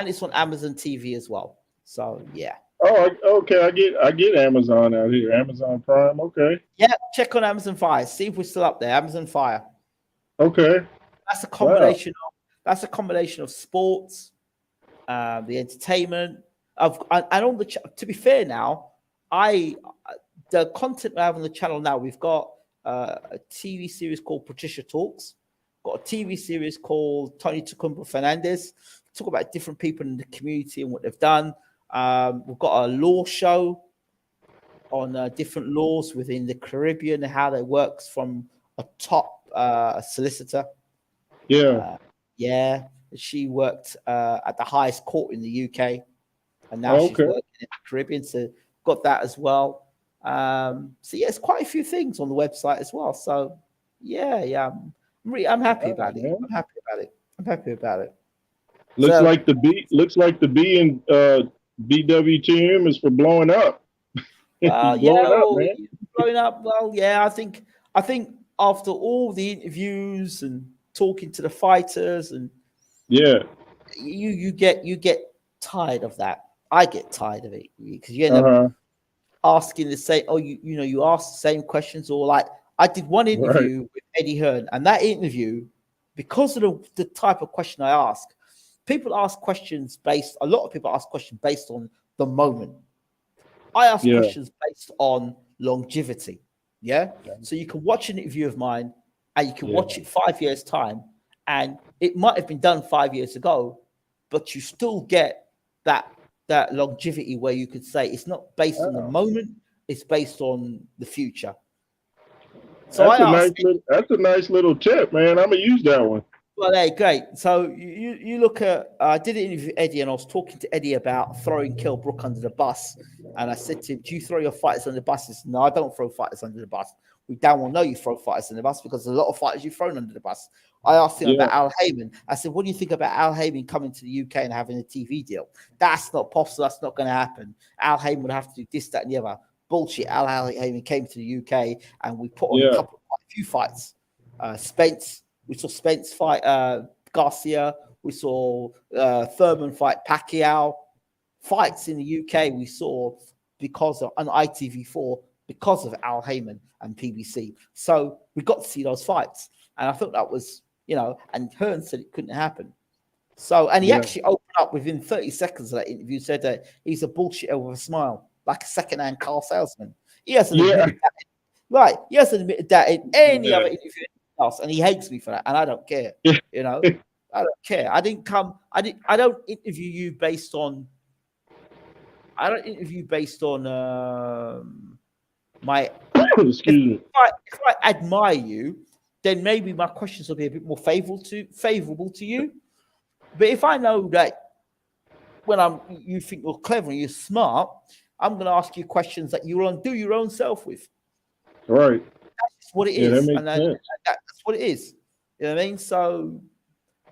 it's on Amazon TV as well. So yeah. Oh, okay. I get Amazon out here. Amazon Prime. Okay. Yeah, check on Amazon Fire. See if we're still up there. Amazon Fire. Okay. That's a combination of sports, the entertainment and on the to be fair now, the content we have on the channel now, we've got a TV series called Patricia Talks, got a TV series called Tony Tucumbo Fernandez, talk about different people in the community and what they've done. We've got a law show on different laws within the Caribbean and how they works from a top solicitor. She worked at the highest court in the UK, and now she's working in the Caribbean. So got that as well. So yeah, it's quite a few things on the website as well. So yeah, I'm happy about it. I'm happy about it. Looks like the B in BWTM is for blowing up. Blowing up. Well, yeah, I think after all the interviews and talking to the fighters, and you get tired of that. I get tired of it because you end up asking the same. Oh, you ask the same questions, or like I did one interview with Eddie Hearn, and that interview, because of the type of question I ask, people ask questions based. A lot of people ask questions based on the moment. I ask questions based on longevity. Yeah. So you can watch an interview of mine and you can watch it 5 years' time, and it might have been done 5 years ago, but you still get that longevity where you could say it's not based on the moment, it's based on the future. So that's a nice little tip, man. I'm gonna use that one. Well, hey, great. So you look at, I did an interview with Eddie, and I was talking to Eddie about throwing Kell Brook under the bus. And I said to him, do you throw your fighters under the bus? He said, no, I don't throw fighters under the bus. We damn well know you throw fighters under the bus because there's a lot of fighters you've thrown under the bus. I asked him about Al Heyman. I said, what do you think about Al Heyman coming to the UK and having a TV deal? That's not possible. That's not going to happen. Al Heyman would have to do this, that, and the other. Bullshit. Al Heyman came to the UK and we put on a few fights. Spence. We saw Spence fight Garcia. We saw Thurman fight Pacquiao. Fights in the UK we saw because of on ITV4 because of Al Heyman and PBC. So we got to see those fights, and I thought that was, and Hearn said it couldn't happen. So, and he actually opened up within 30 seconds of that interview, said that he's a bullshitter with a smile, like a second-hand car salesman. He hasn't admitted that. Right, he hasn't admitted that in any other interview else, and he hates me for that, and I don't care. I don't care. I don't interview you based on. I don't interview based on my. Excuse me. If I admire you, then maybe my questions will be a bit more favorable to you. But if I know that you think you're clever and you're smart, I'm going to ask you questions that you will undo your own self with. Right. That's what it is. And that's what it is. You know what I mean? So,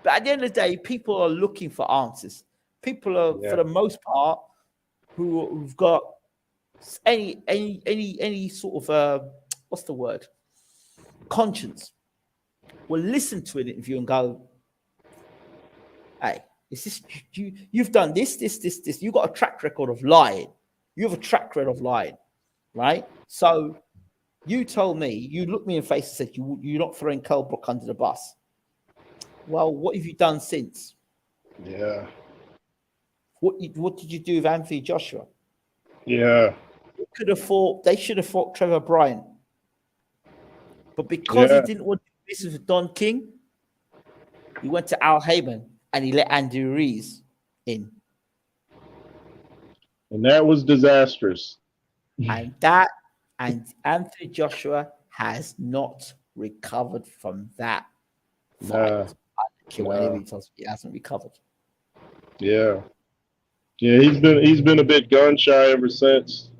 but at the end of the day, people are looking for answers. People are, for the most part, who've got any sort of what's the word? Conscience. Will listen to an interview and go, hey, is this you've done this. You've got a track record of lying. You have a track record of lying, right? So You told me, you looked me in the face and said you're not throwing Colebrook under the bus. Well, what have you done since? Yeah. What did you do with Anthony Joshua? Yeah. They should have fought Trevor Bryant. But because he Yeah. didn't want to do business with Don King, he went to Al Heyman and he let Andy Ruiz in. And that was disastrous. And Anthony Joshua has not recovered from that fight. Nah. I don't care what anybody tells me, he hasn't recovered. Yeah. Yeah, he's been a bit gun shy ever since.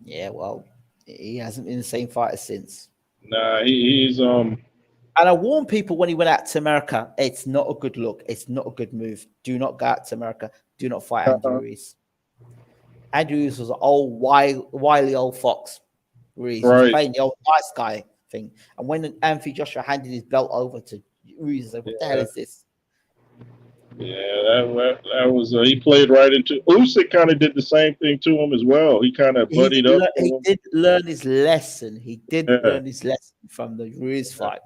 Yeah, well, he hasn't been the same fighter since. Nah, he's And I warned people when he went out to America, it's not a good look. It's not a good move. Do not go out to America. Do not fight Andy Ruiz. Andy Ruiz was an old, wily old fox. Ruiz was playing the old nice guy thing. And when Anthony Joshua handed his belt over to Ruiz, I said, what the hell is this? Yeah, that was he played right into Usyk. Kind of did the same thing to him as well. He kind of buddied up. He did learn his lesson. He did learn his lesson from the Ruiz fight.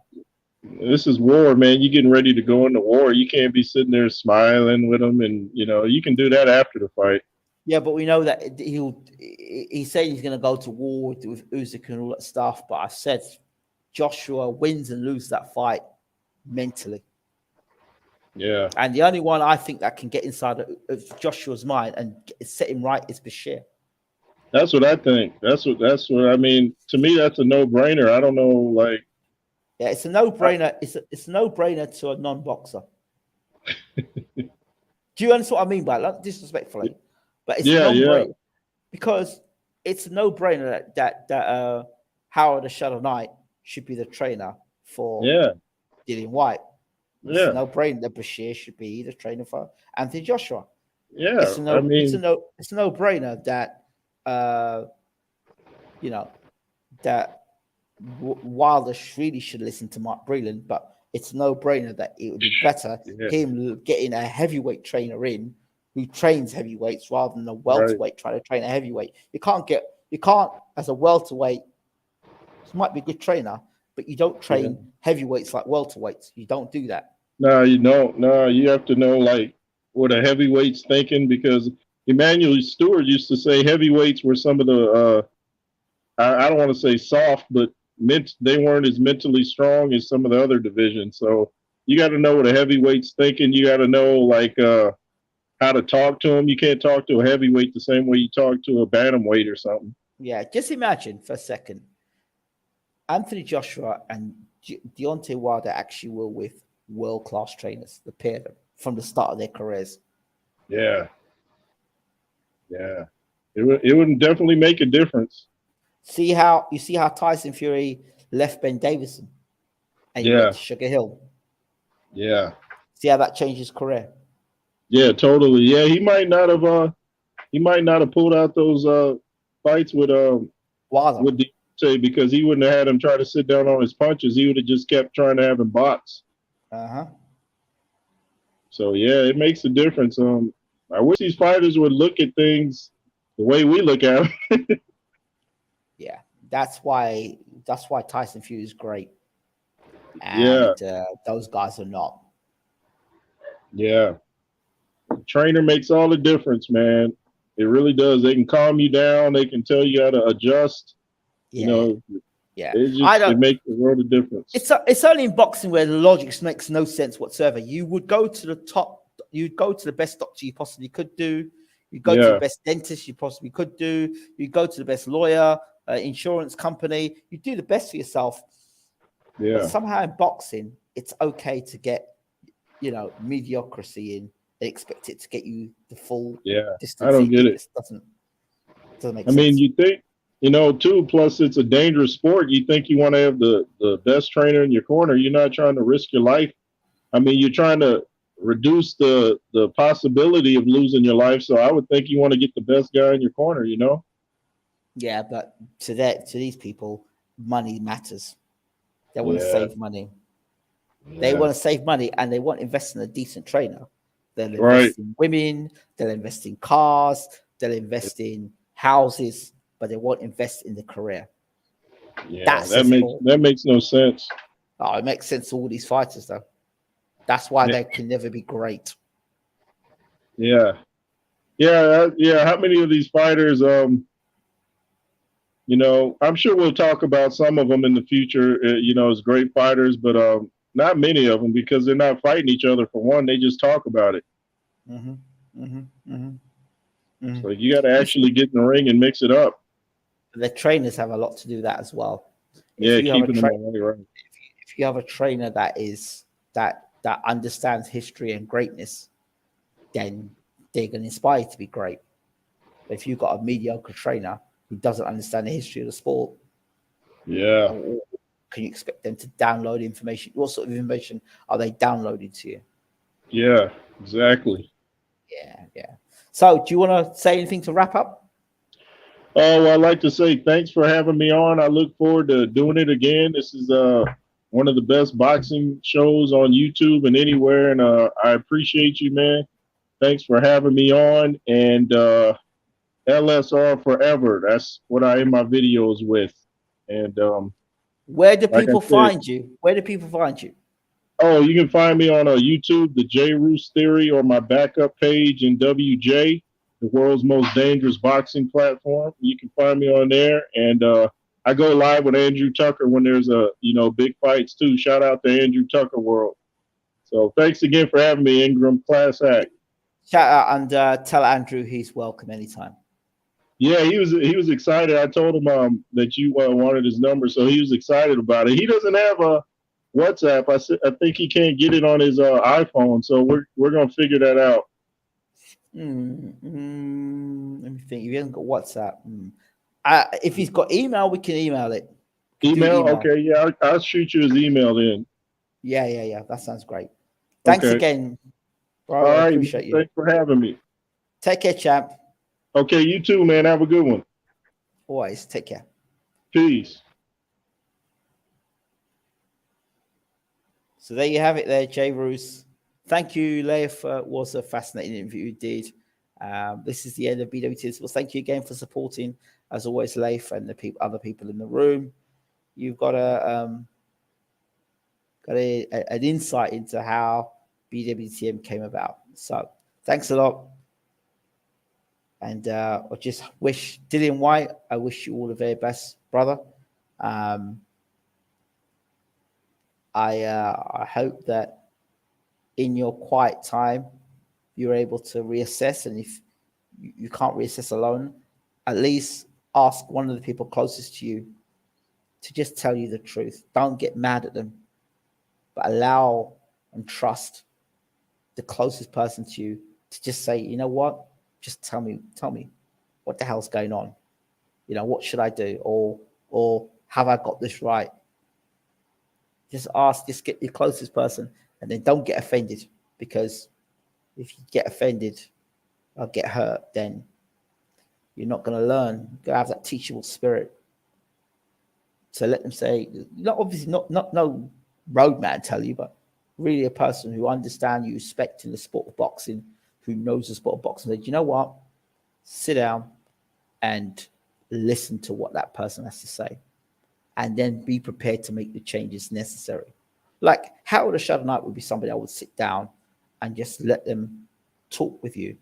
This is war, man. You're getting ready to go into war. You can't be sitting there smiling with him, and you can do that after the fight. Yeah, but we know that he said he's going to go to war with Usyk and all that stuff. But I said Joshua wins and loses that fight mentally. Yeah. And the only one I think that can get inside of Joshua's mind and set him right is Bashir. That's what I think. That's what I mean. To me, that's a no-brainer. I don't know, like. Yeah, it's a no-brainer. It's a no-brainer to a non-boxer. Do you understand what I mean by that? Disrespectfully, but it's a no-brainer because it's a no-brainer that Howard the Shadow Knight should be the trainer for Dillian Whyte. It's a no-brainer that Bashir should be the trainer for Anthony Joshua. Yeah, it's a no-brainer that that Wilder really should listen to Mark Breland, but it's a no-brainer that it would be better him getting a heavyweight trainer in who trains heavyweights rather than a welterweight trying to train a heavyweight. You can't as a welterweight. This might be a good trainer, but you don't train heavyweights like welterweights. You don't do that. No, you don't. No, you have to know like what a heavyweight's thinking, because Emmanuel Stewart used to say heavyweights were some of the I don't want to say soft, but they weren't as mentally strong as some of the other divisions. So you got to know what a heavyweight's thinking. You got to know like how to talk to him. You can't talk to a heavyweight the same way you talk to a bantamweight or something. Yeah, just imagine for a second, Anthony Joshua and Deontay Wilder actually were with world-class trainers, the pair of them, from the start of their careers. Yeah. Yeah. It would definitely make a difference. See how Tyson Fury left Ben Davison and he went to Sugar Hill. Yeah. See how that changed his career. Yeah, totally. Yeah, he might not have pulled out those fights with Wilder. With Deontay, because he wouldn't have had him try to sit down on his punches. He would have just kept trying to have him box. So yeah, it makes a difference. I wish these fighters would look at things the way we look at them. Yeah, that's why Tyson Fury is great, and those guys are not. Yeah, the trainer makes all the difference, man. It really does. They can calm you down. They can tell you how to adjust. It makes a world of difference. It's only in boxing where the logic makes no sense whatsoever. You would go to the top. You'd go to the best doctor you possibly could do. You go to the best dentist you possibly could do. You go to the best lawyer, insurance company. You do the best for yourself. Yeah. But somehow in boxing, it's okay to get, mediocrity in. They expect it to get you the full distance. I don't get it. Doesn't make sense. I mean, you think, too, plus it's a dangerous sport. You think you want to have the best trainer in your corner. You're not trying to risk your life. I mean, you're trying to reduce the possibility of losing your life. So I would think you want to get the best guy in your corner, Yeah, but to these people, money matters. They want to save money. Yeah. They want to save money, and they want to invest in a decent trainer. They'll invest in women. They'll invest in cars. They'll invest in houses, but they won't invest in the career. Yeah, That says it all. that makes no sense. Oh, it makes sense to all these fighters, though. That's why they can never be great. Yeah, yeah. How many of these fighters? I'm sure we'll talk about some of them in the future. As great fighters, but not many of them because they're not fighting each other. For one, they just talk about it. Mm-hmm, mm-hmm, mm-hmm, mm-hmm. So you got to actually get in the ring and mix it up. The trainers have a lot to do that as well. Yeah, keeping them away, right. If you have a trainer that understands history and greatness, then they're going to inspire you to be great. But if you've got a mediocre trainer who doesn't understand the history of the sport, yeah, can you expect them to download information? What sort of information are they downloading to you? Yeah, exactly. Yeah. So, do you want to say anything to wrap up? Oh, well, I'd like to say thanks for having me on. I look forward to doing it again. This is one of the best boxing shows on YouTube and anywhere, and I appreciate you, man. Thanks for having me on, and LSR forever. That's what I end my videos with. And where do people find you? Where do people find you? Oh, you can find me on YouTube, the J Roos Theory, or my backup page in WJ, the world's most dangerous boxing platform. You can find me on there, and I go live with Andrew Tucker when there's big fights too. Shout out to Andrew Tucker World. So thanks again for having me, Ingram. Class act. Shout out and tell Andrew he's welcome anytime. Yeah, he was excited. I told him that you wanted his number, so he was excited about it. He doesn't have a WhatsApp. I think he can't get it on his iPhone, so we're gonna figure that out. Let me think. If he hasn't got WhatsApp, if he's got email, we can email it. Email? Okay, yeah, I'll shoot you his email then. Yeah. That sounds great. Thanks again, bro. All right, I appreciate you. Thanks for having me. Take care, champ. Okay, you too, man. Have a good one. Always. Take care. Peace. So there you have it there, J Roos. Thank you, Leif. Was a fascinating interview you did. This is the end of BWTM. Well, thank you again for supporting, as always, Leif and the other people in the room. You've got an insight into how BWTM came about. So thanks a lot. And I just wish Dillian Whyte, I wish you all the very best, brother. I hope that in your quiet time, you're able to reassess. And if you can't reassess alone, at least ask one of the people closest to you to just tell you the truth. Don't get mad at them, but allow and trust the closest person to you to just say, you know what? Just tell me what the hell's going on. What should I do? Or have I got this right? Just ask, just get your closest person, and then don't get offended, because if you get offended or get hurt, then you're not going to learn. You're going to have that teachable spirit. So let them say, obviously not no roadman tell you, but really a person who understands you, respect in the sport of boxing, who knows the sport of boxing. Said, you know what? Sit down and listen to what that person has to say, and then be prepared to make the changes necessary. Like Howard Shadow Knight would be somebody I would sit down and just let them talk with you,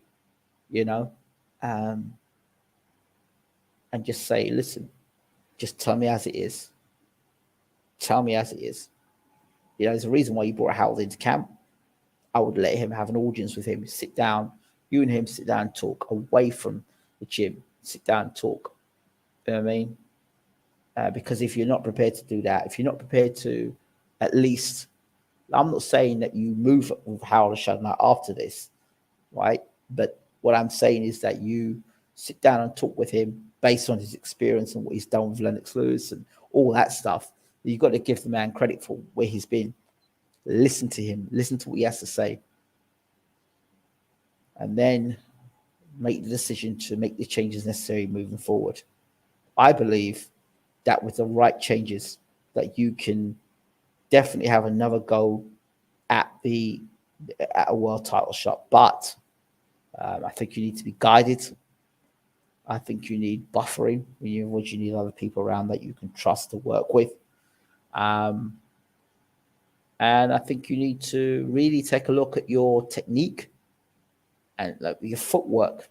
and just say, listen, just tell me as it is. Tell me as it is. There's a reason why you brought Howard into camp. I would let him have an audience with him, sit down, you and him sit down and talk away from the gym, sit down and talk. You know what I mean? Because if you're not prepared to do that, if you're not prepared to at least, I'm not saying that you move with Howard Shadow Knight after this, right? But what I'm saying is that you sit down and talk with him based on his experience and what he's done with Lennox Lewis and all that stuff. You've got to give the man credit for where he's been. Listen to him. Listen to what he has to say. And then make the decision to make the changes necessary moving forward. I believe that with the right changes, that you can definitely have another go at a world title shot. But I think you need to be guided. I think you need buffering. You need other people around that you can trust to work with. And I think you need to really take a look at your technique and like your footwork.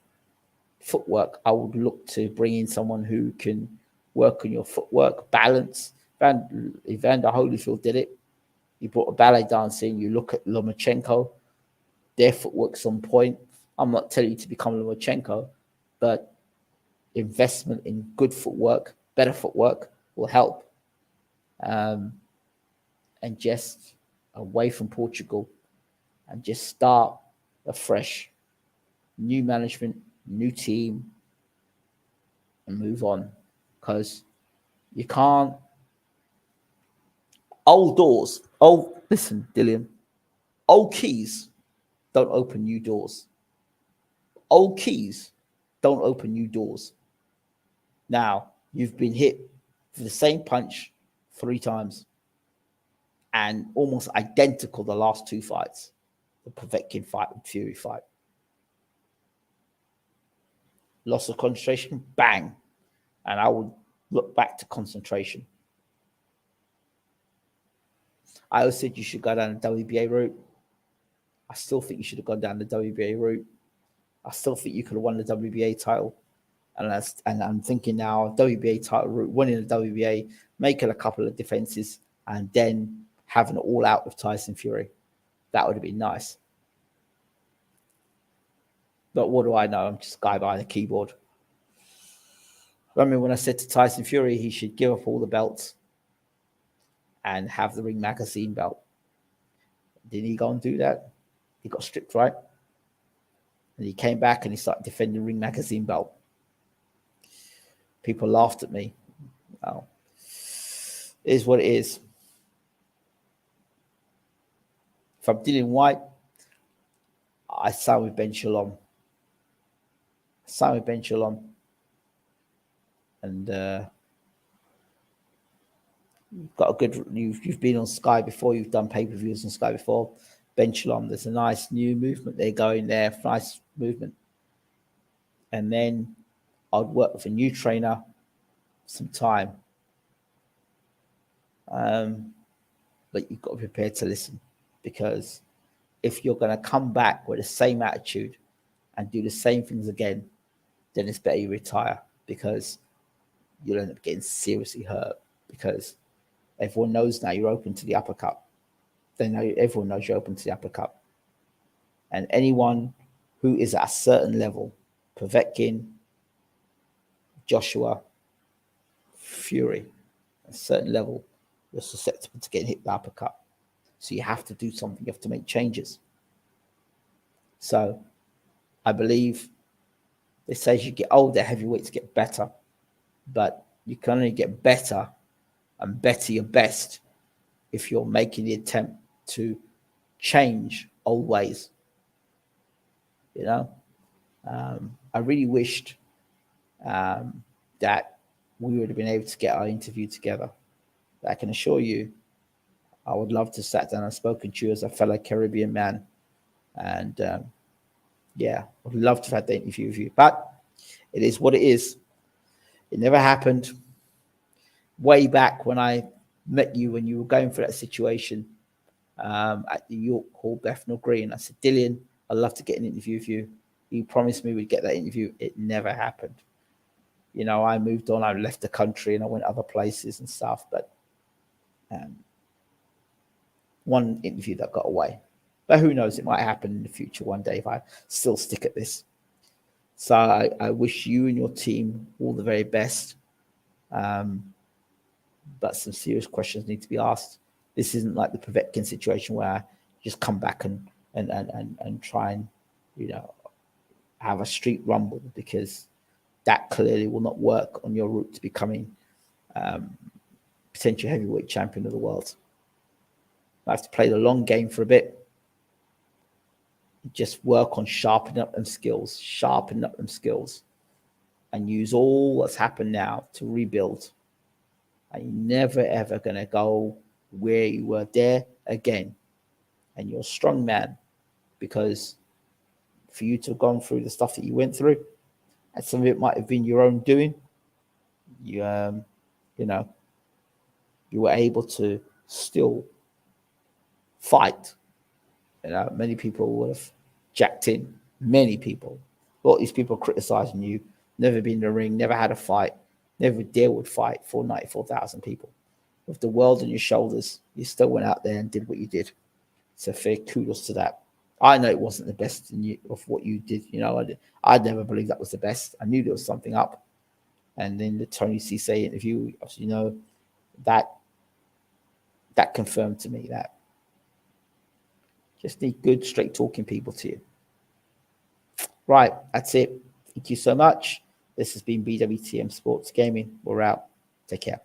I would look to bring in someone who can work on your footwork, balance. Evander Holyfield did it. He brought a ballet dancer in. You look at Lomachenko, their footwork's on point. I'm not telling you to become Lomachenko, but investment in good footwork, better footwork will help. And just away from Portugal and just start afresh. New management, new team, and move on. Because you can't. Old doors. Oh, listen, Dillian. Old keys don't open new doors. Old keys don't open new doors. Now, you've been hit for the same punch 3 times and almost identical the last 2 fights. The Povetkin fight and Fury fight. Loss of concentration, bang. And I would look back to concentration. I always said you should go down the WBA route. I still think you should have gone down the WBA route. I still think you could have won the WBA title. And I'm thinking now, WBA title route, winning the WBA, making a couple of defenses, and then having it all out with Tyson Fury. That would have been nice. But what do I know? I'm just a guy behind the keyboard. Remember when I said to Tyson Fury he should give up all the belts and have the Ring Magazine belt? Did he go and do that? He got stripped, right? And he came back and he started defending the Ring Magazine belt. People laughed at me. Well, it is what it is. If I'm Dillian Whyte, I sign with Ben Shalom. And you've got a good. You've been on Sky before. You've done pay-per-views on Sky before. Ben Shalom, there's a nice new movement they're going there. Nice movement. And then I'd work with a new trainer some time. But you've got to be prepared to listen, because if you're going to come back with the same attitude and do the same things again, then it's better you retire, because you'll end up getting seriously hurt, because everyone knows now you're open to the uppercut. Everyone knows you're open to the uppercut. And anyone who is at a certain level, Povetkin, Joshua, Fury, at a certain level, you're susceptible to getting hit by uppercut. So you have to do something. You have to make changes. So I believe they say as you get older, heavyweights get better. But you can only get better and better your best if you're making the attempt to change old ways. You know, I really wished that we would have been able to get our interview together. But I can assure you, I would love to sat down and spoken to you as a fellow Caribbean man. And yeah, I'd love to have had the interview with you. But it is what it is. It never happened. Way back when I met you, when you were going through that situation at the York Hall, Bethnal Green, I said, Dillian, I'd love to get an interview with you. You promised me we'd get that interview. It never happened. You know, I moved on. I left the country and I went other places and stuff. But one interview that got away. But who knows? It might happen in the future one day if I still stick at this. So I wish you and your team all the very best. But some serious questions need to be asked. This isn't like the Povetkin situation where I just come back and try and, you know, have a street rumble, because that clearly will not work on your route to becoming potential heavyweight champion of the world. I have to play the long game for a bit. Just work on sharpening up them skills, and use all that's happened now to rebuild. And you're never, ever going to go where you were there again. And you're a strong man, because for you to have gone through the stuff that you went through, and some of it might have been your own doing. You you were able to still fight. Many people would have jacked in. Many people. All these people criticizing you, never been in the ring, never had a fight, never dealt with fight for 94,000 people. With the world on your shoulders, you still went out there and did what you did. So fair kudos to that. I know it wasn't the best of what you did. I'd never believed that was the best. I knew there was something up. And then the Tony Cisse interview, that confirmed to me that just need good, straight talking people to you. Right, that's it. Thank you so much. This has been BWTM Sports Gaming. We're out. Take care.